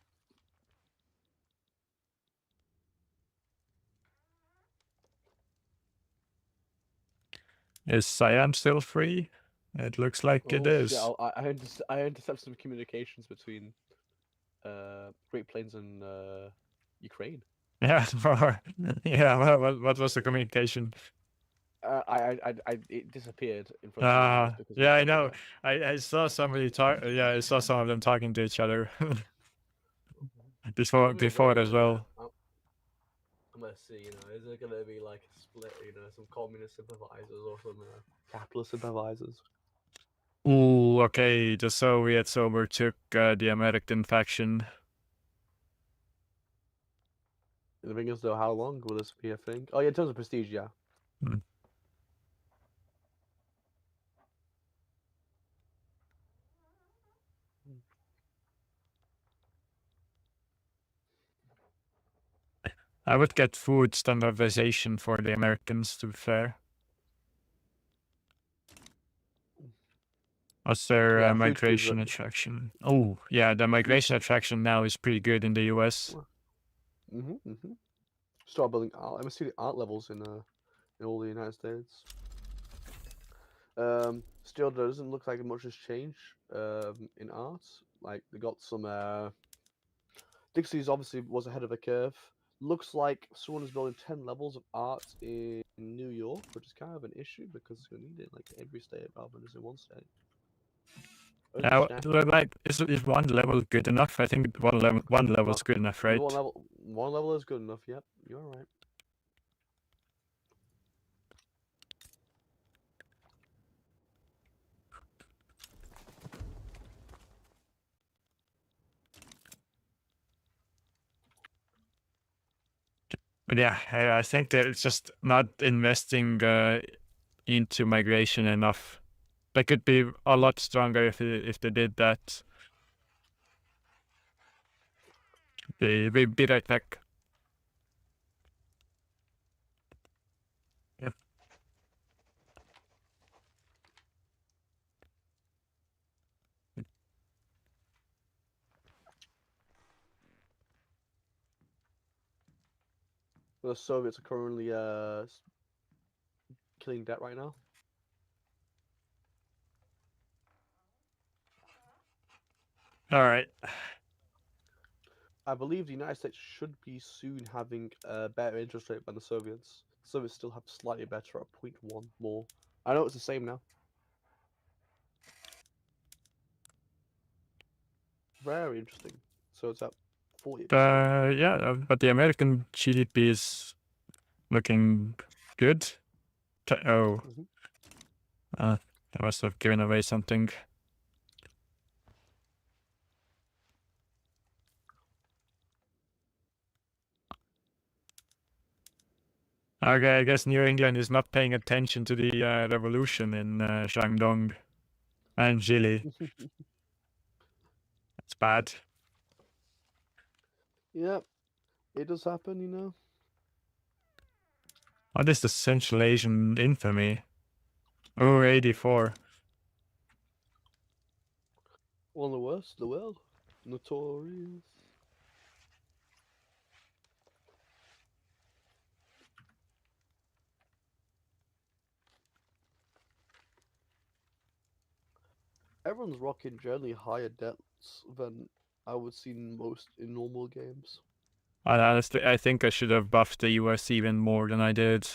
Is Siam still free? It looks like it is. Yeah, I intercept some communications between Great Plains and Ukraine. Yeah, yeah. What was the communication? It disappeared in front of me. Yeah, I know. I saw somebody talk. Yeah, I saw some of them talking to each other before as well. I'm gonna see. Is there gonna be like a split? Some communist sympathizers or some capitalist sympathizers. Ooh, okay. The Soviets overtook the American faction. The thing is, though, how long will this be a thing? Oh, yeah, in terms of prestige, yeah. I would get food standardization for the Americans, to be fair. What's their Yeah, food migration is attraction? Oh, yeah, the migration attraction now is pretty good in the US. Start building art. I must see the art levels in all the United States. Still doesn't look like much has changed in art. Like they got some. Dixie's obviously was ahead of the curve. Looks like someone is building 10 levels of art in New York, which is kind of an issue because you need it like every state rather than just in one state. Like, is one level good enough? I think one level is good enough, right? One level is good enough. Yep, you're right. But yeah, I think they're just not investing into migration enough. They could be a lot stronger if they did that. We'll be right back. Yep. The Soviets are currently killing debt right now. All right. I believe the United States should be soon having a better interest rate than the Soviets. The Soviets still have slightly better at 0.1 more. I know it's the same now. Very interesting. So it's at 40%. Yeah, but the American GDP is looking good. I must have given away something. Okay, I guess New England is not paying attention to the revolution in Shandong and Chile. That's bad. Yep, it does happen, you know. What is the Central Asian infamy? Oh, 84. One of the worst in the world. Notorious. Everyone's rocking generally higher debts than I would see in normal games. Honestly, I think I should have buffed the US even more than I did.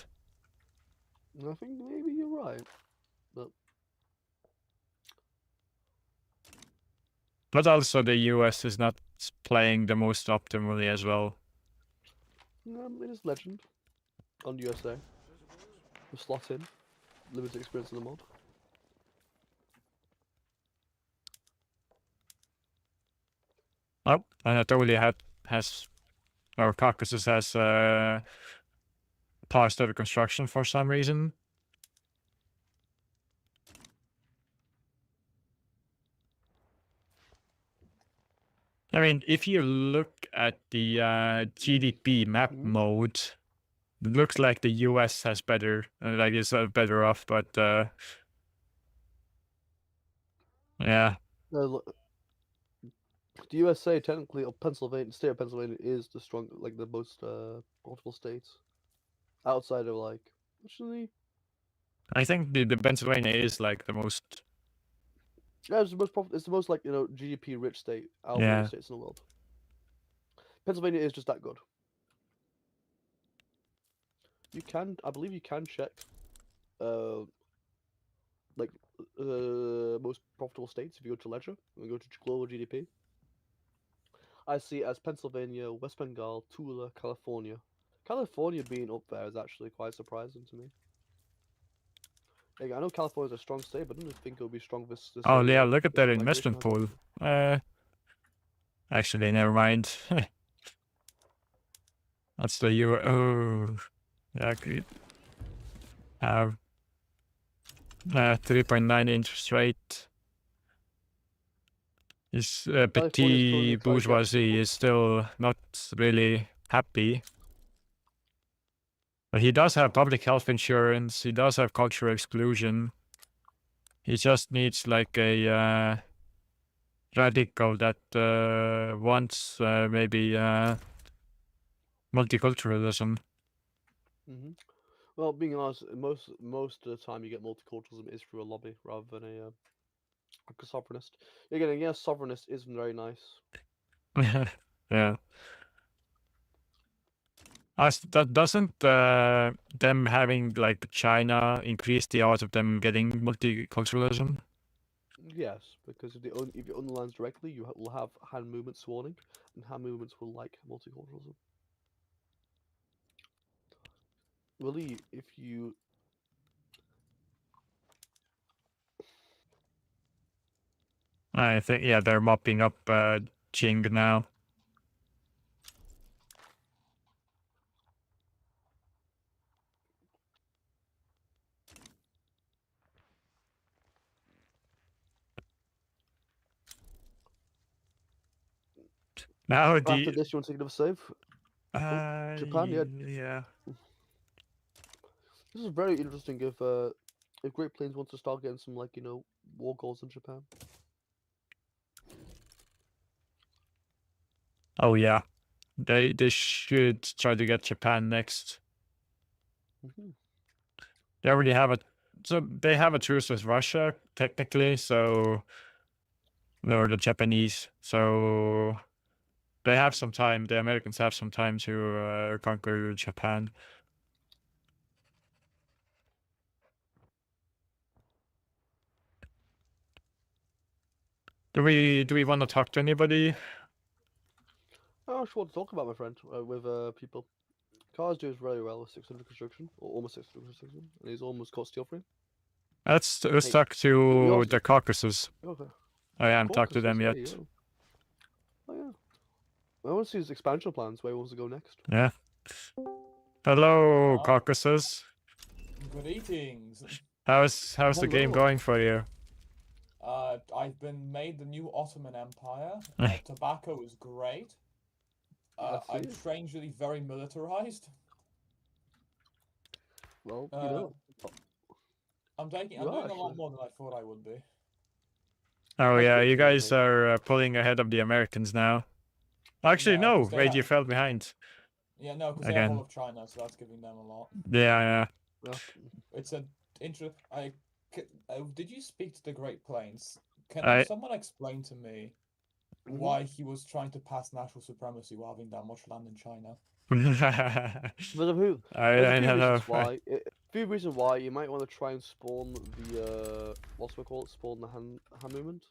I think maybe you're right, but also the US is not playing the most optimally as well. It is Legend on USA. The slot in, limited experience in the mod. Oh, Anatolia or Caucasus has paused over construction for some reason. I mean, if you look at the GDP map mode, it looks like the US has better, like is better off, but yeah. The USA technically, or Pennsylvania, state of Pennsylvania is the the most profitable state. Outside of actually. I think the Pennsylvania is like the most. Yeah, it's the most It's the most GDP rich state out of all the states in the world. Pennsylvania is just that good. I believe you can check, most profitable states if you go to Ledger and go to global GDP. I see it as Pennsylvania, West Bengal, Tula, California. California being up there is actually quite surprising to me. I know California's a strong state, but I don't think it will be strong this Oh yeah, look at that investment pool. Actually, never mind. That's the euro. Oh, yeah, good. 3.9 interest rate. Is petit bourgeoisie is still not really happy. But he does have public health insurance. He does have cultural exclusion. He just needs like a radical that wants maybe multiculturalism. Well, being honest, most of the time you get multiculturalism is through a lobby rather than a like a sovereignist. Again, yes, sovereignist is very nice. Yeah. That doesn't them having like China increase the odds of them getting multiculturalism? Yes, because if you own the lands directly, you will have Han movements warning, and Han movements will like multiculturalism. Really, if you I think yeah, they're mopping up Qing now. Now after this, you want to take another save? Japan, yeah. This is very interesting if Great Plains wants to start getting some like war goals in Japan. Oh yeah, they should try to get Japan next. They already have they have a truce with Russia technically, so or the Japanese, so they have some time. The Americans have some time to conquer Japan. Do we want to talk to anybody? Oh, I want to talk about my friend with people. Cars does very well with 600 construction, or almost 600 construction, and he's almost got steel frame. Let's talk to the Caucasus. Okay. I haven't talked to them yet. Oh yeah. I want to see his expansion plans. Where he wants to go next. Yeah. Hello, Caucasus. Good eatings. How's the game going for you? I've been made the new Ottoman Empire. Tobacco is great. I'm strangely very militarized. Well, I'm doing a lot more than I thought I would be. Oh yeah, you guys are pulling ahead of the Americans now. Actually, no, wait, you fell behind. Yeah, no, because they're all of China, so that's giving them a lot. Yeah. It's an interest. Did you speak to the Great Plains? Can someone explain to me why he was trying to pass national supremacy while having that much land in China? But who? I don't know. A few reasons why you might want to try and spawn the spawn the Han movement,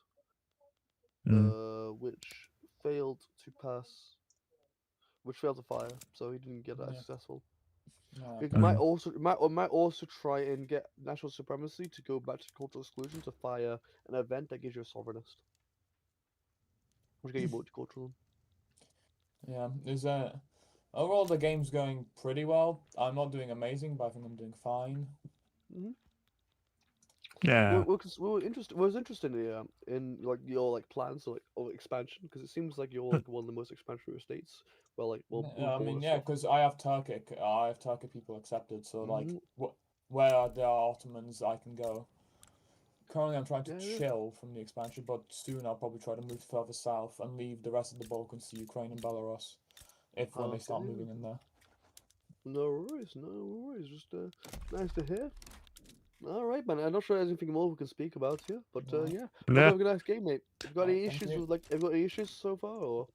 which failed to fire, so he didn't get that successful. It might also try and get national supremacy to go back to cultural exclusion to fire an event that gives you a sovereignist, which get you multicultural. Yeah, overall the game's going pretty well. I'm not doing amazing, but I think I'm doing fine. Yeah. Was interested in like your plans of expansion, because it seems like you're like one of the most expansionary states. Well, I mean, yeah, because I have Turkic people accepted, so like where there are Ottomans, I can go. Currently, I'm trying to chill from the expansion, but soon I'll probably try to move further south and leave the rest of the Balkans to Ukraine and Belarus, when they start moving in there. No worries. Just nice to hear. All right, man. I'm not sure there's anything more we can speak about here, but yeah. Have a nice game, mate. Have you got any issues have you got any issues so far, or?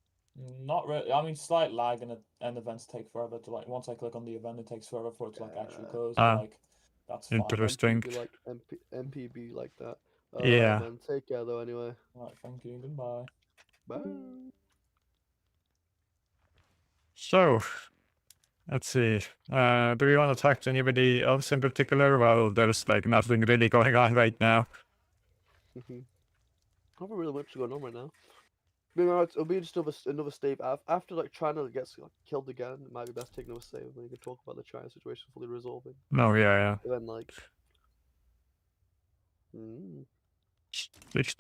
Not really. I mean, slight lag and events take forever to once I click on the event, it takes forever for it to actually close. That's fine. Interesting. MPB like that. Yeah. Man, take care though. Anyway. Alright, thank you. Goodbye. Bye. So, let's see. Do we want to talk to anybody else in particular? Well, there's nothing really going on right now. Not really much going on right now. It'll be just another save after China gets killed again. It might be best taking another save, and you can talk about the China situation fully resolving. No, yeah. And then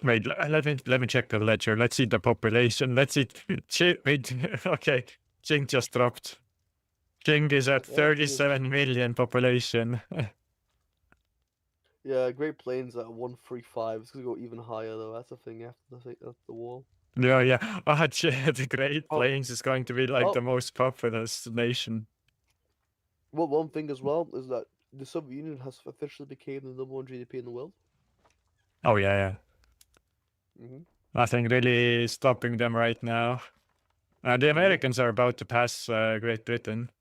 Wait, let me check the ledger. Let's see the population. Let's see. Wait, okay, Qing just dropped. King is at Yeah, King is- 37 million population. Yeah, Great Plains at 135. It's gonna go even higher though. That's the thing after the war. Yeah, yeah. Oh, the Great Oh. Plains is going to be like Oh. the most populous nation. Well, one thing as well is that the Soviet Union has officially became the #1 GDP in the world. Oh yeah, yeah. Mhm. Nothing really stopping them right now. The Americans are about to pass Great Britain.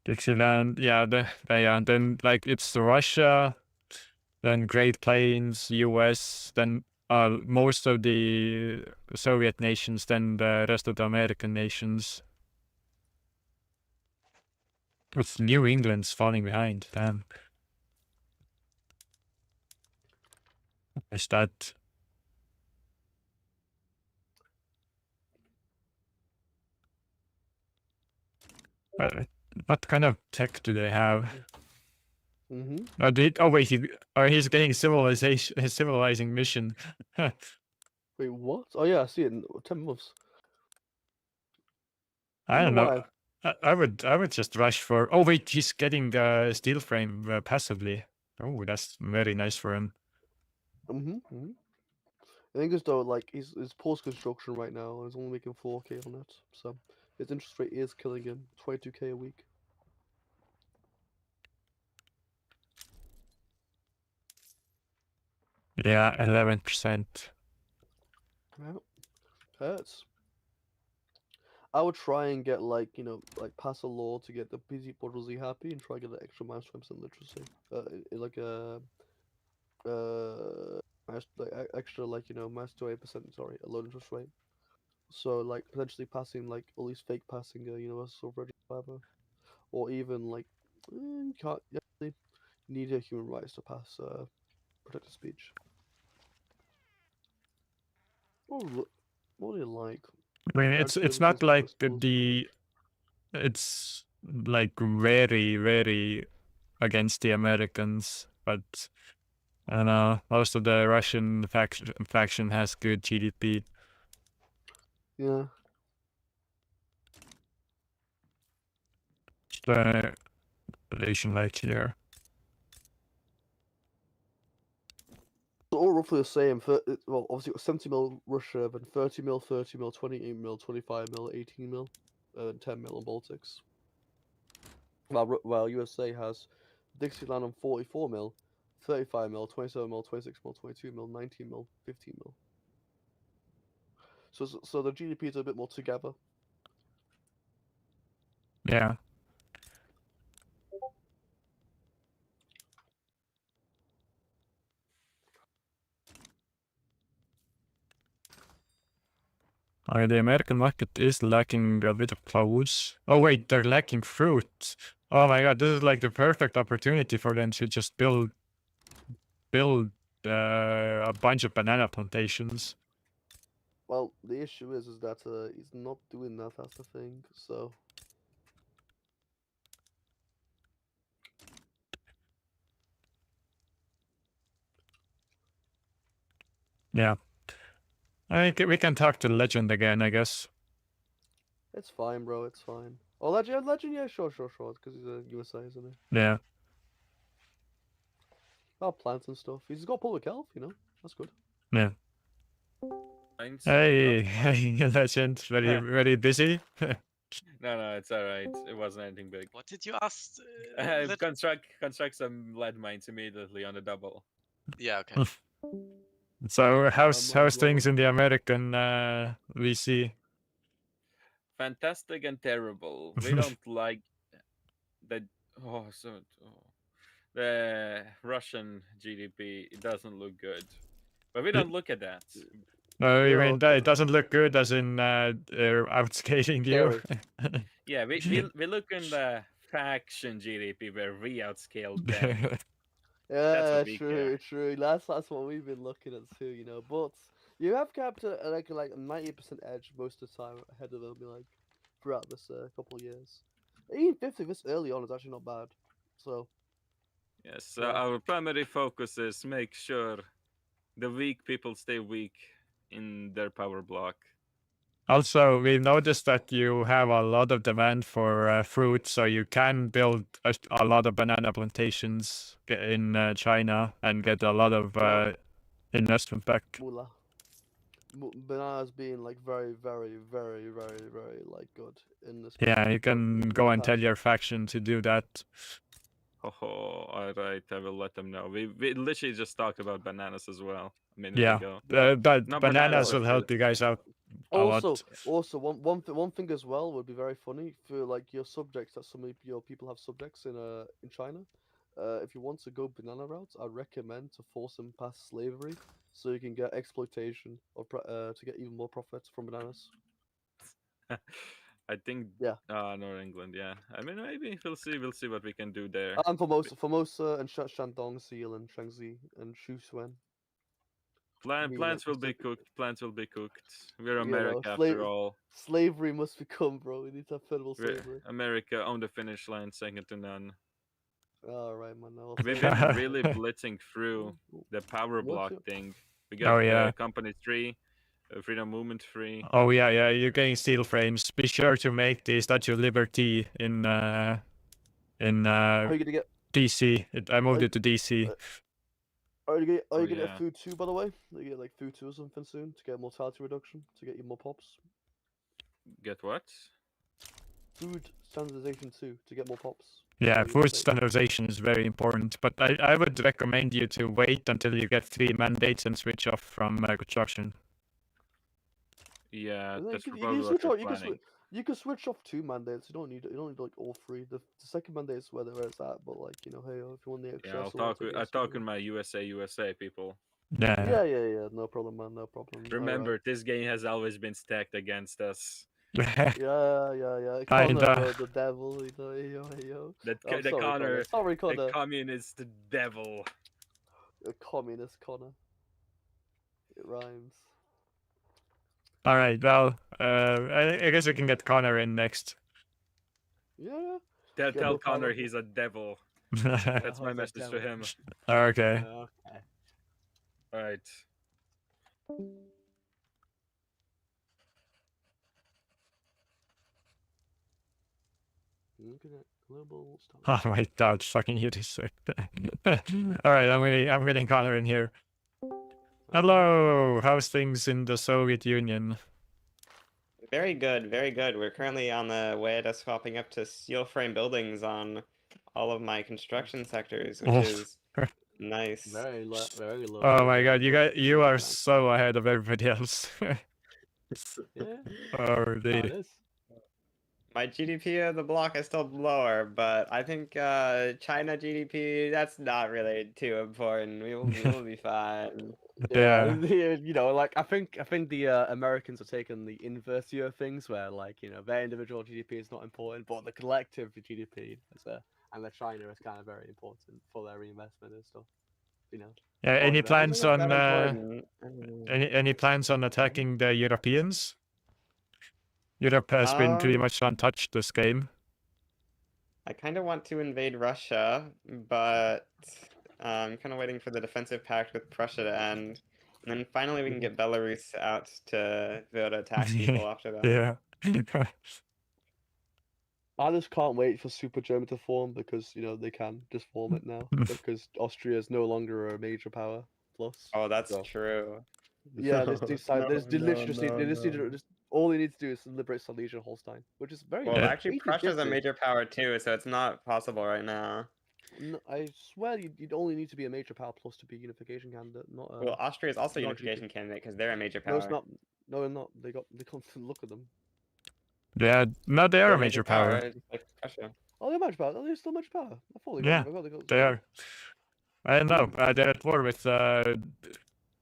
Dixieland, yeah, then like it's Russia, then Great Plains, US, then most of the Soviet nations, then the rest of the American nations. It's New England's falling behind, damn. Is that? What kind of tech do they have? Mm-hmm. Oh wait, he's getting his civilizing mission. Wait, what? Oh yeah, I see it in 10 months. I don't know. Why? I would just rush for. Oh wait, he's getting the steel frame passively. Oh, that's very nice for him. Mm-hmm. I think as though like he's post construction right now. He's only making 4K on it, so his interest rate is killing him. 22K a week. Yeah, 11%. Yeah, hurts. I would try and get like pass a law to get the busy bourgeoisie happy and try and get an extra -20% literacy. Like a extra -28%. Sorry, a low interest rate. So like potentially passing like at least fake passing a universal register, or even like you can't you actually need a human rights to pass protected speech. What do you like? I mean, it's not like it's like very against the Americans, but I don't know. Most of the Russian faction has good GDP. Yeah. The relation like here. All roughly the same. Well, obviously got 70 mil Russia, then 30 mil, 30 mil, 28 mil, 25 mil, 18 mil, and 10 mil on Baltics. While USA has Dixieland on 44 mil, 35 mil, 27 mil, 26 mil, 22 mil, 19 mil, 15 mil. So the GDP is a bit more together. Yeah. The American market is lacking a bit of clothes. Oh wait, they're lacking fruit. Oh my god, this is like the perfect opportunity for them to just build a bunch of banana plantations. Well, the issue is that he's not doing that. That's the thing. So. Yeah. I think we can talk to Legend again, I guess. It's fine, bro. It's fine. Oh, Legend, yeah, sure. Because he's a USA, isn't he? Yeah. Oh, plants and stuff. He's got public health, That's good. Yeah. Hey, Legend. Very busy. No, it's alright. It wasn't anything big. What did you ask? Construct some lead mines immediately on the double. Yeah, okay. So how's things in the American VC? Fantastic and terrible. We don't like the the Russian GDP. It doesn't look good, but we don't look at that. No, you mean it doesn't look good, as in they're outscaling you? Yeah, we look in the faction GDP where we outscaled them. Yeah, true. That's what we've been looking at too, But you have kept like a 90% edge most of the time ahead of them, like throughout this couple of years. 1850 this early on is actually not bad. So. Yes, Yeah. our primary focus is make sure the weak people stay weak in their power block. Also, we noticed that you have a lot of demand for fruit, so you can build a lot of banana plantations in China and get a lot of investment back. Moolah. Bananas being like very, very, very, very, very like good in this. Yeah, you can go and tell your faction to do that. Oh, alright, I will let them know. We literally just talked about bananas as well a minute Yeah, ago. but No, bananas will are help you guys out a lot. Also, one thing as well would be very funny for like your subjects that some of your people have subjects in China. If you want to go banana routes, I'd recommend to force them past slavery, so you can get exploitation or to get even more profits from bananas. I think North England, yeah. I mean, maybe we'll see what we can do there. And Formosa and Shandong, Seal and Shaanxi and Shushan. Plants will be cooked. Plants will be cooked. We're You know, America after all. Slavery must become, bro. We need to have federal We're slavery. America on the finish line, second to none. All right, man. We've been really blitzing through the power block thing. We got Company 3, Freedom Movement 3. Oh yeah, you're getting steel frames. Be sure to make the Statue of Liberty in Are you gonna get? DC. I moved it to DC. Are you gonna get food 2, by the way? Are you get like food 2 or something soon to get mortality reduction to get you more pops? Get what? Food standardization 2 to get more pops. Yeah, food standardization is very important, but I would recommend you to wait until you get 3 mandates and switch off from construction. Yeah, that's you can switch off 2 mandates. You don't need like all 3. The second mandate is where it's at, but like hey, if you want the extra, I'll talk with my USA people. Yeah. No problem, man. No problem. Remember, this game has always been stacked against us. Yeah. Connor, the devil, yo. Sorry, Connor. The communist devil. A communist Connor. It rhymes. All right. Well, I guess we can get Connor in next. Yeah. Tell Connor he's a devil. That's my message to him. Okay. All right. Oh my god, fucking you this. Alright, I'm getting Connor in here. Hello, how's things in the Soviet Union? Very good, very good. We're currently on the way to swapping up to steel frame buildings on all of my construction sectors, which is nice. Very low. Oh my god, you are so ahead of everybody else. Yeah. Oh, indeed. My GDP of the block is still lower, but I think China GDP, that's not really too important. We will be fine. Yeah. You know, like I think the Americans are taking the inverse view of things, where like their individual GDP is not important, but the collective GDP and the China is kind of very important for their reinvestment and stuff. Yeah. Any plans on any plans on attacking the Europeans? Europe has been pretty much untouched this game. I kind of want to invade Russia, but I'm kind of waiting for the defensive pact with Prussia to end. And then finally we can get Belarus out to be able to attack people after that. Yeah. I just can't wait for Super Germany to form because they can just form it now because Austria is no longer a major power plus. Oh, that's true. Yeah, all they need to do is liberate Silesia and Holstein, which is very. Well, actually, Prussia's a major power too, so it's not possible right now. No, I swear you'd only need to be a major power plus to be a unification candidate, not. Well, Austria is also a unification candidate because they're a major power. No, it's not. No, they're not. They can't look at them. Yeah, no, they are a major power. Oh, they're major power. Oh, they're still major power. I thought they are. I don't know. They're at war with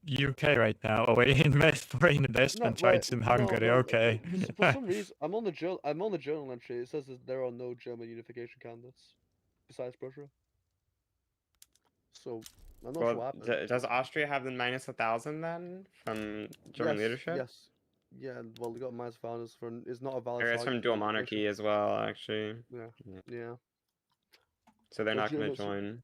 UK right now. Away foreign investment rights in Hungary. Okay. For some reason, I'm on the journal entry. It says that there are no German unification candidates besides Prussia. So I'm not sure what happened. Does Austria have the -1,000 then from German leadership? Yeah, well, they got minus founders for is not a valid. It's from dual monarchy as well, actually. Yeah. So they're not going to join.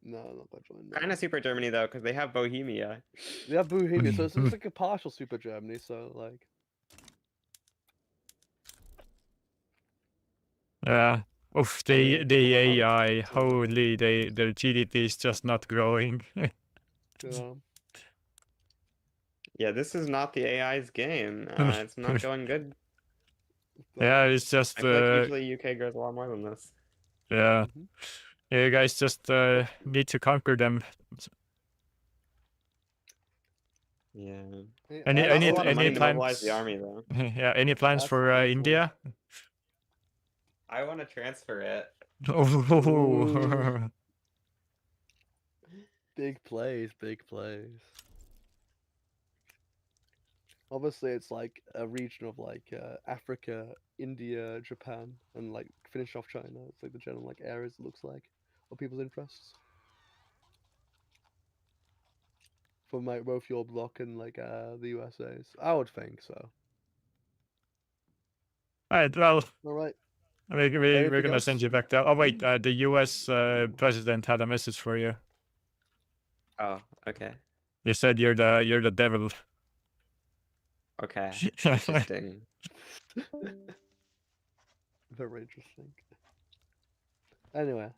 No, not going to join. No. Kind of super Germany though, because they have Bohemia. They have Bohemia, so it's like a partial super Germany. So like. Yeah. Oof, the AI, holy, their GDP is just not growing. Yeah, this is not the AI's game. It's not going good. Yeah, it's just. I feel like usually UK grows a lot more than this. Yeah. Yeah, you guys just need to conquer them. Yeah. Any plans? plans? The army though. Yeah, any plans for India? I want to transfer it. Oh. Big plays, big plays. Obviously, it's like a region of like Africa, India, Japan, and like finish off China. It's like the general like areas it looks like of people's interests. From like both your bloc and like the USA's, I would think so. Alright, well. Alright. We're gonna send you back there. Oh wait, the US president had a message for you. Oh, okay. You said you're the devil. Okay. Interesting. Very interesting. Anyway.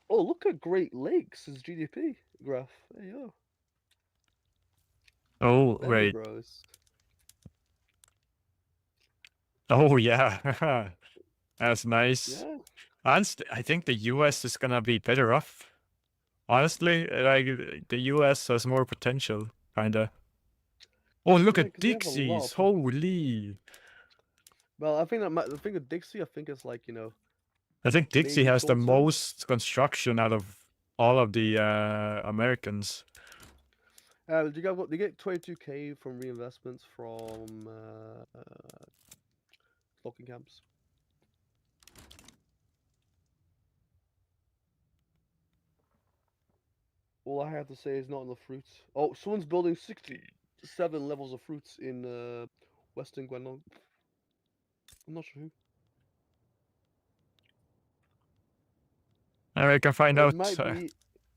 Oh, look at Great Lakes' GDP graph. There you go. Oh, right. Grows. Oh yeah, that's nice. Yeah. Honestly, I think the US is gonna be better off. Honestly, like the US has more potential, kinda. Oh, look at Dixie's! Holy! Well, I think that the thing with Dixie, I think it's like I think Dixie has the most construction out of all of the Americans. You get 22K from reinvestments from stocking camps. All I have to say is not enough fruits. Oh, someone's building 67 levels of fruits in Western Guangdong. I'm not sure who. We can find out. It might be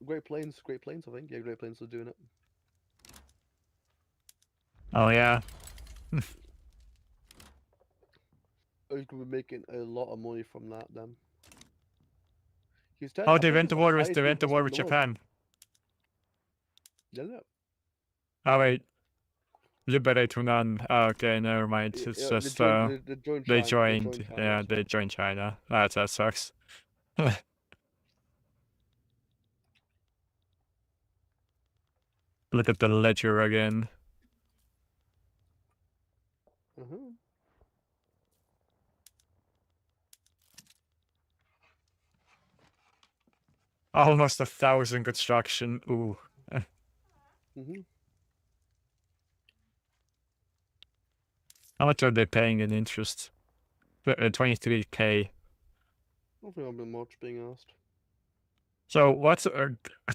Great Plains. Great Plains, I think. Yeah, Great Plains are doing it. Oh yeah. You could be making a lot of money from that then. Oh, they went to war with Japan. Yeah. Oh wait. Liberate Hunan. Oh, okay, never mind. It's just they joined. Yeah, they joined China. That sucks. Look at the ledger again. Almost 1,000 construction. Ooh. How much are they paying in interest? 23K. I don't think I've been much being asked. So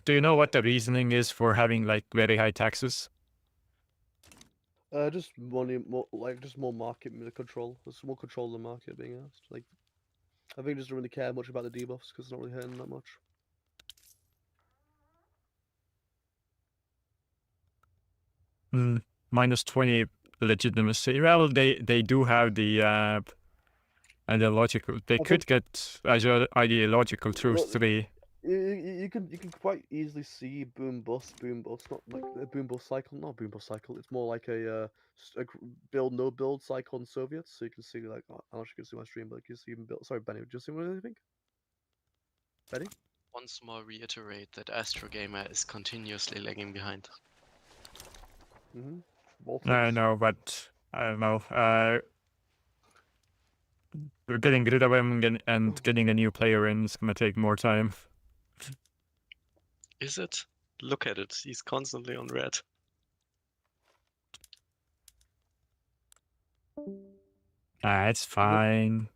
do you know what the reasoning is for having like very high taxes? Just money, just more market control. There's more control of the market being asked. Like, I think just don't really care much about the debuffs because it's not really hurting that much. Minus 20 legitimacy. Well, they do have the ideological. They could get ideological truth 3. You can quite easily see boom bust, not like a boom bust cycle, not a boom bust cycle. It's more like a build no build cycle in Soviets. So you can see like I don't know if you can see my stream, but you can see even build. Sorry, Benny, just see what do you think? Benny? Once more reiterate that Astro Gamer is continuously lagging behind. I know, but I don't know. We're getting rid of him and getting a new player in is gonna take more time. Is it? Look at it. He's constantly on red. It's fine.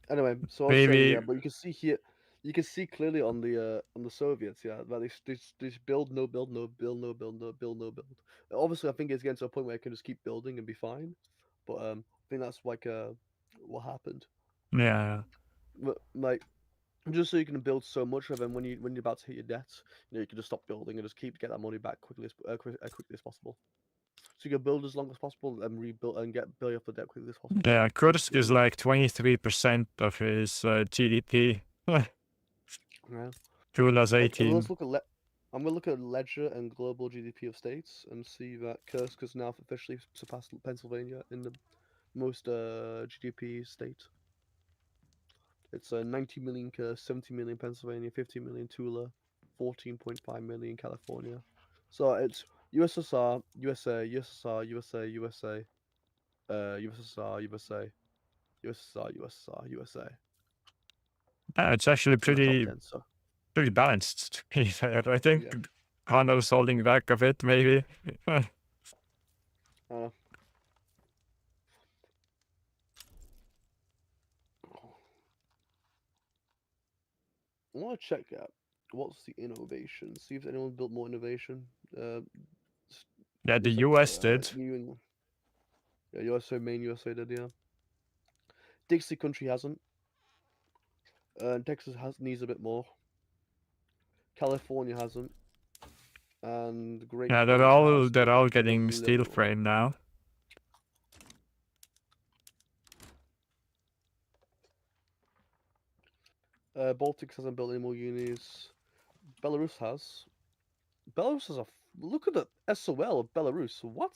Anyway, so maybe but you can see here You can see clearly on the Soviets, yeah, that they just build, no build, no build, no build, no build, no build. Obviously, I think it's getting to a point where I can just keep building and be fine. But I think that's like what happened. Yeah. But like, just so you can build so much of them when you're about to hit your debts, you can just stop building and just get that money back quickly as possible. So you can build as long as possible and rebuild and get build up the debt quickly as possible. Yeah, Kursk is like 23% of his GDP. Yeah. Tula's Like, 18. let's look at I'm gonna look at ledger and global GDP of states and see that Kursk has now officially surpassed Pennsylvania in the most GDP state. It's 90 million Kursk, 70 million Pennsylvania, 50 million Tula, 14.5 million California. So it's USSR, USA, USSR, USA, USA, USSR, USA, USSR, USSR, USA. It's actually In the top pretty 10, so. pretty balanced, to be fair. I think Yeah. Hano's holding back a bit, maybe. I want to check out what's the innovation. See if anyone built more innovation. Yeah, the Looks US did. New England. Yeah, USA, main USA did, yeah. Dixie country hasn't. Texas needs a bit more. California hasn't. And Great Yeah, Plains they're all has a getting little steel more. frame now. Baltics hasn't built any more unis. Belarus has. Belarus has look at the SOL of Belarus. What?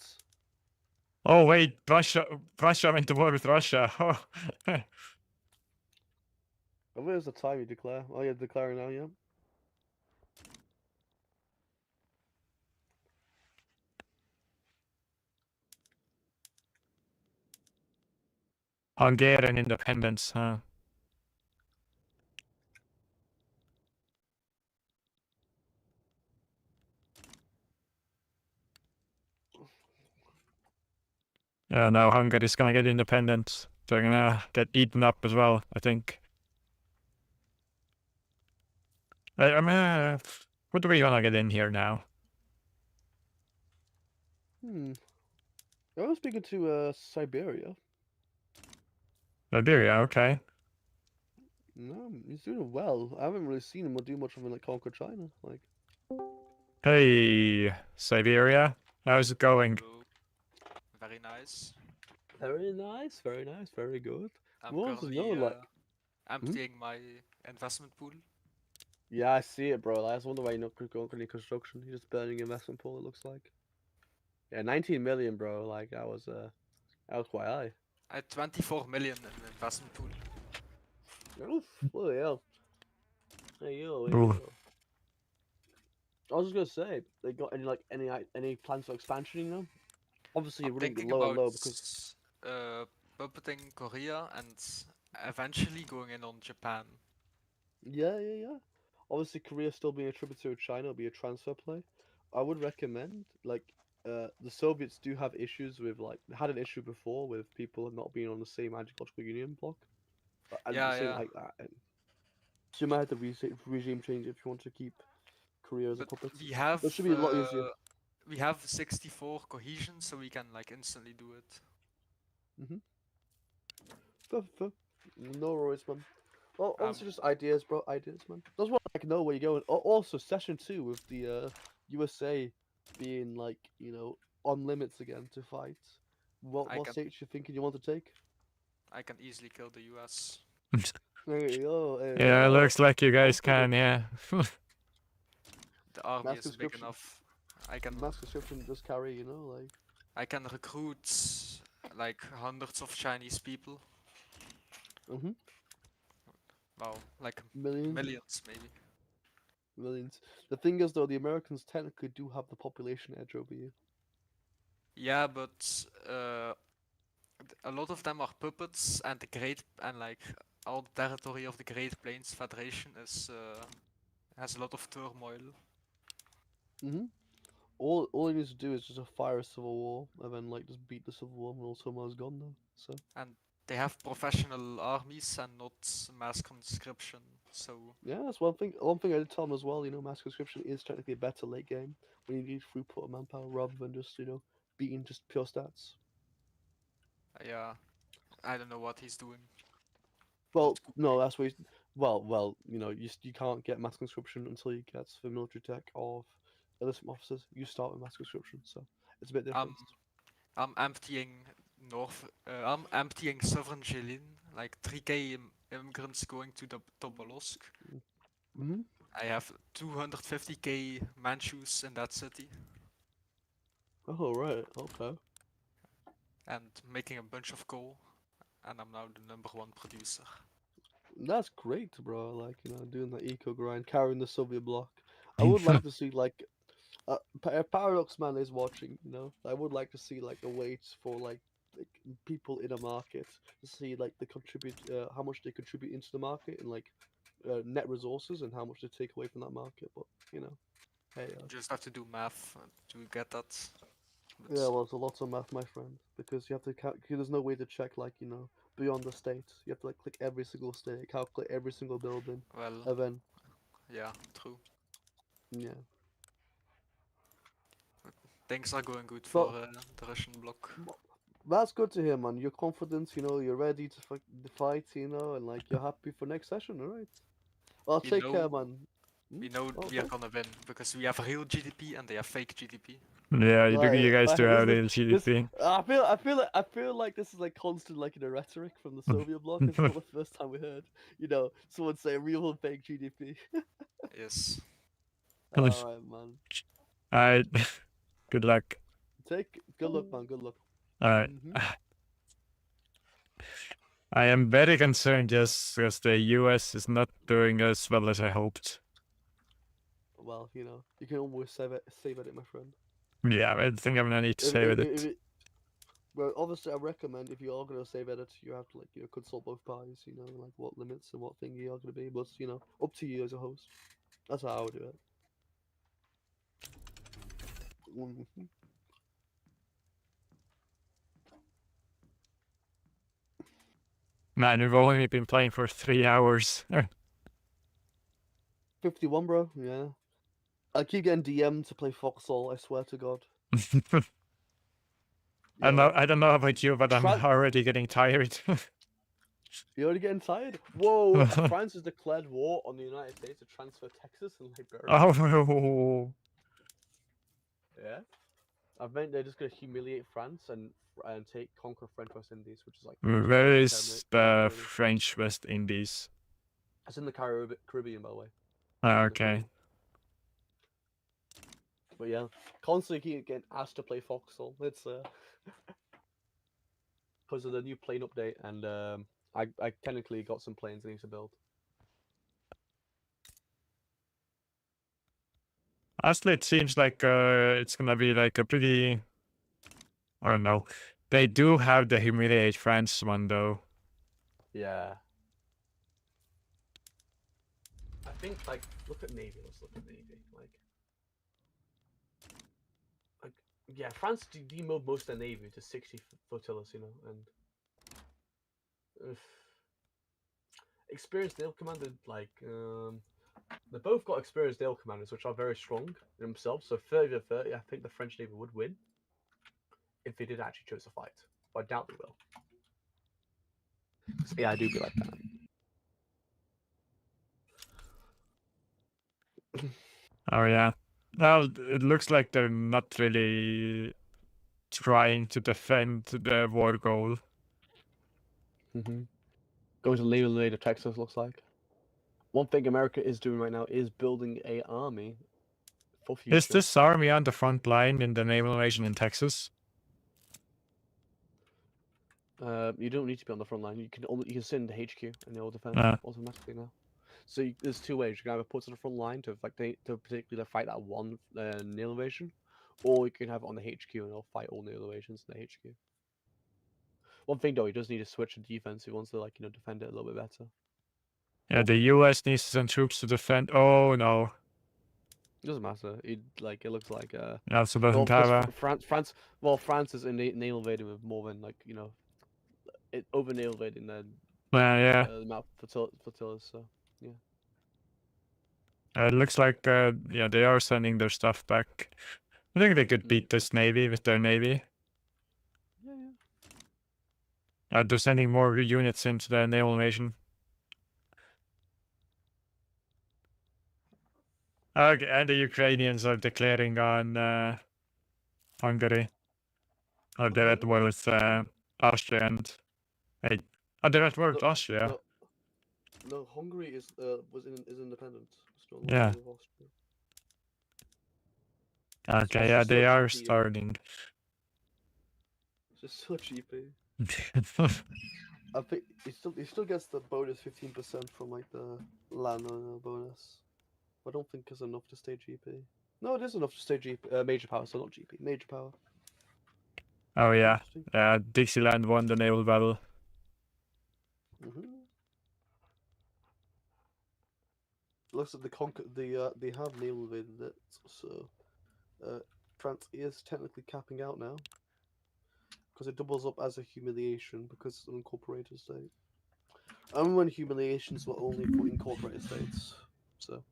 Oh wait, Russia went to war with Russia. Oh. Where's the time you declare? Oh yeah, declaring now, yeah. Hungarian independence, huh? Yeah, now Hungary's gonna get independent. They're gonna get eaten up as well, I think. I mean, what do we wanna get in here now? I was speaking to Siberia. Siberia, okay. No, he's doing well. I haven't really seen him do much of it like conquer China. Like, Hey, Siberia, how's it going? Very nice. very nice, very nice, very good. I'm Who wants to currently know, like, emptying my investment pool. Yeah, I see it, bro. I just wonder why you're not going any construction. You're just burning your investment pool. It looks like. Yeah, 19 million, bro. Like that was quite high. I had 24 million in the investment pool. Oof, bloody hell. Hey yo, hey Ooh. yo. I was just gonna say, they got any plans for expansion? You know, obviously you're I'm running thinking low about and low because puppeting Korea and eventually going in on Japan. yeah. Obviously, Korea still being a tributary of China will be a transfer play. I would recommend the Soviets do have issues with had an issue before with people not being on the same ideological union bloc. Like that. And so you might have to regime change if you want to keep Korea as a puppet. We have That should be a lot easier. We have 64 cohesion, so we can instantly do it. Fair. No worries, man. Well, also just ideas, bro. Ideas, man. That's what I know where you're going. Also, session 2 with the USA being on limits again to fight. What states you thinking you want to take? I can easily kill the US. There you go. Yeah, looks like you guys can, yeah. The army Mass is big enough. I can mass conscription just carry, like. I can recruit like hundreds of Chinese people. Wow, like millions maybe. Millions. The thing is, though, the Americans technically do have the population edge over you. Yeah, but a lot of them are puppets, and all the territory of the Great Plains Federation has a lot of turmoil. All you need to do is just fire a civil war, and then just beat the civil war when all someone's gone though. So. And they have professional armies and not mass conscription, So Yeah, that's one thing. One thing I did tell him as well. You know, mass conscription is technically a better late game when you need throughput of manpower rather than just beating just pure stats. yeah, I don't know what he's doing. Well, no, that's where. Well, you can't get mass conscription until you get the military tech of enlistment officers. You start with mass conscription, so it's a bit different. I'm emptying I'm emptying Southern Jilin, like 3K immigrants going to the Tobolsk. Mm-hmm. I have 250K Manchus in that city. Oh right, okay. And making a bunch of coal, and I'm now the #1 producer. That's great, bro. Like doing the eco grind, carrying the Soviet bloc. I would like to see like Paradox Man is watching. I would like to see like a wait for like people in a market to see like how much they contribute into the market and like net resources and how much they take away from that market. But hey. You just have to do math to get that. Yeah, well, it's a lot of math, my friend, because you have to there's no way to check like beyond the state. You have to like click every single state, calculate every single building. Well, and then yeah, true. Yeah. Things are going good for the Russian bloc. That's good to hear, man. You're confident, you're ready to fight, and like you're happy for next session, alright? Well, take care, man. We know we are gonna win because we have real GDP and they have fake GDP. Yeah, you guys do have real GDP. I feel like this is like constant like rhetoric from the Soviet bloc. It's not the first time we heard, someone say real and fake GDP. Yes. Alright, man. Alright. Good luck. Good luck, man. Good luck. Alright. I am very concerned just because the US is not doing as well as I hoped. Well, you can always save it, my friend. Yeah, I think I'm gonna need to save it. Well, obviously, I recommend if you are gonna save edit, you have to like consult both parties. Like what limits and what thing you are gonna be. But up to you as a host. That's how I would do it. Man, we've only been playing for 3 hours. 51, bro. Yeah. I keep getting DM'd to play Foxhole. I swear to God. I don't know about you, but I'm already getting tired. You're already getting tired? Whoa! France has declared war on the United States to transfer Texas and Liberia. Oh. Yeah. I meant they're just gonna humiliate France and conquer French West Indies, which is like. Where is the French West Indies? It's in the Caribbean, by the way. Okay. But yeah, constantly keep getting asked to play Foxhole. It's because of the new plane update, and I technically got some planes I need to build. Honestly, it seems like it's gonna be like a pretty. I don't know. They do have the humiliate France one though. Yeah. I think like look at Navy. Let's look at Navy. Like yeah, France demoed most of their Navy to 60 flotillas, and experienced naval commander like they both got experienced naval commanders which are very strong in themselves. So 30-30, I think the French Navy would win if they did actually choose to fight, but I doubt they will. So, yeah, I do be like that. Oh yeah. Well, it looks like they're not really trying to defend the war goal. Going to later Texas looks like. One thing America is doing right now is building an army for future. Is this army on the front line in the naval invasion in Texas? You don't need to be on the front line. You can sit in the HQ and they'll defend automatically now. So there's two ways. You can either put it on the front line to particularly fight that one naval invasion, or you can have it on the HQ and they'll fight all naval invasions in the HQ. One thing though, he does need to switch to defense. He wants to defend it a little bit better. Yeah, the US needs to send troops to defend. Oh no. It doesn't matter. It looks like so doesn't have France. Well, France is naval invading with more than over naval invading than yeah. the amount of flotillas. So yeah. It looks like yeah, they are sending their stuff back. I think they could beat this navy with their navy. Yeah. They're sending more units into the naval invasion. Okay, and the Ukrainians are declaring on Hungary. Oh, they're at war with Austria and... Hey, oh, they're at war with Austria. No, Hungary is independent. It's no Yeah. longer with Austria. Okay, yeah, they are starting. It's just so GP. I think he still gets the bonus 15% from like the landowner bonus. I don't think it's enough to stay GP. No, it is enough to stay GP. Major power, so not GP. Major power. Oh yeah, Dixieland won the naval battle. Looks like they have naval invaded it, so France is technically capping out now because it doubles up as a humiliation because it's an unincorporated state. And when humiliations were only for incorporated states, so.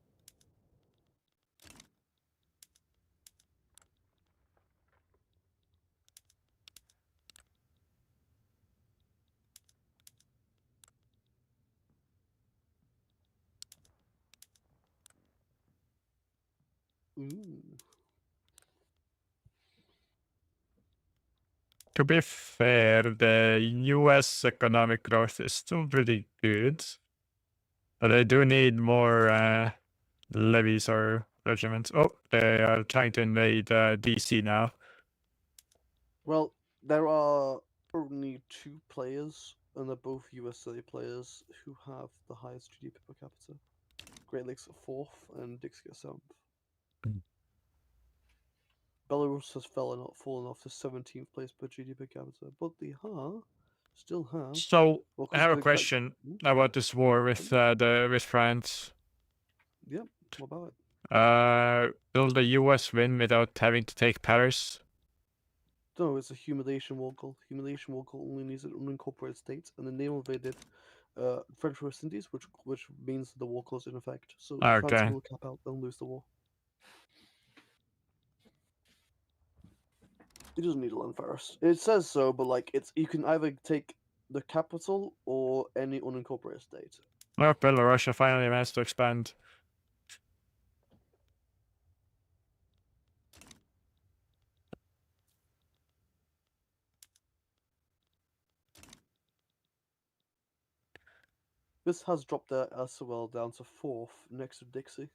Ooh. To be fair, the US economic growth is still pretty good. But they do need more levies or regiments. Oh, they are trying to invade DC now. Well, there are only 2 players, and they're both USA players, who have the highest GDP per capita. Great Lakes are 4th, and Dixie are 7th. Belarus has fallen off to 17th place per GDP per capita, but they still have. So well, I have a question about this war with with France. Yep. What about it? Will the US win without having to take Paris? No, it's a humiliation war goal. Humiliation war goal only needs an unincorporated state, and then they invaded French West Indies, which means the war goes in effect. So France will cap out and lose the war. It doesn't need a land first. It says so, but like you can either take the capital or any unincorporated state. Well, Belarus finally managed to expand. This has dropped their SOL down to 4th, next to Dixie.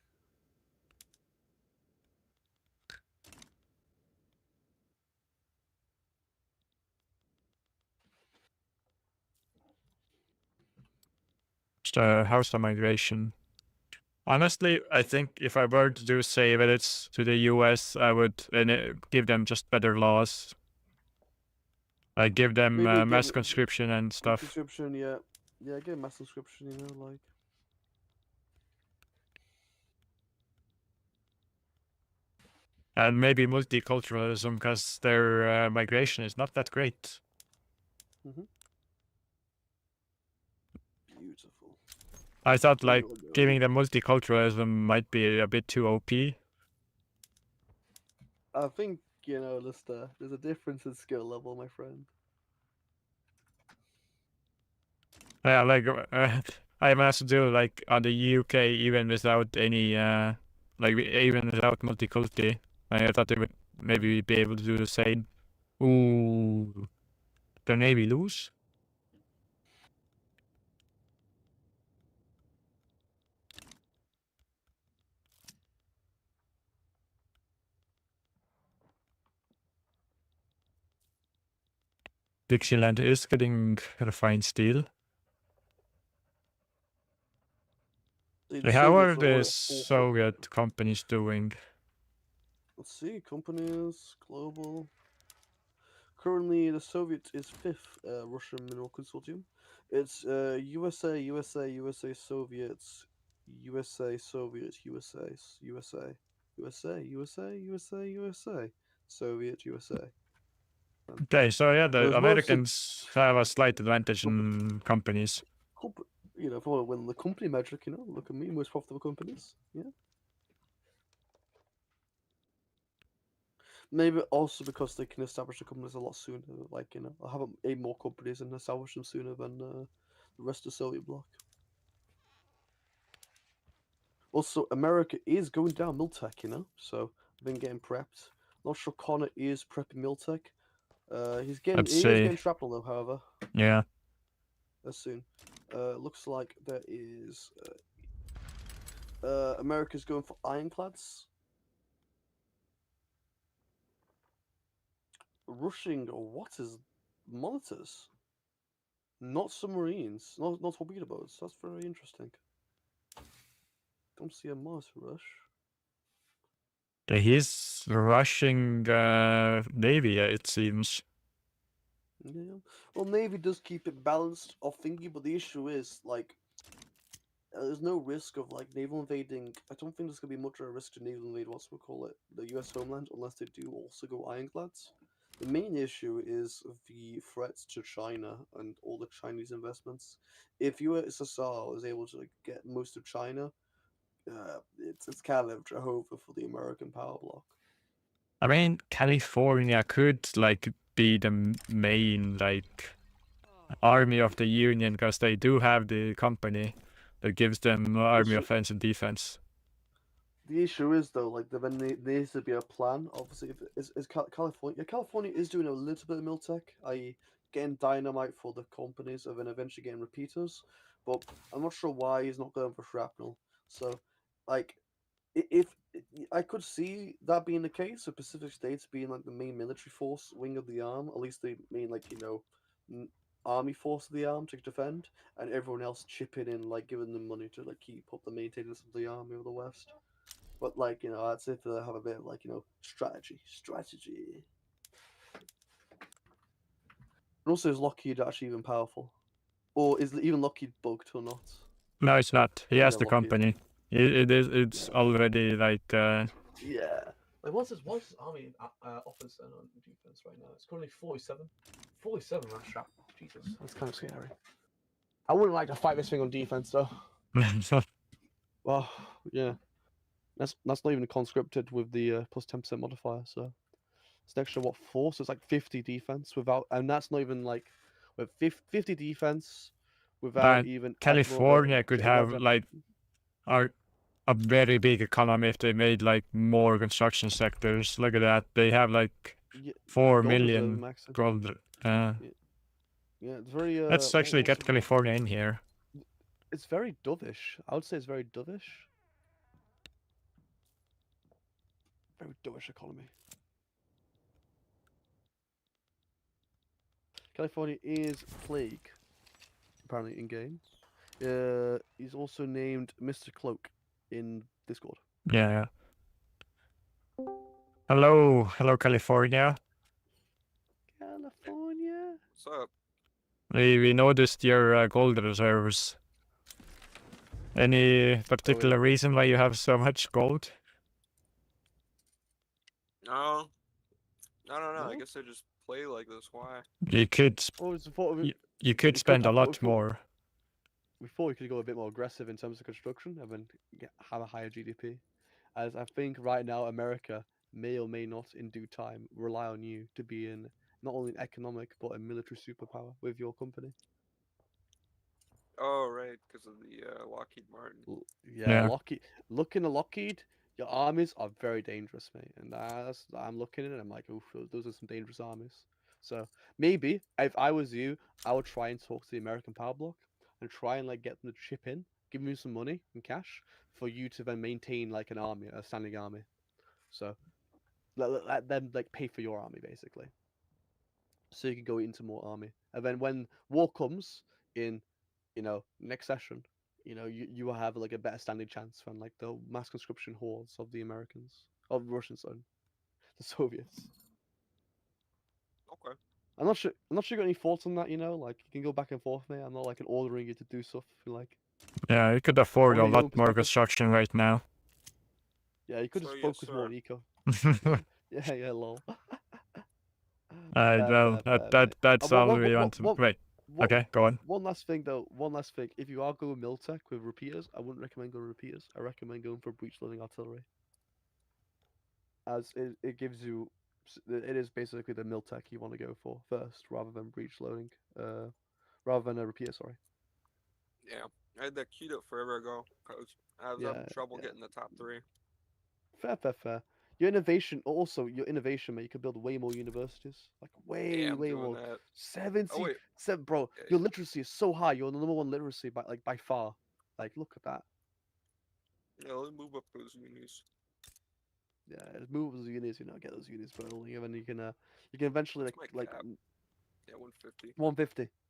House of migration. Honestly, I think if I were to do save edits to the US, I would give them just better laws. Like give them mass conscription and stuff. Conscription, yeah. Yeah, get mass conscription, you know, like. And maybe multiculturalism, because their migration is not that great. Beautiful. I thought like giving them multiculturalism might be a bit too OP. I think, you know, there's a difference in skill level, my friend. Yeah, like I managed to do like on the UK even without any like even without multiculti. I thought they would maybe be able to do the same. Ooh, the Navy lose. Dixieland is getting refined steel. How are the Soviet companies doing? Let's see, companies, global. Currently, the Soviet is 5th Russian Mineral Consortium. It's USA, Soviets, USA, Soviet, USA, Soviet, USA. Okay, so yeah, the Americans have a slight advantage in companies. You know, if I want to win the company metric, you know, look at me, most profitable companies. Yeah. Maybe also because they can establish the companies a lot sooner. Like, you know, have 8 more companies and establish them sooner than the rest of the Soviet bloc. Also, America is going down Miltech, you know, so I've been getting prepped. Not sure Connor is prepping Miltech. He is getting shrapnel though, however. Yeah. Soon. Looks like there is America's going for ironclads. Rushing what is monitors? Not submarines, not torpedo boats. That's very interesting. Don't see a monitor rush. He's rushing Navy, it seems. Yeah. Well, Navy does keep it balanced off thingy, but the issue is like there's no risk of like naval invading. I don't think there's gonna be much of a risk to naval invade. What's we call it, the U.S. homeland, unless they do also go ironclads. The main issue is the threats to China and all the Chinese investments. If USSR is able to like, get most of China, it's kind of Jehovah for the American power bloc. I mean, California could like be the main like army of the Union because they do have the company that gives them army offense and defense. The issue is though, like there needs to be a plan. Obviously, is California. California is doing a little bit of Miltech, i.e., getting dynamite for the companies, and then eventually getting repeaters. But I'm not sure why he's not going for shrapnel. So, like, if I could see that being the case, the Pacific States being like the main military force wing of the arm, at least the main like army force of the arm to defend, and everyone else chipping in, like giving them money to like keep up the maintenance of the army of the West. But like, you know, that's if they have a bit of like, you know, strategy. And also, is Lockheed actually even powerful, or is even Lockheed bugged or not? No, it's not. He has the Lockheed. company. It's already like. Yeah. Like what's his army offers on defense right now? It's currently 47. 47 on strap. Jesus, that's kind of scary. I wouldn't like to fight this thing on defense though. Well, yeah. That's not even conscripted with the plus 10% modifier, so it's an extra what 4, so it's like 50 defense without, and that's not even like with 50 defense without even California could have like a very big economy if they made like more construction sectors. Look at that, they have like 4 million gold. Yeah, it's very. Let's actually get California in here. It's very dovish. I would say it's very dovish. Very dovish economy. California is Plague, apparently in game. He's also named Mr. Cloak in Discord. Yeah. Hello, California. California. What's up? We noticed your gold reserves. Any particular reason why you have so much gold? No. I don't know. I guess I just play like this. Why? You could. You could spend a lot more. We thought we could go a bit more aggressive in terms of construction and then have a higher GDP. As I think right now America may or may not in due time rely on you to be in not only an economic but a military superpower with your company. Oh, right, because of the Lockheed Martin. Yeah, Lockheed. Looking at Lockheed, your armies are very dangerous, mate. And I'm looking at it, I'm like, oof, those are some dangerous armies. So maybe if I was you, I would try and talk to the American power bloc and try and like get them to chip in, give me some money and cash for you to then maintain like an army, a standing army. So let them like pay for your army basically, so you can go into more army. And then when war comes in, you know, next session, you know, you will have like a better standing chance than like the mass conscription hordes of the Americans, of the Russians, sorry, the Soviets. Okay. I'm not sure you got any thoughts on that. You know, like you can go back and forth, mate. I'm not like ordering you to do stuff. Like. Yeah, you could afford a Only your own lot more perspective. construction right now. Yeah, you could just focus more on eco. yeah, lol. Well, that's all we want to. Wait. Okay, go on. One last thing though. One last thing. If you are going Miltech with repeaters, I wouldn't recommend going repeaters. I recommend going for breach loading artillery, as it gives you it is basically the Miltech you want to go for first, rather than breach loading. Rather than a repeater. Sorry. Yeah, I had that queued up forever ago because I was having trouble getting the top 3. Fair. Your innovation, mate. You could build way more universities, like way I'm doing more. that. 70, wait. bro. Your literacy is so high. You're the #1 literacy by far. Like, look at that. Yeah, let me move up those unis. Yeah, move those unis, get those unis building, and then you can eventually like yeah, 150.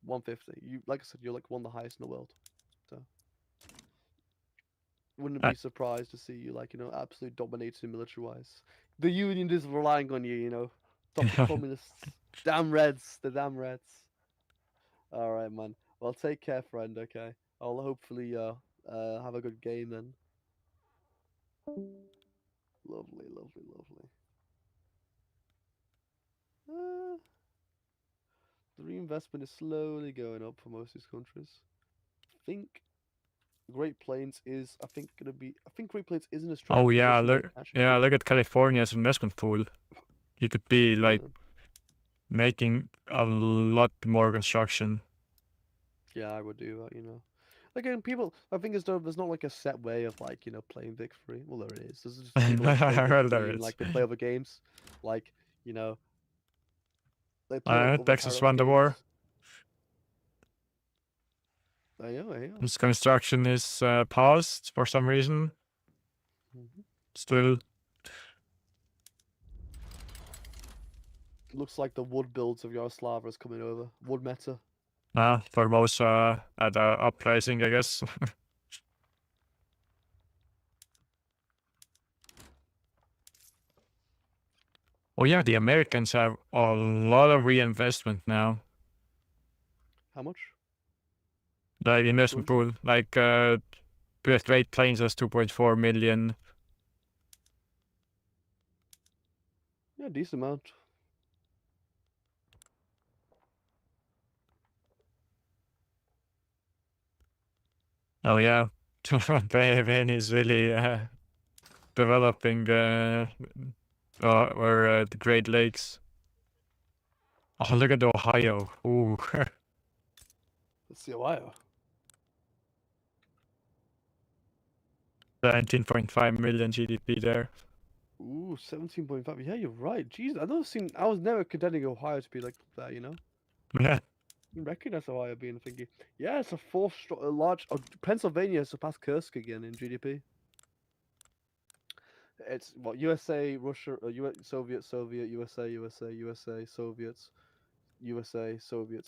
150. You, like I said, you're like one of the highest in the world. So wouldn't be surprised to see you absolutely dominating military wise. The Union is relying on you, Stop the communists. Damn Reds, the damn Reds. All right, man. Well, take care, friend. Okay, I'll hopefully have a good game then. Lovely. The reinvestment is slowly going up for most of these countries. I think Great Plains is. I think Great Plains isn't a strong. Oh yeah, look at California's investment pool. You could be like making a lot more construction. Yeah, I would do that. Again, people. I think as though there's not like a set way of playing Vic-free. Well, there is. There's just people that play Vic-free and, they play other games, they play other Texas paradox won the games. war. I know. This construction is paused for some reason. Still. Looks like the wood builds of Yaroslavl is coming over. Wood meta. Formosa at uprising, I guess. Oh yeah, the Americans have a lot of reinvestment now. How much? The investment pool, like Great Plains has 2.4 million. Yeah, decent amount. Oh yeah, Bahrain is really developing or the Great Lakes. Oh, look at Ohio. Ooh. Let's see Ohio. 19.5 million GDP there. Ooh, 17.5. Yeah, you're right. Jeez, I was never contending Ohio to be like that. Yeah. I recognize Ohio being thingy. Yeah, it's a fourth large. Pennsylvania surpassed Kursk again in GDP. It's what USA, Russia, Soviet, USA, Soviets, USA, Soviet,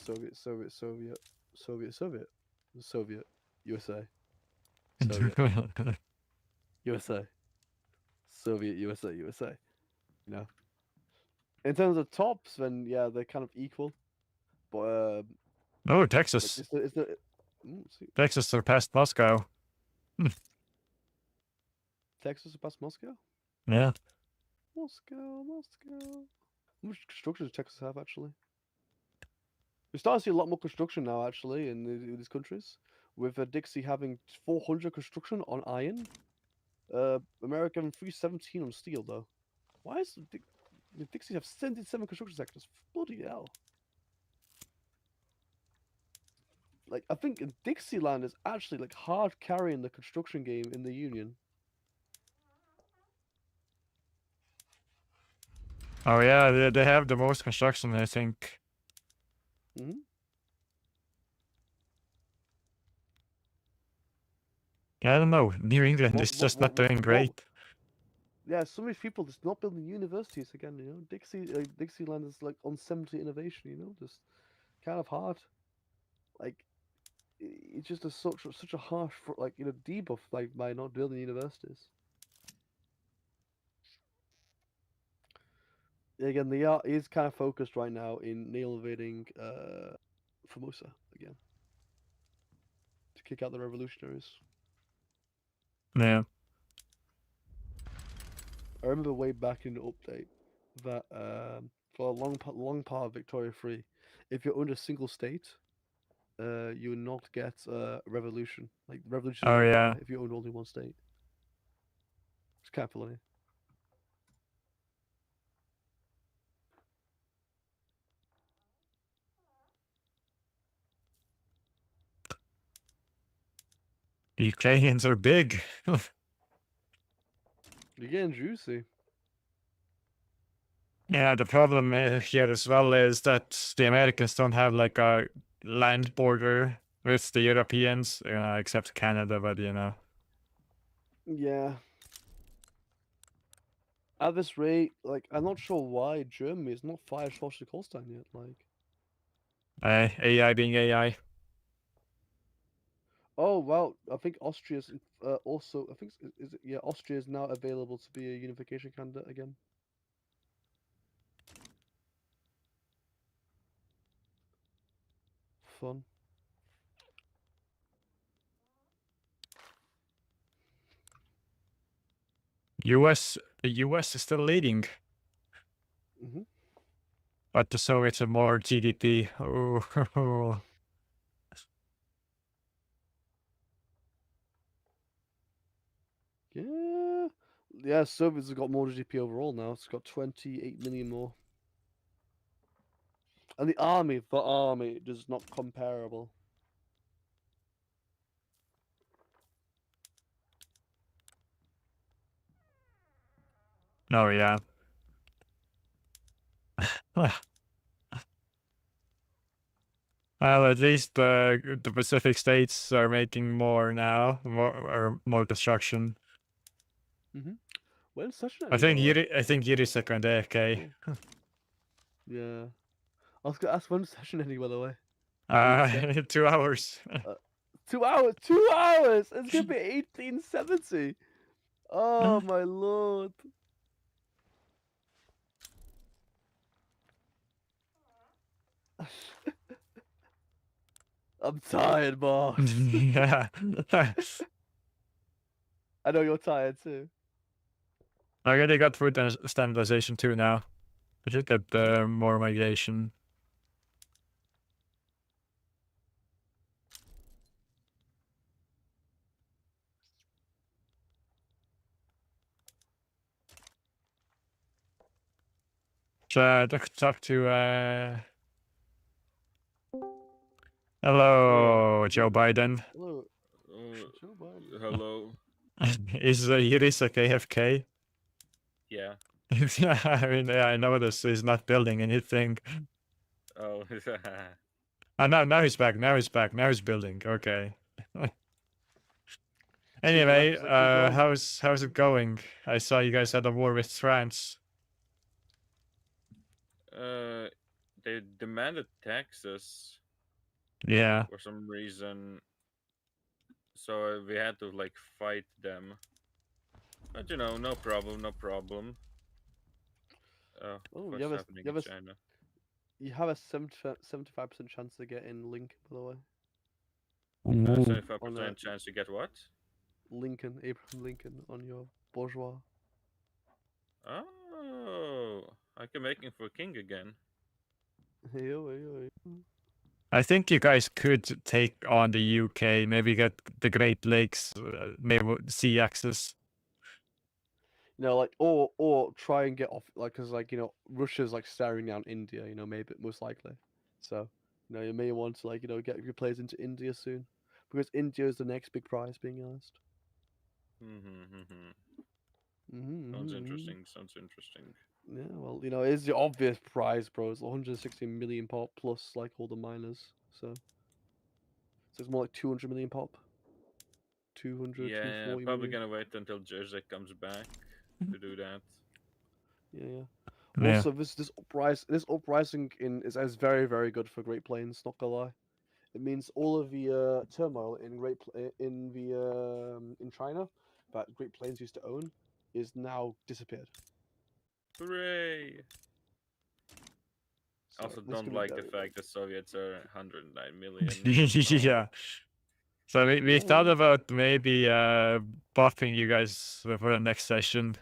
USA, USA, Soviet, USA. In terms of tops, then yeah, they're kind of equal. But oh, Texas. Texas surpassed Moscow. Texas surpassed Moscow? Yeah. Moscow. How much construction does Texas have, actually? We're starting to see a lot more construction now, actually, in these countries. With Dixie having 400 construction on iron. America having 317 on steel, though. Why is Dixie have 77 construction sectors? Bloody hell. Like, I think Dixieland is actually, like, hard carrying the construction game in the Union. Oh yeah, they have the most construction, I think. Mm-hmm. Yeah, I don't know. New England is just not doing great. Yeah, some of these people just not building universities again. Dixieland is like on 70 innovation. Just kind of hard. Like, it's just such a harsh debuff by not building universities. Again, the art is kind of focused right now in nail invading Formosa again to kick out the revolutionaries. Yeah. I remember way back in the update that for a long part of Victoria Free, if you're under a single state, you will not get revolution. Like revolution. Oh yeah. If you own only one state, it's kind of funny. Ukrainians are big. You're getting juicy. Yeah, the problem here as well is that the Americans don't have like a land border with the Europeans, except Canada, but Yeah. At this rate, like, I'm not sure why Germany is not fired Schleswig-Holstein yet. Like, AI being AI. oh well, I think Austria's also. I think is it, yeah, Austria is now available to be a unification candidate again. Fun. The US is still leading. Mm-hmm. But the Soviets have more GDP. Oh. Yeah. Yeah, Soviets have got more GDP overall now. It's got 28 million more. And the army is not comparable. No, yeah. Well, at least the Pacific states are making more now, more construction. Mm-hmm. When session? I think Yuri's second AFK. Yeah. I was gonna ask when session ending, by the way. 2 hours. 2 hours. 2 hours. It's gonna be 1870. Oh my lord. I'm tired, boss. Yeah. I know you're tired too. I already got food standardization too now. I should get more migration. So talk to hello, Joe Biden. Hello. Joe Biden. Hello. Is Yuri's AFK? Yeah. I mean, yeah, I know this. He's not building anything. Oh. Now he's back. Now he's back. Now he's building. Okay. Anyway, how's it going? I saw you guys had a war with France. They demanded taxes. Yeah. For some reason, so we had to like fight them. But no problem, no problem. Oh, what's you have happening a, in China? You have a 75% chance to get in Link, by the way. 75% chance to get what? Lincoln, Abraham Lincoln on your bourgeois. Oh, I can make him for king again. I think you guys could take on the UK, maybe get the Great Lakes, maybe sea access. Like, or try and get off, like, because, like, Russia's like staring down India, maybe most likely. So, you may want to, like, get your players into India soon, because India is the next big prize, being honest. Sounds interesting. Sounds interesting. Yeah, well, it's the obvious prize, bro. It's 160 million pop plus, like, all the miners. So it's more like 200 million pop. 200, Yeah, 240 probably million. gonna wait until Jersey comes back to do that. Yeah. Yeah. Also, this uprising is very, very good for Great Plains. Not gonna lie, it means all of the turmoil in China that Great Plains used to own is now disappeared. Hooray! So Also, this is don't gonna like be the very, fact that Soviets are 109 million. Yeah. So we thought about maybe buffing you guys for the next session.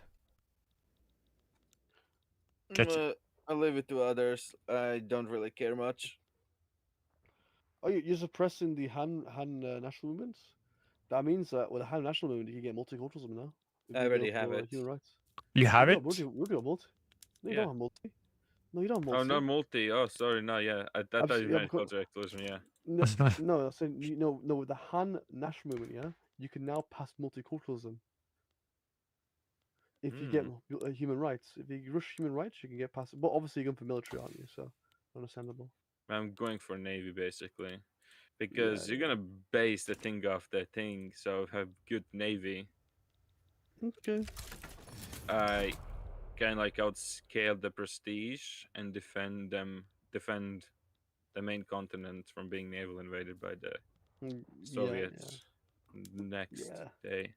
I'll leave it to others. I don't really care much. Oh, you're suppressing the Han national movements? That means that with the Han national movement, you can get multiculturalism now. I already have it. Human rights. You have it? We'll do a multi. No, you Yeah. don't have multi. No, you don't have multi. Oh, not multi. Oh, sorry. No, yeah. I thought you meant because- cultural exclusion. Yeah. No, I'm saying no. With the Han national movement, yeah, you can now pass multiculturalism. If you get human rights, if you rush human rights, you can get past. But obviously, you're going for military, aren't you? So, understandable. I'm going for Navy basically, because you're gonna base the thing off the thing. So have good Navy. Okay. I can like outscale the prestige and defend the main continent from being naval invaded by the Soviets next day.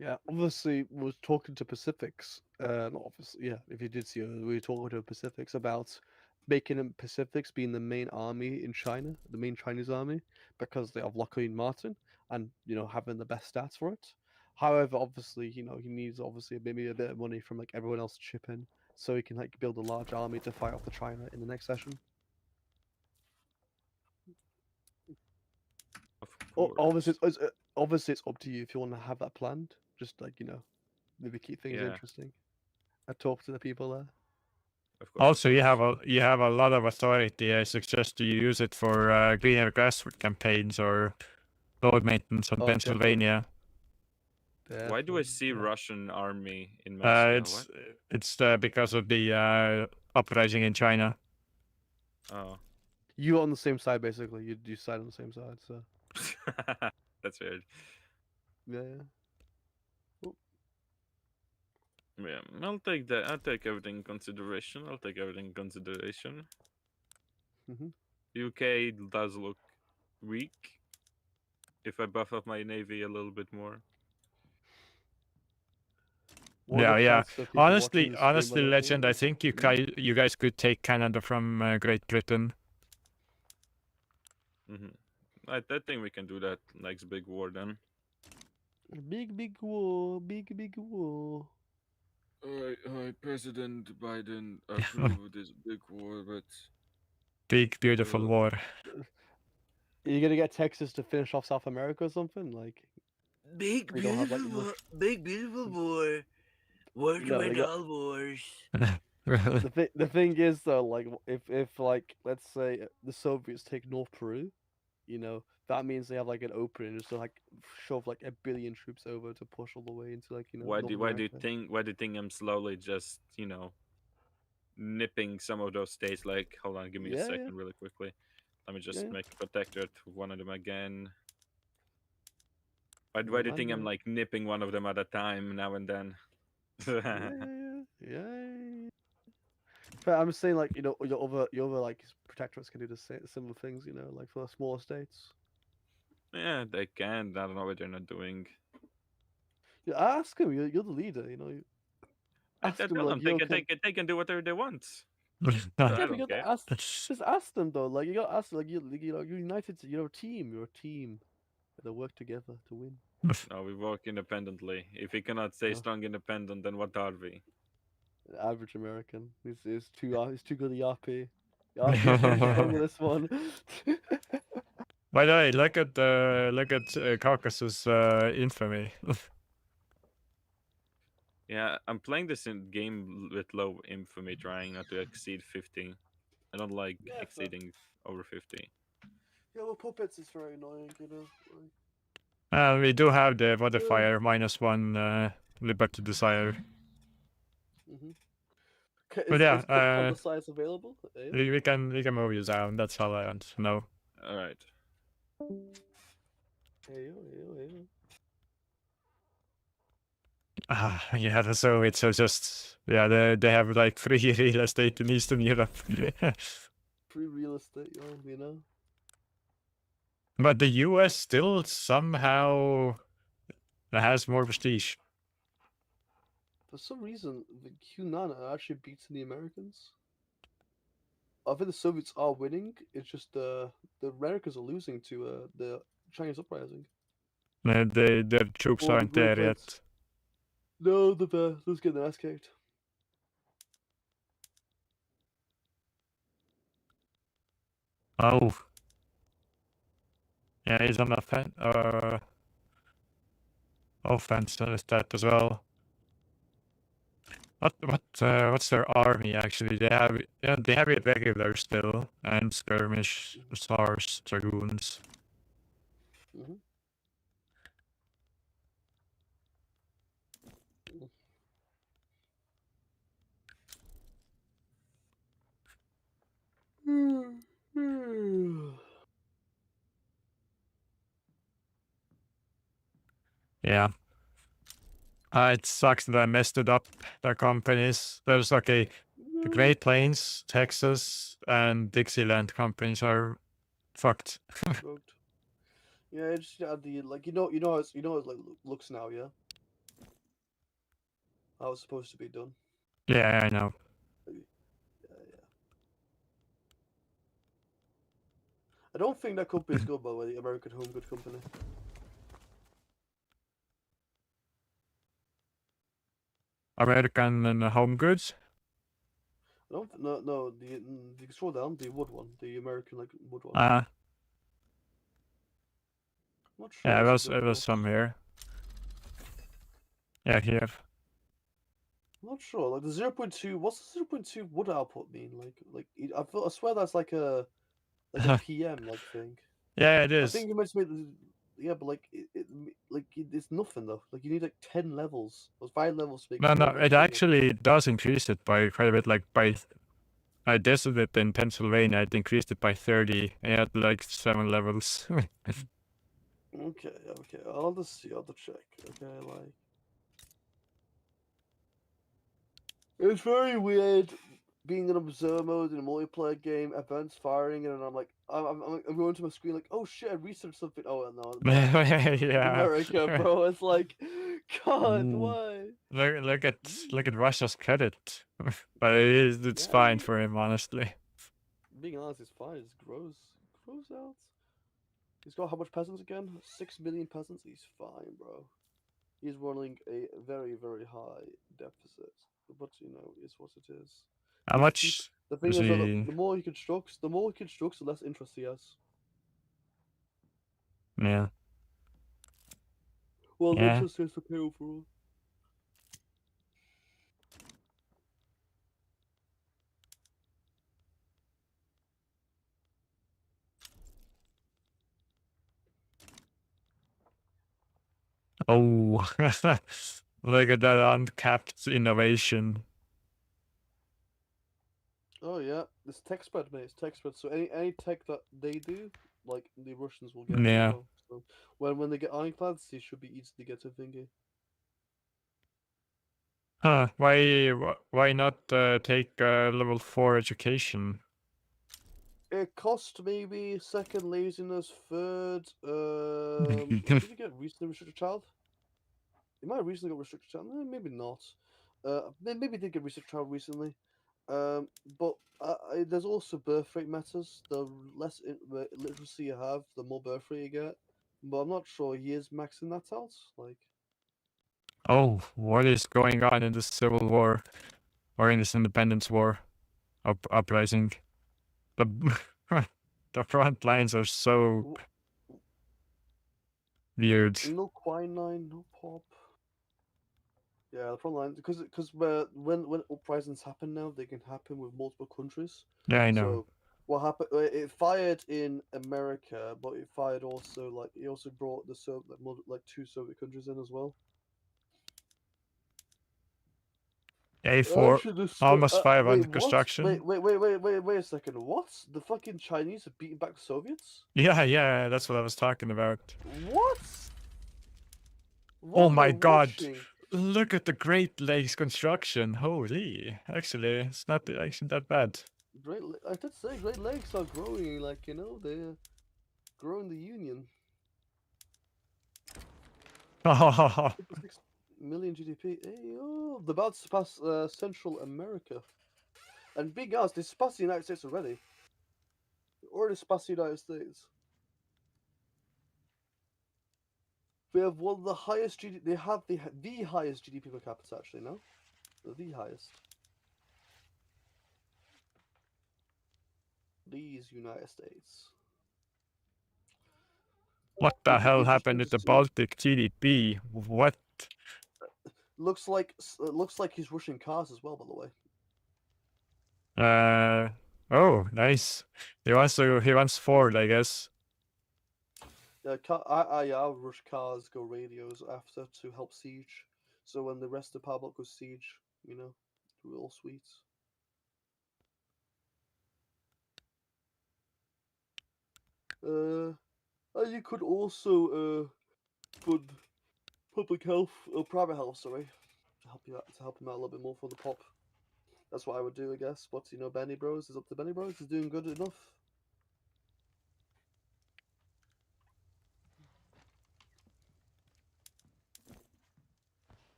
Yeah, obviously, we're talking to Pacifics. Not obviously, yeah. If you did see, we were talking to Pacifics about making them Pacifics being the main army in China, the main Chinese army, because they have Lockheed Martin and having the best stats for it. However, obviously, he needs obviously maybe a bit of money from like everyone else to chip in, so he can like build a large army to fight off the China in the next session. Obviously, it's up to you if you want to have that planned. Just like maybe keep things interesting. I talk to the people there. Also, you have a lot of authority. I suggest you use it for greener grassroots campaigns or road maintenance on Pennsylvania. Why do I see Russian army in Moscow? It's because of the uprising in China. Oh. You're on the same side, basically. You side on the same side, so. That's weird. Yeah. Yeah, I'll take that. I'll take everything in consideration. UK does look weak. If I buff up my navy a little bit more. Yeah. Honestly, Legend, I think you guys could take Canada from Great Britain. I think we can do that next big war then. Big war. President Biden approve this big war, but big beautiful war. Are you gonna get Texas to finish off South America or something? Like big beautiful war. War to win all wars. The thing is though, like if like let's say the Soviets take North Peru, that means they have like an opening just to like shove like 1 billion troops over to push all the way into like why do you think I'm slowly just nipping some of those states? Like, hold on, give me a second really quickly. Let me just make a protectorate of one of them again. Why do you think I'm like nipping one of them at a time now and then? Yeah. But I'm saying like your other like protectorates can do the similar things, like for smaller states. Yeah, they can. I don't know what they're not doing. Yeah, ask them. You're the leader. Ask them, like, they can do whatever they want. Just ask them though. Like you got to ask. Like you're united. You're a team. You're a team. They work together to win. No, we work independently. If we cannot stay strong independent, then what are we? Average American. He's too good at RP. RP with this one. By the way, look at Caucasus infamy. Yeah, I'm playing this in game with low infamy, trying not to exceed 50. I don't like exceeding over 50. Yeah, well, puppets is very annoying, We do have the modifier -1 Liberty Desire. But yeah, is size available? we can move you down. That's all I want to know. All right. Yeah, the Soviets are just they have like free real estate in Eastern Europe. Free real estate, But the US still somehow has more prestige. For some reason, the Hunan are actually beating the Americans. I think the Soviets are winning. It's just the Americans are losing to the Chinese uprising. Their troops aren't there yet. No, they're just getting their ass kicked. Oh. Yeah, he's on offense with that as well. What's their army actually? They have irregular still and skirmish, SARS, dragoons. Yeah. It sucks that I messed it up. The companies. There's okay. The Great Plains, Texas, and Dixieland companies are fucked. Fucked. Yeah, I just add the like you know it's like looks now, yeah. How it's supposed to be done. Yeah, I know. Yeah. I don't think that company is good, by the way. The American Home Good Company. American and Home Goods. I don't. No. The scroll down. The wood one. The American like wood one. Not sure. Yeah, What's it was some here. Yeah, here. I'm not sure. Like the 0.2. What's the 0.2 wood output mean? I swear that's like a PM like thing. Yeah, it I is. think you meant to make the. Yeah, but it's nothing though. Like you need like 10 levels. Or 5 levels to make. No, PM, it actually does increase it by quite a bit. Like I tested it in Pennsylvania. It increased it by 30. I had like 7 levels. Okay. I'll just see. I'll just check. Okay, like. It's very weird being in observer mode in a multiplayer game, events firing, and I'm like, I'm going to my screen like, oh shit, I researched something. Oh no, Yeah. America, bro. It's like, God, why? Look at Russia's credit, but it's fine for him, honestly. Being honest, it's fine. It's gross out. He's got how much peasants again? 6 million peasants. He's fine, bro. He's running a very, very high deficit. But it's what it is. How much? The thing is, the more he constructs, the less interest he has. Yeah. Well, yeah. interest has to pay overall. Oh, look at that uncapped innovation. Oh yeah, it's tech spread, mate. It's tech spread. So any tech that they do, like the Russians will get. Yeah. As well. So when they get ironclads, it should be easy to get a thingy. Huh? Why not take level 4 education? It cost maybe second laziness, third. Did you get recently restricted child? You might have recently got restricted child. Maybe not. Maybe did get restricted child recently. But there's also birth rate matters. The less literacy you have, the more birth rate you get. But I'm not sure he is maxing that out. Like, Oh, what is going on in this civil war, or in this independence war, uprising? The front lines are so weird. no quinine, no pop. Yeah, the front line because when uprisings happen now, they can happen with multiple countries. Yeah, I know. So what happened? It fired in America, but it fired also it also brought the like 2 Soviet countries in as well. A4, almost 5 on wait, construction. Wait a second. What? The fucking Chinese are beating back the Soviets? Yeah, that's what I was talking about. What? Oh my god. Look at the Great Lakes construction. Holy. Actually, it's not actually that bad. I did say Great Lakes are growing, they're growing the Union. 6 million GDP. Hey, they're about to surpass Central America. And big ass, they surpassed the United States already. They already surpassed the United States. They have one of the highest GDP. They have the highest GDP per capita, actually, no? The highest. These United States. What the hell happened with the Baltic GDP? What? Looks like he's rushing cars as well, by the way. Oh, nice. He wants Ford, I guess. Yeah, I'll rush cars, go radios after to help siege. So when the rest of the power block goes siege, we're all sweet. And you could also public health or private health, sorry, to help you out, to help him out a little bit more for the pop. That's what I would do, I guess. But you know, Benny Bros is up to Benny Bros. Is doing good enough.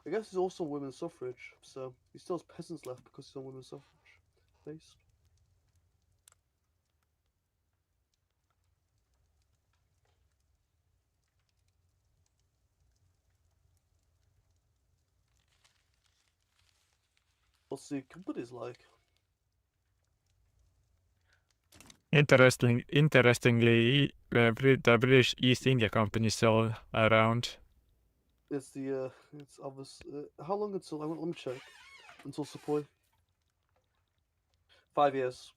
I guess he's also on women's suffrage, so he still has peasants left because he's on women's suffrage based. What's the company's like? Interestingly, the British East India Company is still around. It's the it's obvious. How long until? Let me check. Until Sepoy. 5 years.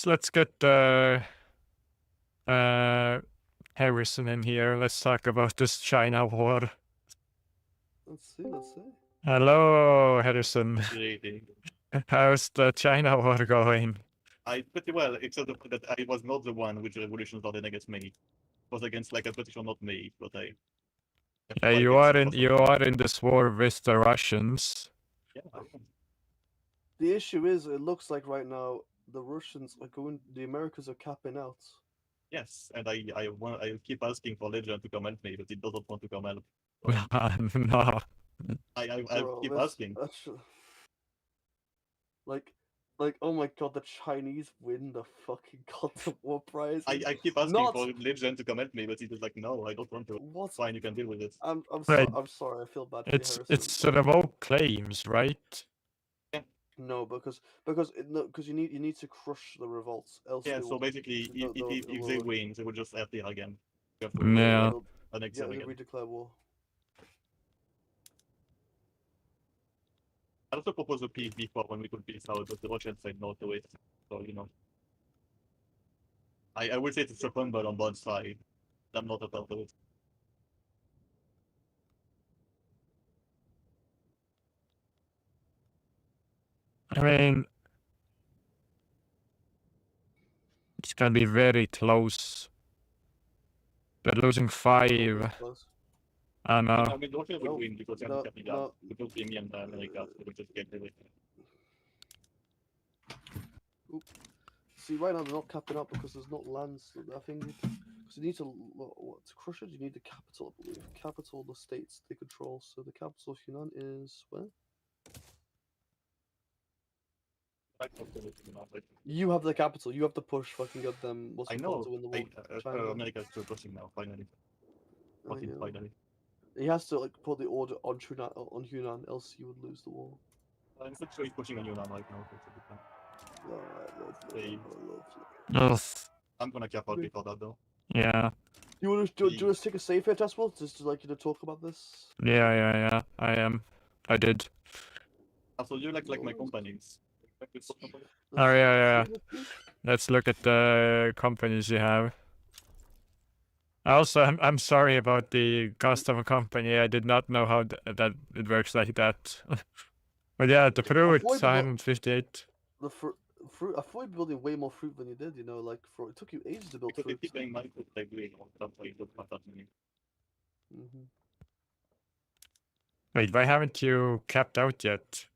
Let's get Harrison in here. Let's talk about this China war. Let's see. Hello, Harrison. Greeting. How's the China war going? Pretty well, except that I was not the one which revolution started against me. It was against like a British or not me, but I. Yeah, you are in this war with the Russians. Yeah. The issue is, it looks like right now the Russians are going. The Americans are capping out. Yes, and I keep asking for Legend to come help me, but it doesn't want to come help. No. I Bro, keep that's- asking. Like, oh my god, the Chinese win the fucking Content War Prize. I keep asking Not- for Legend to come help me, but he was like, no, I don't want to. What? Fine, you can deal with it. I'm Right. I'm sorry. I feel bad for you, It's Harrison. remote claims, right? No, because you need to crush the revolts. Else Yeah, they so will- basically, they'll- if they'll- they win, they will just appear again. You have to Yeah. annex Yeah, them they again. redeclare war. I also proposed a peace before when we could peace out, but the Russians said no to it. So, you know. I would say it's a fumble on both sides. I'm not about it. I mean, it's gonna be very close. They're losing 5. I know. I mean, Russia will win because they're not coming out. Because being in America, they will just get rid See, right now they're not capping up because there's not lands. I think because you need to crush it. You need the capital, I believe. Capital, the states they control. So the capital of Yunnan is where? You have the capital. You have to push. Fucking get them. What's I it know. called to win the war? America's still pushing now, finally. Fucking finally. He has to like put the order on Hunan, else he would lose the war. I'm not sure he's pushing on you now right now. Ugh. I'm gonna cap out before that though. Yeah. Do you want to take a safe here, Tesswell? Just to like talk about this. Yeah. I am. I did. Also, you like my companies. Oh yeah. Let's look at the companies you have. Also, I'm sorry about the cost of a company. I did not know how that it works like that. But yeah, the fruit, 158. The fruit. I thought you were building way more fruit than you did. You know, like it took you ages to build fruit. Keep paying my fruit like doing on something it doesn't matter to me. Wait, why haven't you capped out yet?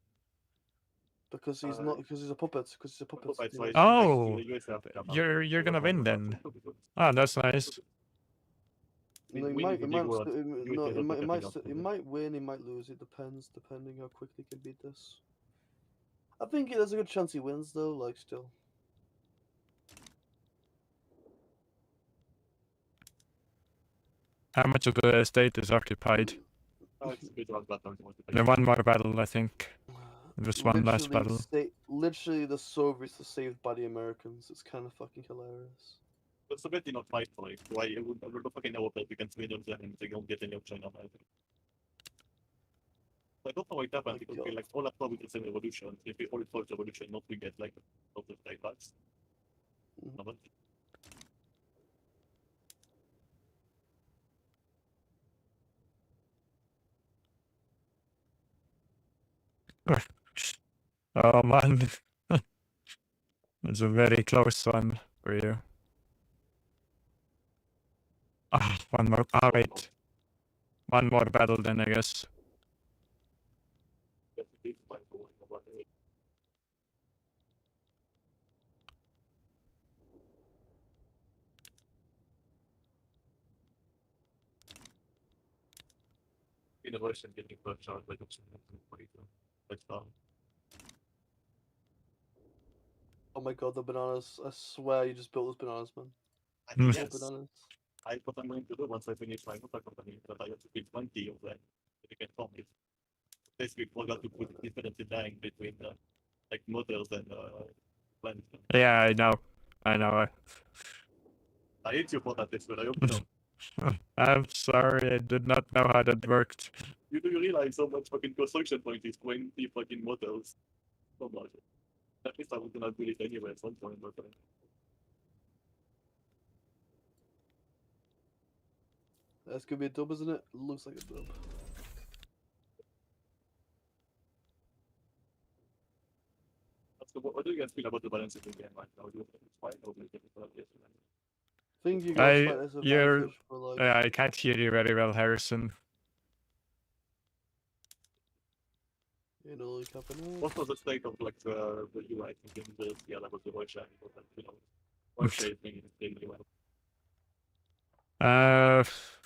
Because he's not. Because he's a puppet. Because he's a puppet. Oh, you're gonna win then. Ah, that's nice. No, he might win. He might lose. It depends, depending how quickly he can beat this. I think there's a good chance he wins, though. Like still. How much of the estate is occupied? The one more battle, I think. Just one last battle. Literally, the Soviets are saved by the Americans. It's kind of fucking hilarious. But Soviet did not fight for it. Why would the fucking know that we can swing them and they don't get any of China either. I don't know why it happened because we like all after we get the revolution. If we all fought the revolution, not we get like a lot of takeouts. Oh man. It's a very close one for you. Ah, one more. Ah, wait. One more battle then, I guess. Innovation getting pushed out like Oh my god, the bananas! I swear you just built those bananas, man. Yes. Bananas. What I'm going to do once I finish my motor company, that I have to build 20 of them. If you can form it. Basically, forgot to put different design between like models and plants. Yeah, I know. I know. I hate you for that, but I hope you know. I'm sorry, I did not know how that worked. You do realize how much fucking construction point is 20 fucking models? So much. At least I was gonna do it anyway at some point, but That's gonna be a dub, isn't it? Looks like a dub. what do you guys feel about the balance again right now? Do you think it's fine or do you think it's not yet? I think you guys fight this advantage for like. I can't hear you very well, Harrison. You know, like happening. What was the state of like the UI in the level of the Russia? You know, Russia is doing extremely well.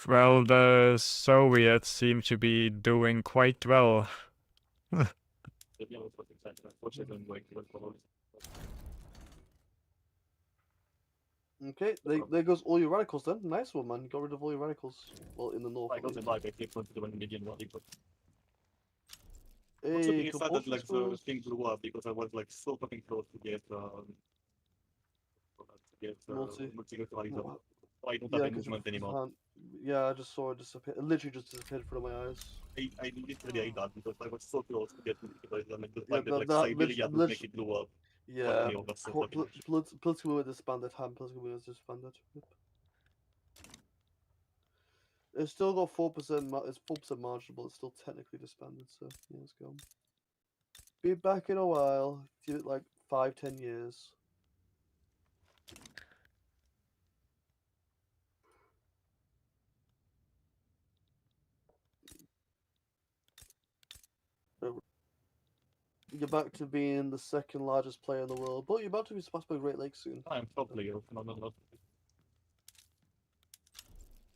Well, the Soviets seem to be doing quite well. Okay, there goes all your radicals then. Nice one, man. You got rid of all your radicals. Well, in the north. I got the bug, I think, to the 1 million radical. Hey, Also, it started like the thing blew up because I was like so fucking close to get multi-neutralizer. I don't have any movement anymore. Yeah, I just saw it disappear. It literally just disappeared in front of my eyes. I literally hate that because I was so close to get multi-neutralizer and like the fact that like Siberia would make it blow up. Yeah, political movement disbanded. Political movement disbanded. Yep. It's still got 4%. It's 4% margin, but it's still technically disbanded. So yeah, let's go. Be back in a while. Give it like 5-10 years. You're back to being the second largest player in the world, but you're about to be surpassed by Great Lakes soon. I'm probably not.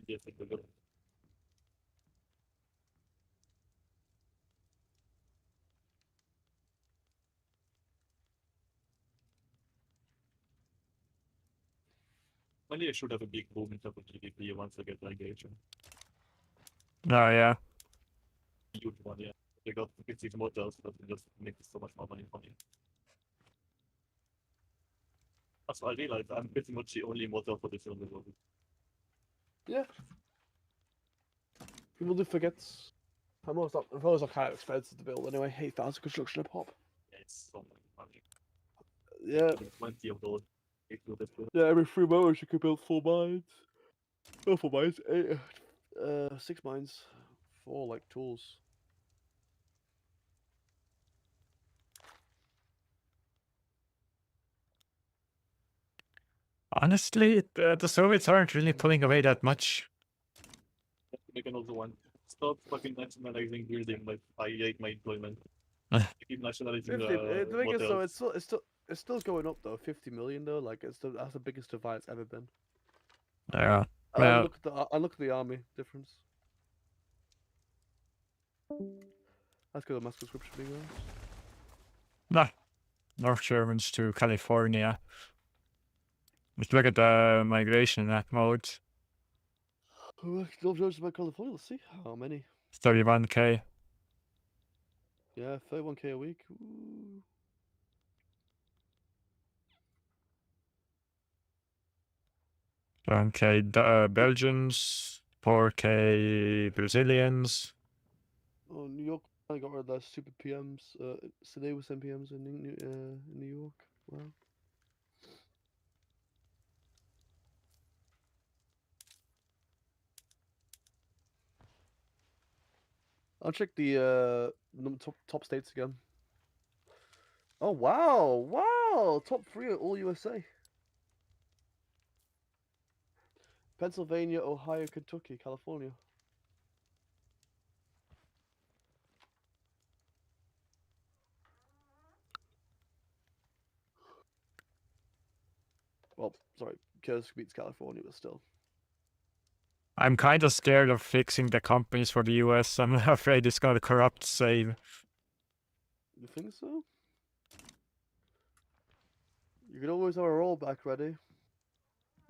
Yes, I could. Maybe I should have a big boom in terms of GDP once I get engaged. Oh, yeah. Huge one, yeah. They got 50 motors, but it just makes so much more money for me. That's what I realized. I'm pretty much the only motor for this in the world. Yeah. People do forget. Those are kind of expensive to build anyway. 8,000 construction a pop. Yeah, it's so much money. Yeah. 20 of those. Yeah, every 3 motors you could build 4 mines. No, 4 mines. 6 mines. 4 like tools. Honestly, the Soviets aren't really pulling away that much. Make another one. Stop fucking nationalizing building. Like I hate my employment. Keep nationalizing The thing is, though, motors. it's still going up though. 50 million though, like that's the biggest divide it's ever been. Yeah. I Well, look at the army difference. That's because of mass conscription being on. nah. North Germans to California. Let's look at the migration in that mode. North Germans about California. Let's see how many. 31k. Yeah, 31k a week. Ooh. Okay, Belgians, 4k Brazilians. Oh, New York. I got rid of their stupid PMs. So they were sent PMs in New York. Wow. I'll check the top states again. Oh wow, wow! Top 3 are all USA. Pennsylvania, Ohio, Kentucky, California. Well, sorry, Kursk beats California, but still. I'm kind of scared of fixing the companies for the US. I'm afraid it's gonna corrupt save. You think so? You can always have a rollback ready.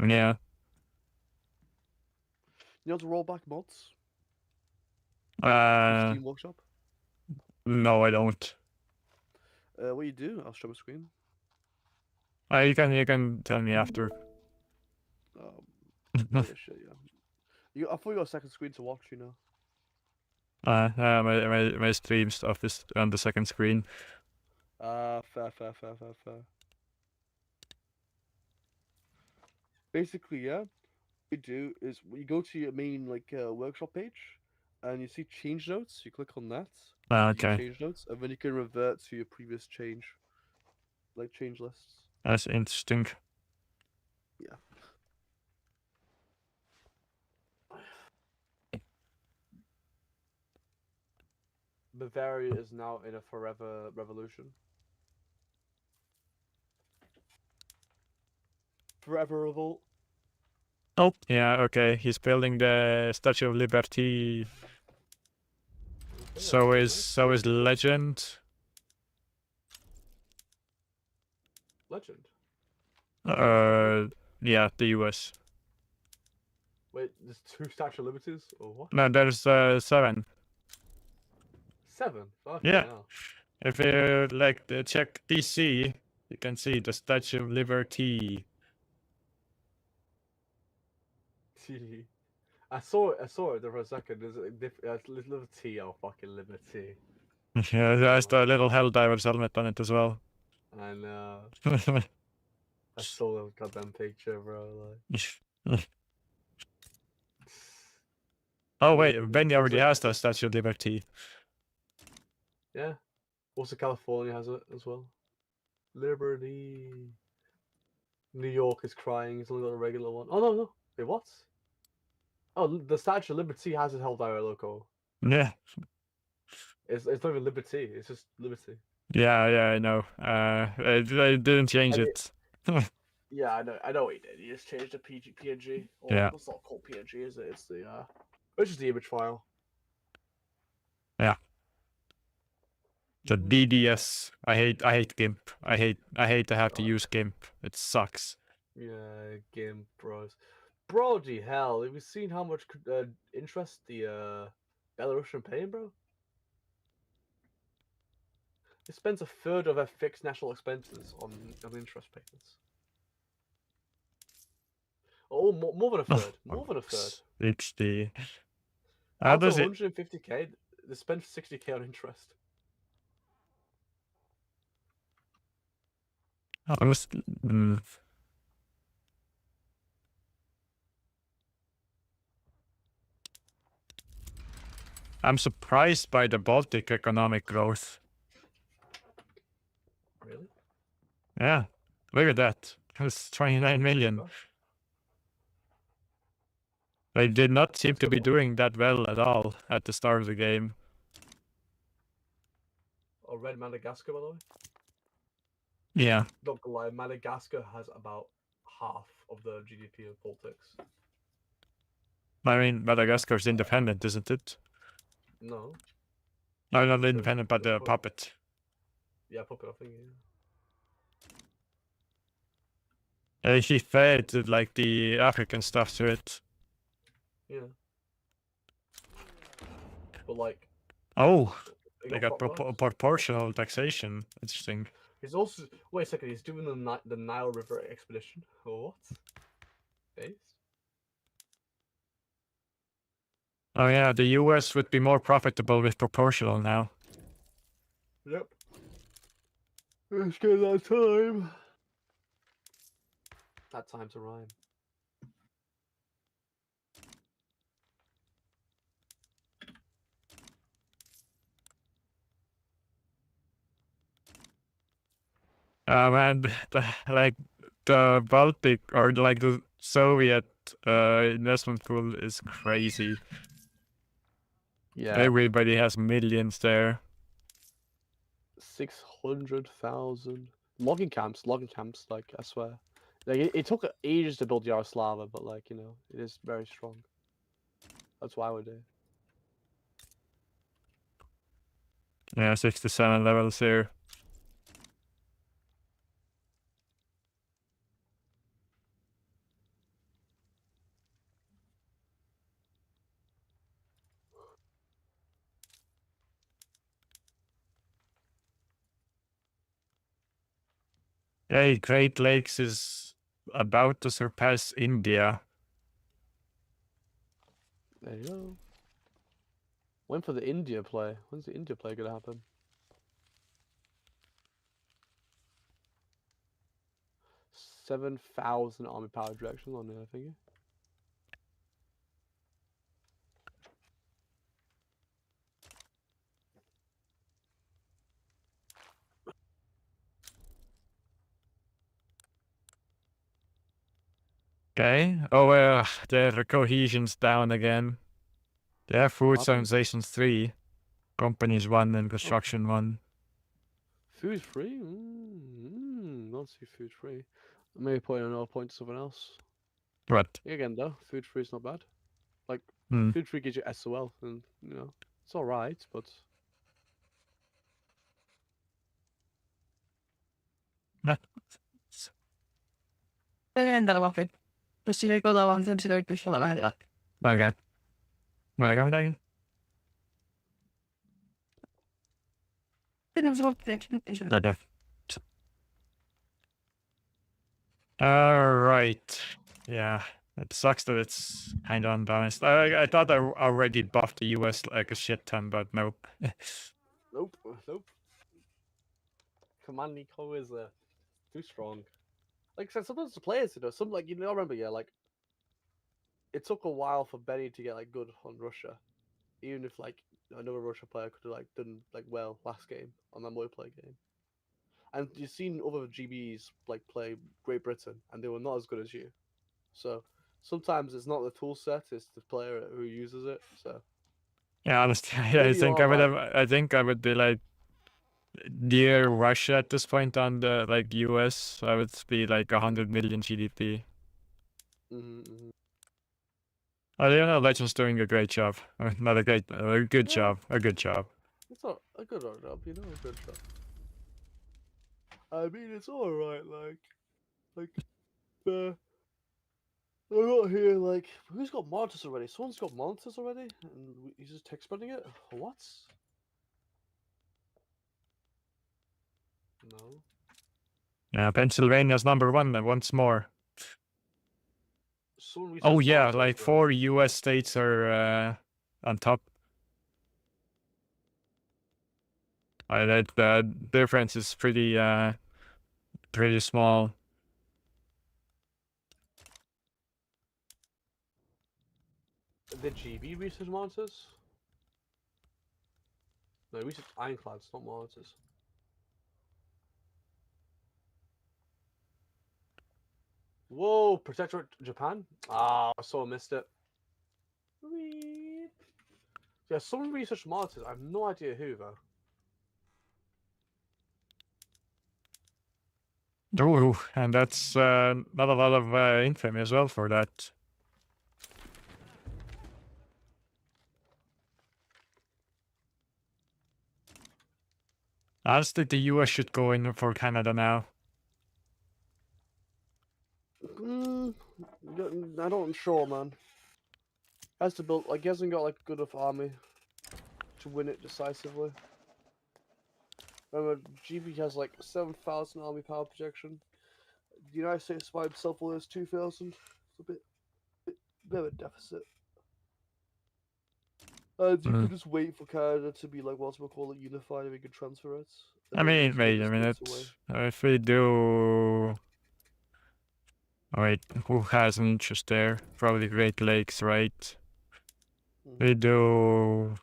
Yeah. You know how to rollback mods? Uh, Steam Workshop? no, I don't. What you do? I'll show my screen. You can tell me after. Yeah, shit, yeah. I thought you got a second screen to watch, you know. My stream stuff is on the second screen. Fair. Basically, yeah. What you do is you go to your main workshop page, and you see change notes. You click on that. Okay. Change notes, and then you can revert to your previous change, like change lists. That's interesting. Yeah. Bavaria is now in a forever revolution. Forever revolt. Oh, yeah, okay. He's building the Statue of Liberty. So is Legend. Legend. Yeah, the US. Wait, there's 2 Statue of Liberties, or what? No, there's 7. 7? Fucking Yeah. hell. If you check DC, you can see the Statue of Liberty. I saw it there for a second. There's a little T of fucking liberty. Yeah, there's the little Helldiver's helmet on it as well. I know. I saw the goddamn picture, bro. Like. Oh wait, Benny already has the Statue of Liberty. Yeah. Also, California has it as well. Liberty. New York is crying. It's only got a regular one. Oh no. Wait, what? Oh, the Statue of Liberty has a Helldiver logo. Yeah. It's not even Liberty. It's just Liberty. Yeah, I know. I didn't change it. Yeah, I know what he did. He just changed the PNG. Or, Yeah. It's not called PNG, is it? It's the which is the image file. Yeah. The DDS. I hate GIMP. I hate to have to use GIMP. It sucks. Yeah, GIMP, bros. Brody, hell, have you seen how much interest the Belarusian paying, bro? It spends a third of their fixed national expenses on interest payments. Oh, more than a third. More than a third. It's the. Out of 150k, they spend 60k on interest. I'm surprised by the Baltic economic growth. Really? Yeah, look at that. It's 29 million. They did not seem to be doing that well at all at the start of the game. Oh, Red Madagascar, by the way? Yeah. Not gonna lie, Madagascar has about half of the GDP of Baltics. I mean, Madagascar's independent, isn't it? No. No, not independent, but the puppet. Yeah, puppet, I think, yeah. He fed, like, the African stuff to it. Yeah. But, like... Oh! They got proportional taxation. Interesting. He's also... Wait a second, he's doing the Nile River expedition. Or what? Base? Oh yeah, the US would be more profitable with proportional now. Yep. Let's get that time. That time to rhyme. And like the Baltic or like the Soviet investment pool is crazy. Yeah. Everybody has millions there. 600,000 logging camps. Like I swear, like it took ages to build Yaroslava, but like you know, it is very strong. That's why we're there. Yeah, 67 levels here. Hey, Great Lakes is about to surpass India. There you go. When for the India play? When's the India play gonna happen? $7,000 army power direction on there, I think. Okay. Oh, their cohesion's down again. They have food organizations 3, companies 1, and construction 1. Food free? Not see food free. Maybe putting another point to something else. What? Again, though, food free is not bad. Like, food free gives you SOL, and you know, it's all right, but. Okay. Well, I Alright. Yeah. It sucks that it's kind of unbalanced. I thought I already buffed the US like a shit ton, but nope. Nope. Command Nico is too strong. Like I said, sometimes the players, you know, some like I remember, yeah, like it took a while for Benny to get like good on Russia, even if like another Russia player could have like done like well last game on that multiplayer game. And you've seen other GBs like play Great Britain, and they were not as good as you. So sometimes it's not the tool set; it's the player who uses it. So Yeah, honestly, I maybe you think are I would right. have. I think I would be like near Russia at this point on the like US. I would be like 100 million GDP. Oh, you know, Legends doing a great job. Not a great, a good job. A good job. It's not a good job, you know, a good job. I mean, it's all right. Like I'm not here. Like, who's got monitors already? Someone's got monitors already, and he's just text spreading it. What? No. Yeah, Pennsylvania's #1 and once more. Someone Oh researched yeah, monitors, like bro. 4 US states are on top. That the difference is pretty small. The GB research monitors? No, research ironclads, not monitors. Whoa, Protectorate Japan? Ah, I so missed it. Yeah, someone researched monitors. I have no idea who though. Ooh, and that's not a lot of infamy as well for that. Honestly, the US should go in for Canada now. I'm not sure, man. Has to build like he hasn't got like a good enough army to win it decisively. Remember, GB has like 7,000 army power projection. The United States by itself only has 2,000. It's a bit of a deficit. And you could just wait for Canada to be like what's we call it unified, and we could transfer it. I mean, wait a minute. If we do. Oh, wait, who has an interest there? Probably Great Lakes, right? We do.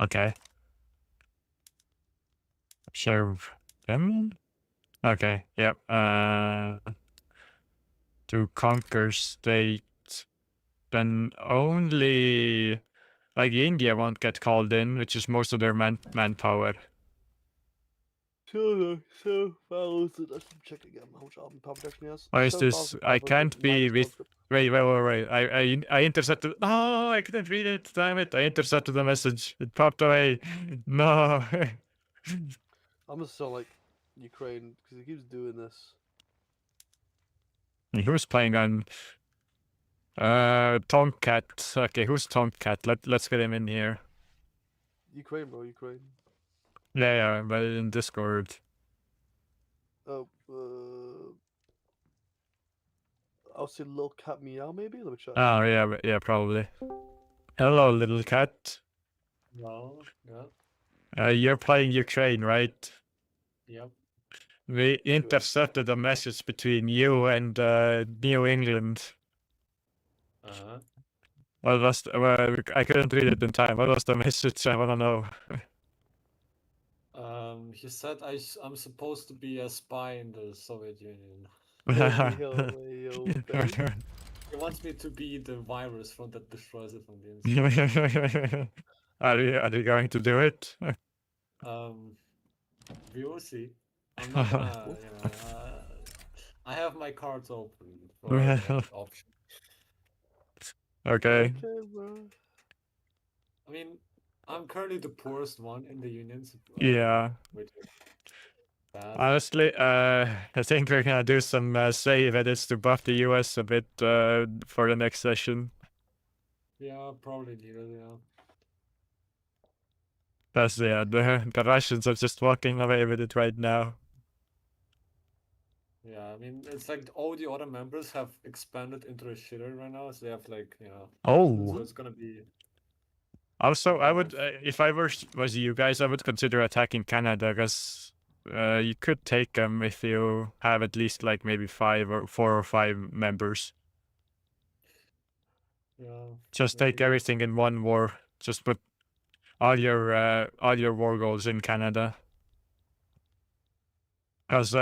Okay. Serve them? Okay, yep. To conquer state, then only like India won't get called in, which is most of their manpower. So fellas, let's check again how much army power protection he has. Why is this? I can't be with. Wait. I intercepted. No, I couldn't read it. Damn it! I intercepted the message. It popped away. No. I'm gonna sell like Ukraine because he keeps doing this. He was playing on Tomcat. Okay, who's Tomcat? Let's get him in here. Ukraine, bro, Ukraine. Yeah, but in Discord. Oh, I'll say little cat meow maybe. Let me check. Oh yeah, probably. Hello, little cat. No, yeah. You're playing Ukraine, right? Yep. We intercepted a message between you and New England. Uh-huh. What was I couldn't read it in time. What was the message? I wanna know. He said I'm supposed to be a spy in the Soviet Union. He wants me to be the virus that destroys it from the inside. Are you going to do it? We will see. I'm not gonna, I have my cards open for option. Okay. I mean, I'm currently the poorest one in the unions. Yeah. Which is bad. Honestly, I think we're gonna do some save edits to buff the US a bit for the next session. Yeah, probably needed, yeah. That's the Russians are just walking away with it right now. Yeah, I mean, it's like all the other members have expanded into a shitter right now, so they have like, Oh. so it's gonna be. Also, I would, if I was you guys, I would consider attacking Canada, because you could take them if you have at least like maybe 4 or 5 members. Yeah. Just take everything in one war. Just put all your war goals in Canada. Because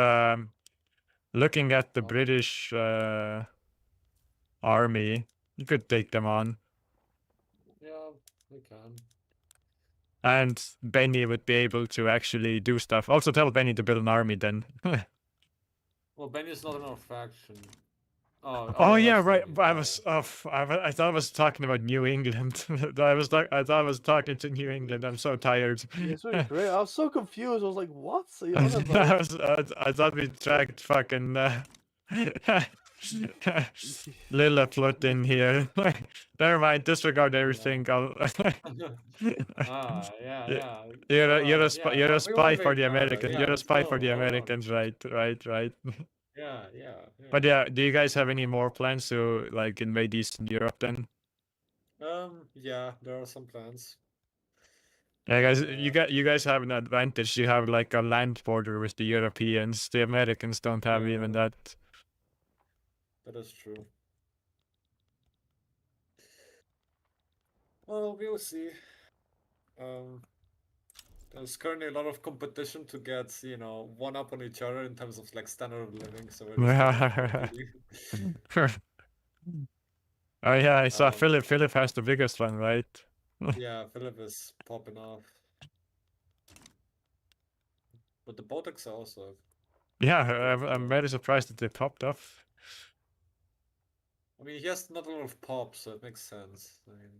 looking at the British army, you could take them on. Yeah, we can. And Benny would be able to actually do stuff. Also tell Benny to build an army then. Well, Benny's not in our faction. Oh yeah, right. I thought I was talking about New England. I thought I was talking to New England. I'm so tired. Yeah, it's really great. I was so confused. I was like, "What are you on about?" I thought we tracked fucking Lilliput in here. Never mind. Disregard everything. Yeah. You're a we spy won't for make the Canada. Americans. Yeah, You're a let's spy go. for the Hold on. Americans, right? Yeah. But yeah, do you guys have any more plans to like invade Eastern Europe then? Yeah, there are some plans. Yeah, guys, you guys have an advantage. You have like a land border with the Europeans. The Americans don't have even that. That is true. Well, we'll see. There's currently a lot of competition to get, one up on each other in terms of like standard of living. So we're just Oh yeah, I saw Philip. Philip has the biggest one, right? yeah, Philip is popping off. But the Baltics are also. Yeah, I'm very surprised that they popped off. I mean, he has not a lot of pop, so it makes sense. I mean,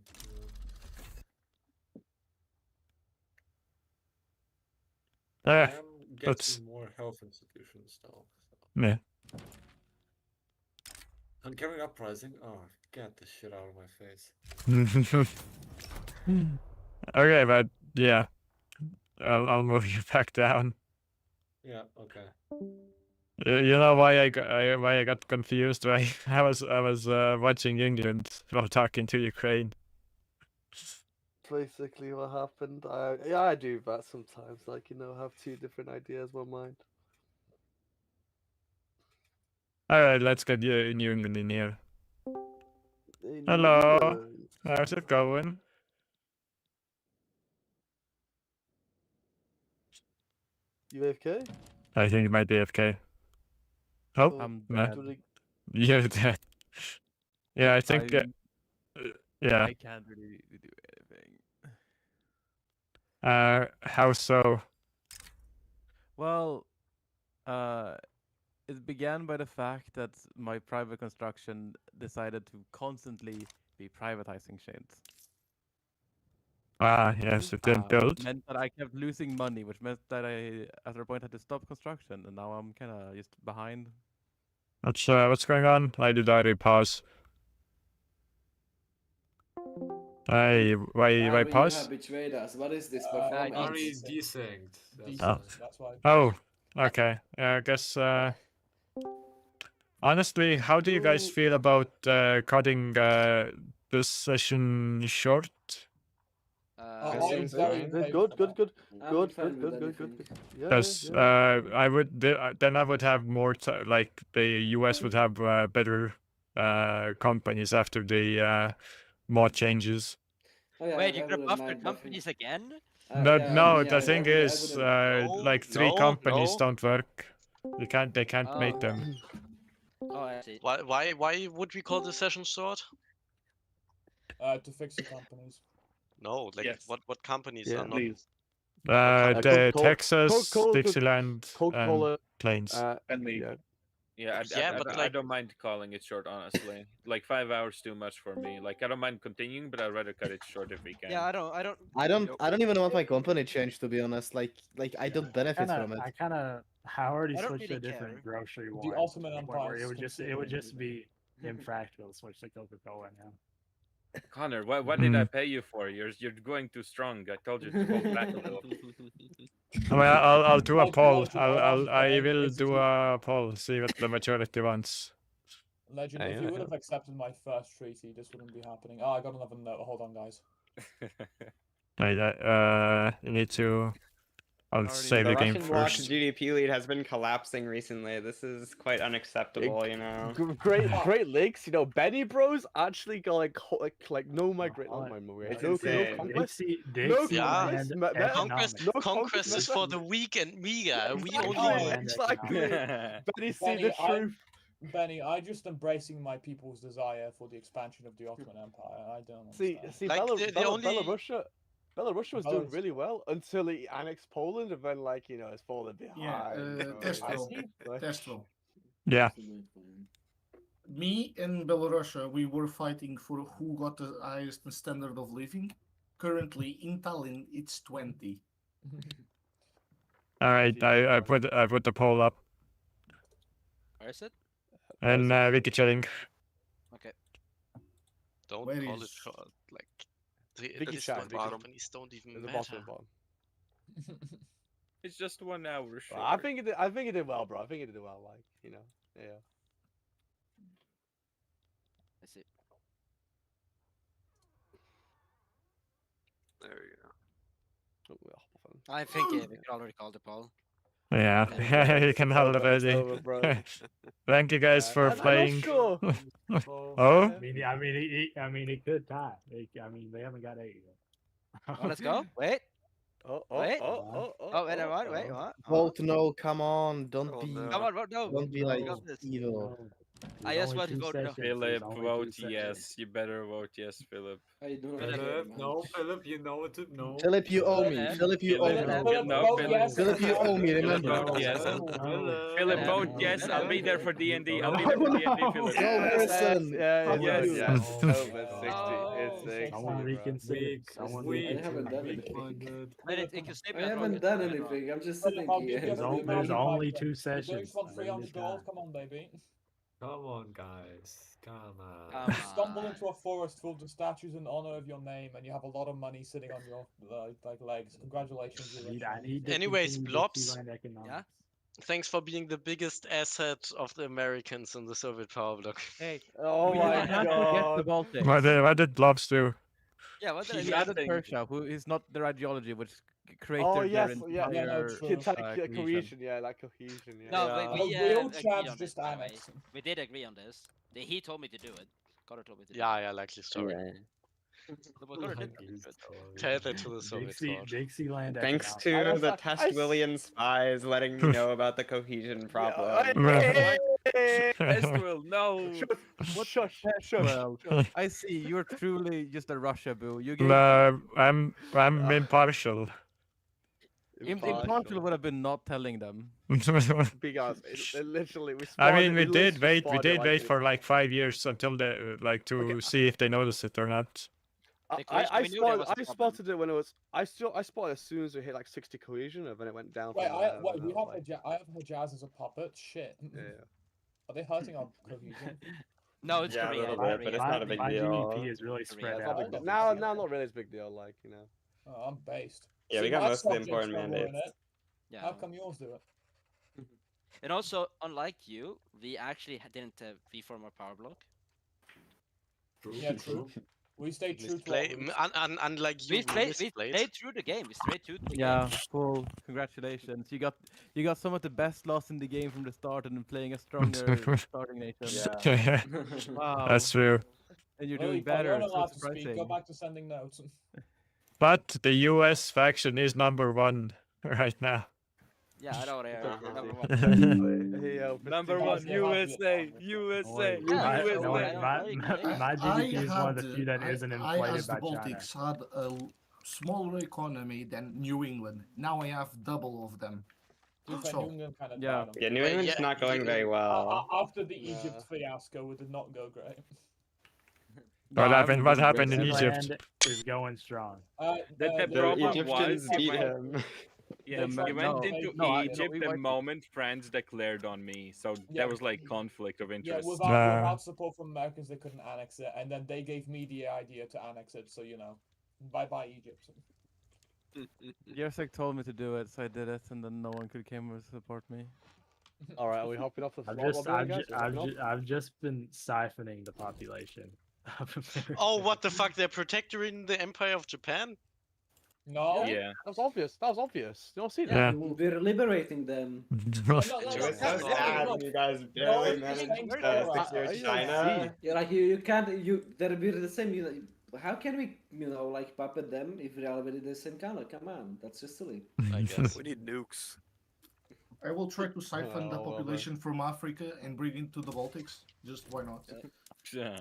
I am getting more health institutions now. So. Yeah. Hungarian uprising? Oh, get the shit out of my face. Okay, but yeah, I'll move you back down. Yeah. Okay. You know why I got confused? Right? I was watching England while talking to Ukraine. Basically, what happened. I do that sometimes. Like have 2 different ideas in my mind. All right, let's get you New England in here. Hey, Hello. England. How's it going? You AFK? I think it might be AFK. Oh, I'm no. dead. You're dead. Yeah, I think. Yeah. I can't really do anything. How so? Well, it began by the fact that my private construction decided to constantly be privatizing shit. Ah, yes, it didn't build. Meant that I kept losing money, which meant that I, at a point, had to stop construction, and now I'm kind of just behind. What's going on? Why did I pause? Why You pause? have betrayed us. What is this Ari performance? desynced. That's why. Oh, okay. I guess. Honestly, how do you guys feel about cutting this session short? Good. Yeah. Because I would then I would have more like the US would have better companies after the more changes. Wait, you're gonna buff your companies again? No, the thing is, like 3 companies don't work. They can't make them. Oh, I see. Why would we call the session short? To fix the companies. No, like what companies are not? please. The Texas, Coca-Cola, Dixieland, Coca-Cola, Plains. And me. Yeah, but I like- don't mind calling it short, honestly. Like 5 hours too much for me. Like I don't mind continuing, but I'd rather cut it short if we can. Yeah, I don't. I don't even want my company changed, to be honest. Like I don't benefit from it. I already I don't switched to a really different care. grocery one. The ultimate where empire it would just considering- be impractical to switch to Coca-Cola now. Connor, what did I pay you for? You're going too strong. I told you to hold back a little. I mean, I'll do a poll. I will do a poll. See what the majority wants. Legend, if you would have accepted my first treaty, this wouldn't be happening. Oh, I got another note. Hold on, guys. Wait, you need to. I'll save the game Russian bloc first. GDP lead has been collapsing recently. This is quite unacceptable, you know. Great Lakes, you know, Benny Bros actually got like no migrate, not It's no insane. conquest, Yeah, conquest, conquest is for the weak and meager. We only. Exactly. Benny, see the truth. Benny, I just embracing my people's desire for the expansion of the Ottoman Empire. I don't understand. See, Like, the only- Belarus was doing really well until he annexed Poland, and then like it's falling behind. Testo. Yeah. Me and Belarus, we were fighting for who got the highest standard of living. Currently in Tallinn, it's 20. All right, I put the poll up. Where is it? And wiki chatting. Okay. Don't Where call it is- short. Like Vicky these chat, Vicky. companies don't even In the matter. bottom. It's just 1 hour short. I think it did well, bro. I think it did well. Like yeah. I see. There you go. I think we could already call the poll. Yeah, you can already. over, bro. Thank you guys for I'm not playing. sure. Oh, I mean, it could tie. I mean, they haven't got 8 yet. Oh, let's go. Wait. Oh, Wait. oh, Wait, what? Wait, what? Vote no, come on, don't be Come on, vote no. don't be We like got this. evil. I just want to vote no. Philip, vote yes. You better vote yes, Philip. No, Philip, you know what to know. Philip, you owe me. Philip, you owe me. Philip, you owe me. Remember. Vote yes. Philip, vote yes. I'll be there for D&D. I'll be there for D&D, Philip. No, listen. Yeah, Yes. It's 60. Someone reconsider. Someone I haven't done anything. I'm just sitting here. There's only 2 You sessions. just want 300 gold? Come on, baby. Come on, guys. Come on. You stumble into a forest full of statues in honor of your name, and you have a lot of money sitting on your legs. Congratulations. Anyways, Blobs. Yeah. Thanks for being the biggest asset of the Americans in the Soviet power bloc. Hey. Oh my god. what did Blobs do? Yeah, what did I He do? added Persia, who is not their ideology, which created Oh their yes, entire cohesion. Yeah, that cohesion. Yeah. No, we Real agreed Chad's on just this, by the way. annexing. We did agree on this. He told me to do it. Connor told me to do Yeah, likely story. Tether to the Soviet squad. Dixieland Thanks economics. to the Test-Willian spies letting me know about the cohesion problem. Esquil, no. Shush. Well, I see. You're truly just a Russia boo. You gave No, I'm impartial. impartial would have been not telling them. Because it literally we. I mean, we spawned it- did wait. We spawned it did like wait it- for like 5 years until they to see if they notice it or not. I spotted it when it was. I spotted as soon as we hit like 60 cohesion, and then it went down. Wait, from I there, wait, and we I was have like, I have Hajaz as a puppet. Shit. Yeah. Are they hurting our cohesion? No, it's Yeah, a Korea. little bit, but it's not a big my deal. GDP is really Yeah, spread it's not out. big- now not really as big deal, like you know. Oh, I'm based. Yeah, we See, got my most of the subjects important don't ruin mandates. it. Yeah. How come yours do it? And also, unlike you, we actually didn't reform our power block. Yeah, true. We stayed true to Misplay, unlike you, We played misplayed. through the game. We straight through the Yeah, game. full congratulations. You got some of the best loss in the game from the start and then playing a stronger starting nation. Yeah. Wow. That's true. And you're Lily, doing you're better. not It's so allowed to speak. Go surprising. back to sending notes. But the US faction is #1 right now. Yeah, I know they are. Number one. Number one, USA, USA, My USA. GDP is one of the few that isn't I, inflated as the by China. Baltics, had a smaller economy than New England. Now I have double of them. So, Yeah, New England's not going very well. After the Egypt fiasco, it did not go great. What happened? What happened in Dixieland Egypt? is going strong. The problem was beat him. Yeah, he went into Egypt the moment France declared on me, so Yeah. there was like conflict of Yeah, interest. without support from Americans, they couldn't annex it, and then they gave me the idea to annex it. So you know, bye Egypt. Yersek told me to do it, so I did it, and then no one could come and support me. All right, are we hopping off the I've floor? just, What are we doing, guys? Are we hopping off? I've just been siphoning the population. of America. Oh, what the fuck? They're protecting the Empire of Japan? No. Yeah. That was obvious. That was obvious. You don't see that. Yeah. We're liberating them. It was so sad when you guys barely managed to secure China. Yeah, like you can't. They're the same. You know, how can we, like puppet them if we're already the same color? Come on, that's just silly. I guess we need nukes. I will try to siphon the Oh, well, population from Africa and bring it to the Baltics. Just why not? Yeah.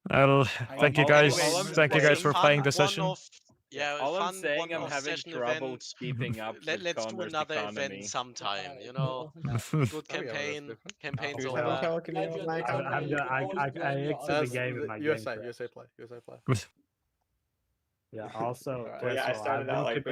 Well, thank you guys. Thank you guys for playing the Fun session. Yeah, All I'm fun saying, I'm one-off having session trouble event. keeping up with Let's do Connor's another economy. event sometime. You know, good campaign, campaigns Oh, over. I exit the game in my USA, game. USA play. Yeah. Also, Yeah, I started out like